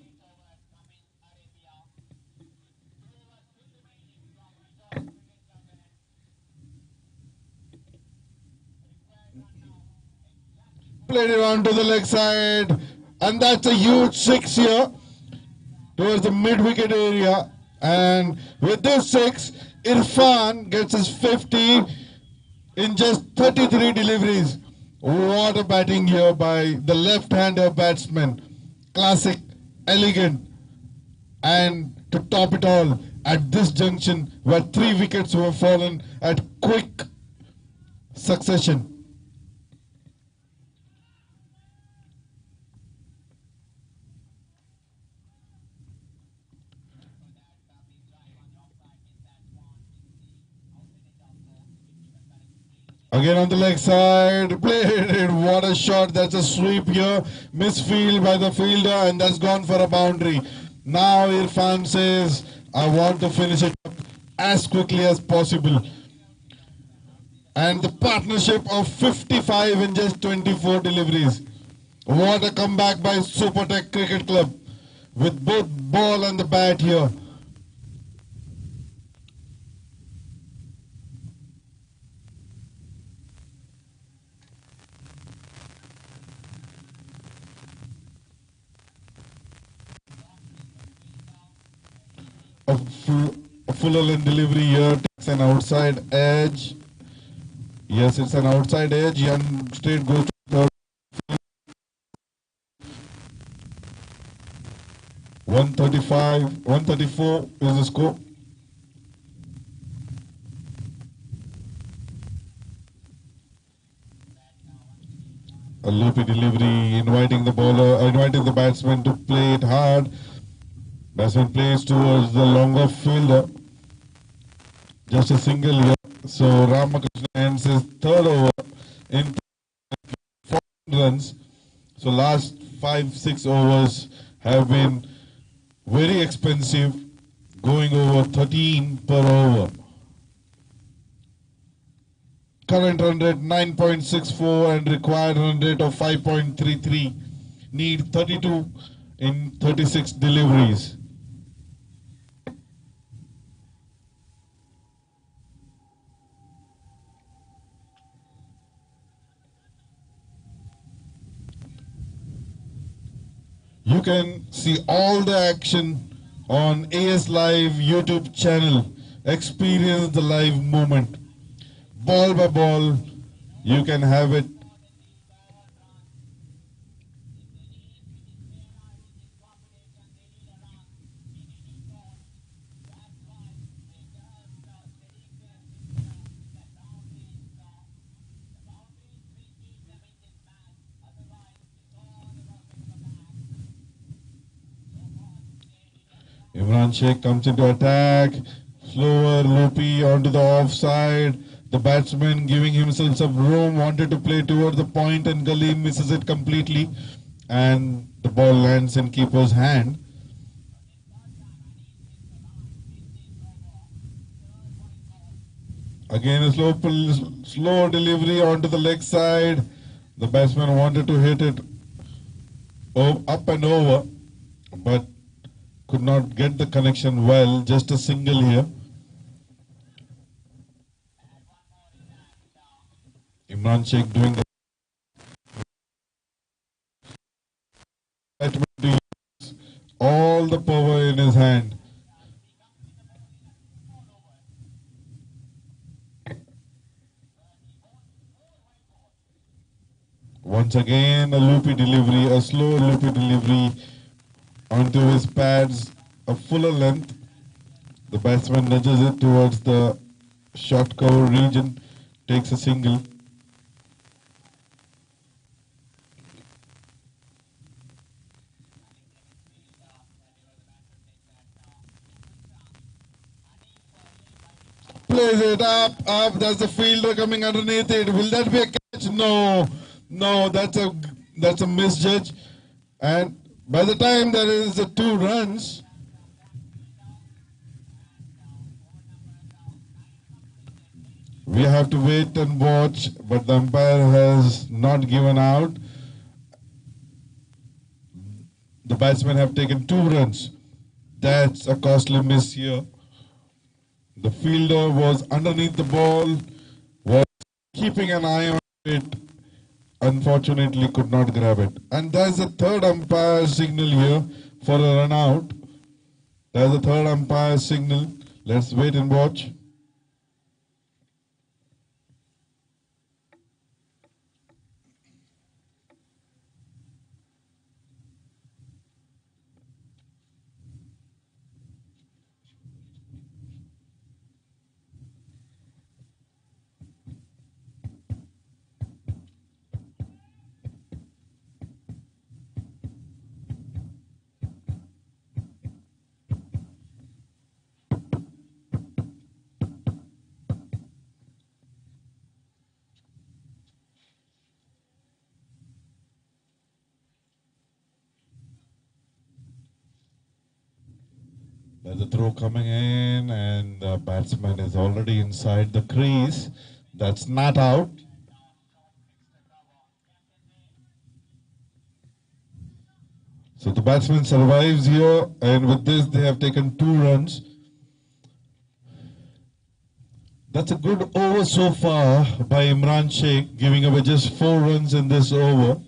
Played it on to the leg side. And that's a huge 6 here towards the mid-wicket area. And with this 6, Irfan gets his 50 in just 33 deliveries. What a batting here by the left-hander batsman. Classic, elegant. And to top it all, at this junction where 3 wickets were fallen at quick succession. Again on the leg side, played it, what a shot, that's a sweep here, misfield by the fielder, and that's gone for a boundary. Now Irfan says, I want to finish it up as quickly as possible. And the partnership of 55 in just 24 deliveries. What a comeback by SuperTech Cricket Club with both ball and the bat here. A fuller length delivery here, takes an outside edge. Yes, it's an outside edge, and straight goes to third. 134 is the score. A loopy delivery, inviting the batsman to play it hard. Batsman plays towards the longer fielder. Just a single here. So Ramakrishna ends his third over in 4 runs. So last 5-6 overs have been very expensive, going over 13 per over. Current run rate 9.64 and required run rate of 5.33. Need 32 in 36 deliveries. You can see all the action on AS Live YouTube channel. Experience the live moment. Ball by ball, you can have it. Imran Sheikh comes into attack. Slower, loopy onto the offside. The batsman giving himself some room, wanted to play towards the point and Gully misses it completely. And the ball lands in keeper's hand. Again a slow delivery onto the leg side. The batsman wanted to hit it up and over, but could not get the connection well. Just a single here. Imran Sheikh doing the batsman to use all the power in his hand. Once again a loopy delivery, a slow loopy delivery onto his pads, a fuller length. The batsman nudges it towards the short cover region, takes a single. Plays it up, there's the fielder coming underneath it. Will that be a catch? No, that's a misjudge. And by the time there is 2 runs, we have to wait and watch, but the umpire has not given out. The batsmen have taken 2 runs. That's a costly miss here. The fielder was underneath the ball, was keeping an eye on it, unfortunately could not grab it. And there's a third umpire signal here for a run out. There's a third umpire signal. Let's wait and watch. There's a throw coming in and the batsman is already inside the crease. That's not out. So the batsman survives here, and with this they have taken 2 runs. That's a good over so far by Imran Sheikh, giving away just 4 runs in this over.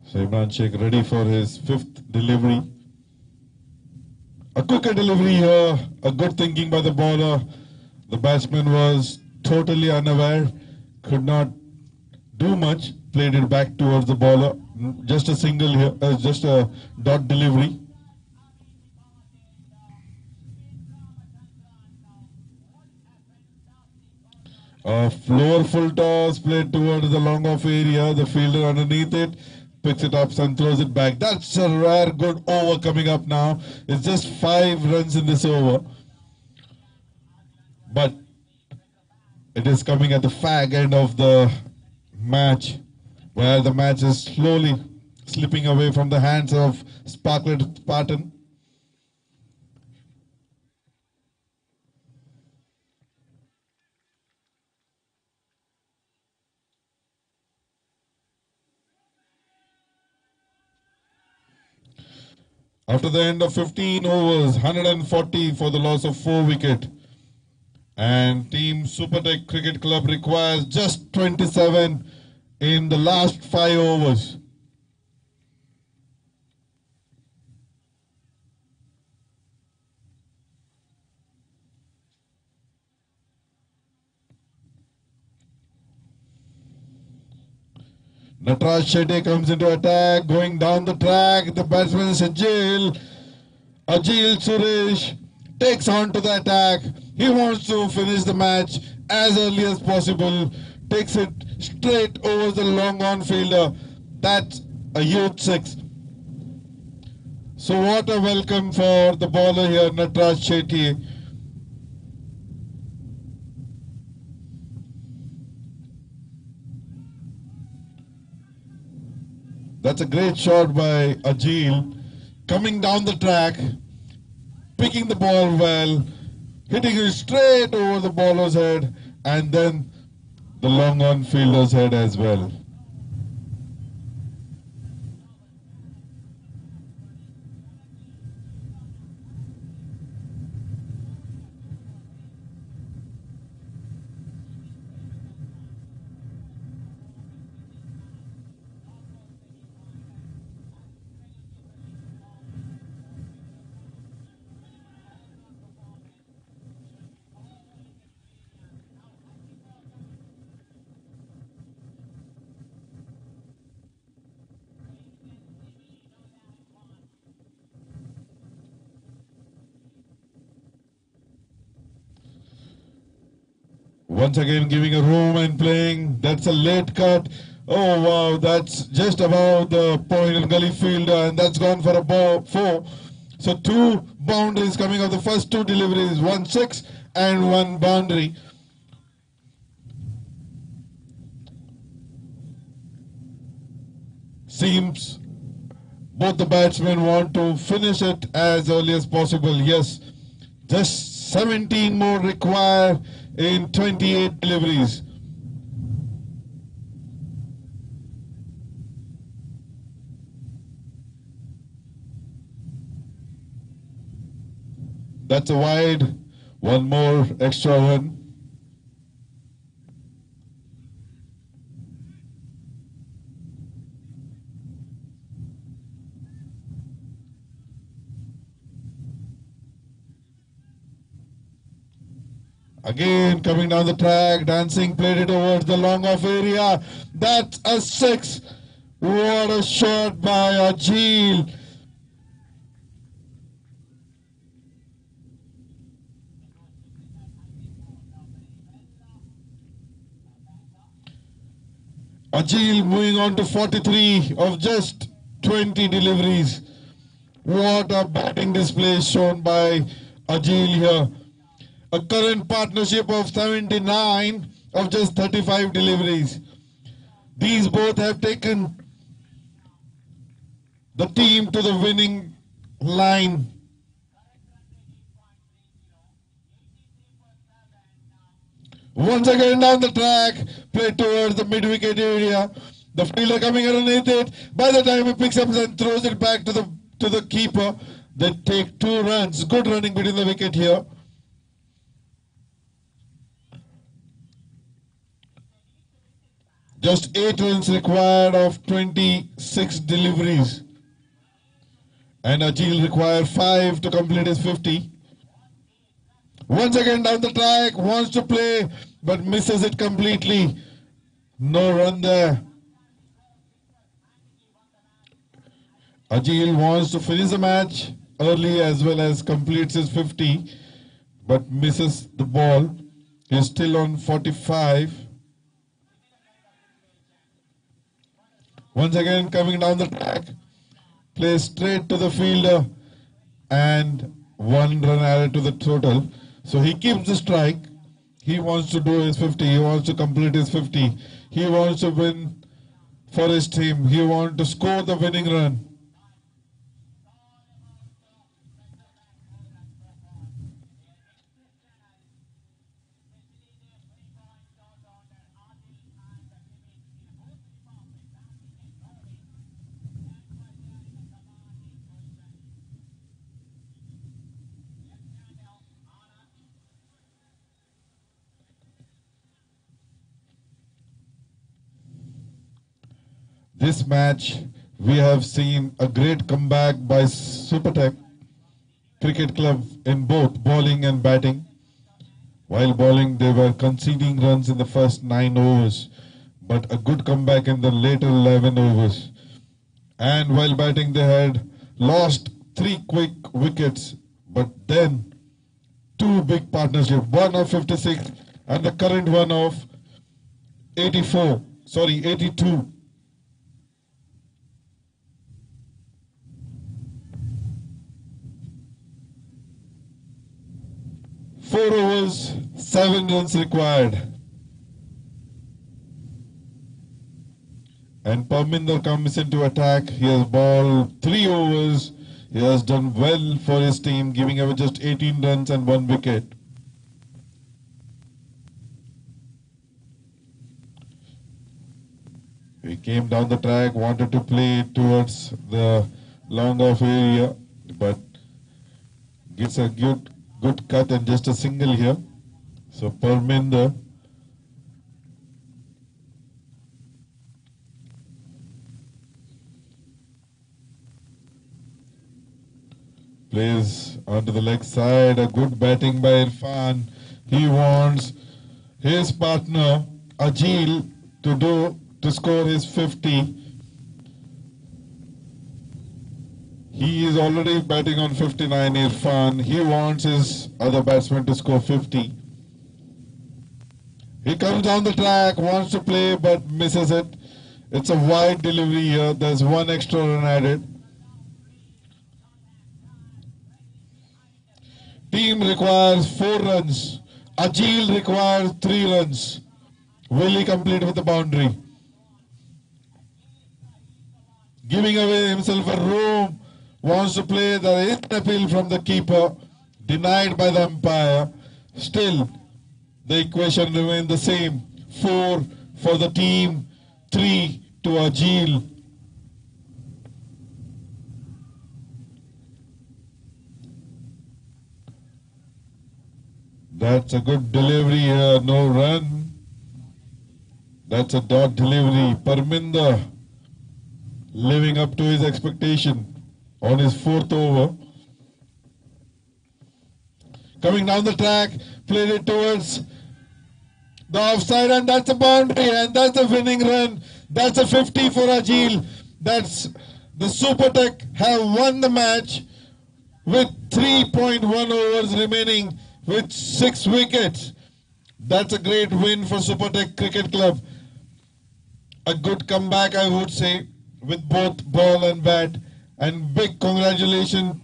So Imran Sheikh ready for his 5th delivery. A quicker delivery here, a good thinking by the bowler. The batsman was totally unaware, could not do much, played it back towards the bowler. Just a single here, just a dot delivery. A lower full toss played towards the long off area, the fielder underneath it, picks it up and throws it back. That's a rare good over coming up now. It's just 5 runs in this over. But it is coming at the fag end of the match where the match is slowly slipping away from the hands of Sparklet Spartan. After the end of 15 overs, 140 for the loss of 4 wickets. And Team SuperTech Cricket Club requires just 27 in the last 5 overs. Nataraj Shetty comes into attack, going down the track. The batsman is Ajil. Ajil Suresh takes on to the attack. He wants to finish the match as early as possible. Takes it straight over the long on fielder. That's a huge 6. So what a welcome for the bowler here, Nataraj Shetty. That's a great shot by Ajil. Coming down the track, picking the ball well, hitting it straight over the bowler's head, and then the long on fielder's head as well. Once again giving a room and playing. That's a late cut. Oh wow, that's just above the point and gully fielder, and that's gone for a 4. So 2 boundaries coming off the first 2 deliveries, 1 6 and 1 boundary. Seems both the batsmen want to finish it as early as possible. Yes, just 17 more required in 28 deliveries. That's a wide. One more extra one. Again coming down the track, dancing, played it towards the long off area. That's a 6. What a shot by Ajil. Ajil moving on to 43 of just 20 deliveries. What a batting display shown by Ajil here. A current partnership of 79 of just 35 deliveries. These both have taken the team to the winning line. Once again down the track, played towards the mid-wicket area. The fielder coming underneath it. By the time he picks up and throws it back to the keeper, they take 2 runs. Good running between the wicket here. Just 8 runs required of 26 deliveries. And Ajil required 5 to complete his 50. Once again down the track, wants to play, but misses it completely. No run there. Ajil wants to finish the match early as well as completes his 50, but misses the ball. He's still on 45. Once again coming down the track, plays straight to the fielder, and 1 run added to the total. So he keeps the strike. He wants to do his 50. He wants to complete his 50. He wants to win for his team. He wants to score the winning run. This match, we have seen a great comeback by SuperTech Cricket Club in both bowling and batting. While bowling, they were conceding runs in the first 9 overs, but a good comeback in the later 11 overs. And while batting, they had lost 3 quick wickets, but then 2 big partnerships, one of 56 and the current one of 82. 4 overs, 7 runs required. And Parminder comes into attack. He has bowled 3 overs. He has done well for his team, giving away just 18 runs and 1 wicket. He came down the track, wanted to play towards the long off area, but gets a good cut and just a single here. So Parminder plays onto the leg side. A good batting by Irfan. He wants his partner Ajil to score his 50. He is already batting on 59, Irfan. He wants his other batsman to score 50. He comes down the track, wants to play but misses it. It's a wide delivery here. There's 1 extra run added. Team requires 4 runs. Ajil requires 3 runs. Will he complete with the boundary? Giving away himself a room. Wants to play. There is an appeal from the keeper, denied by the umpire. Still, the equation remains the same. 4 for the team, 3 to Ajil. That's a good delivery here, no run. That's a dot delivery. Parminder living up to his expectation on his 4th over. Coming down the track, played it towards the offside, and that's a boundary, and that's a winning run. That's a 50 for Ajil. That's the SuperTech have won the match with 3.1 overs remaining with 6 wickets. That's a great win for SuperTech Cricket Club. A good comeback, I would say, with both ball and bat. And big congratulations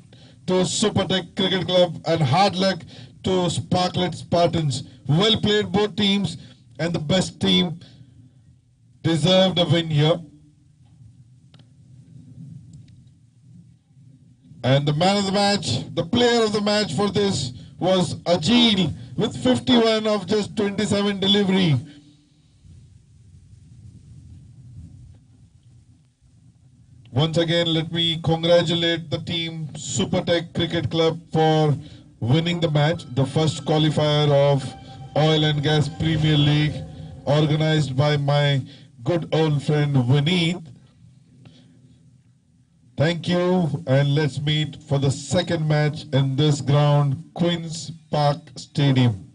to SuperTech Cricket Club and hard luck to Sparklet Spartans. Well played both teams, and the best team deserved a win here. And the man of the match, the player of the match for this was Ajil with 51 of just 27 delivery. Once again, let me congratulate the team SuperTech Cricket Club for winning the match, the first qualifier of Oil and Gas Premier League, organized by my good old friend Vineet. Thank you, and let's meet for the second match in this ground, Queen's Park Stadium.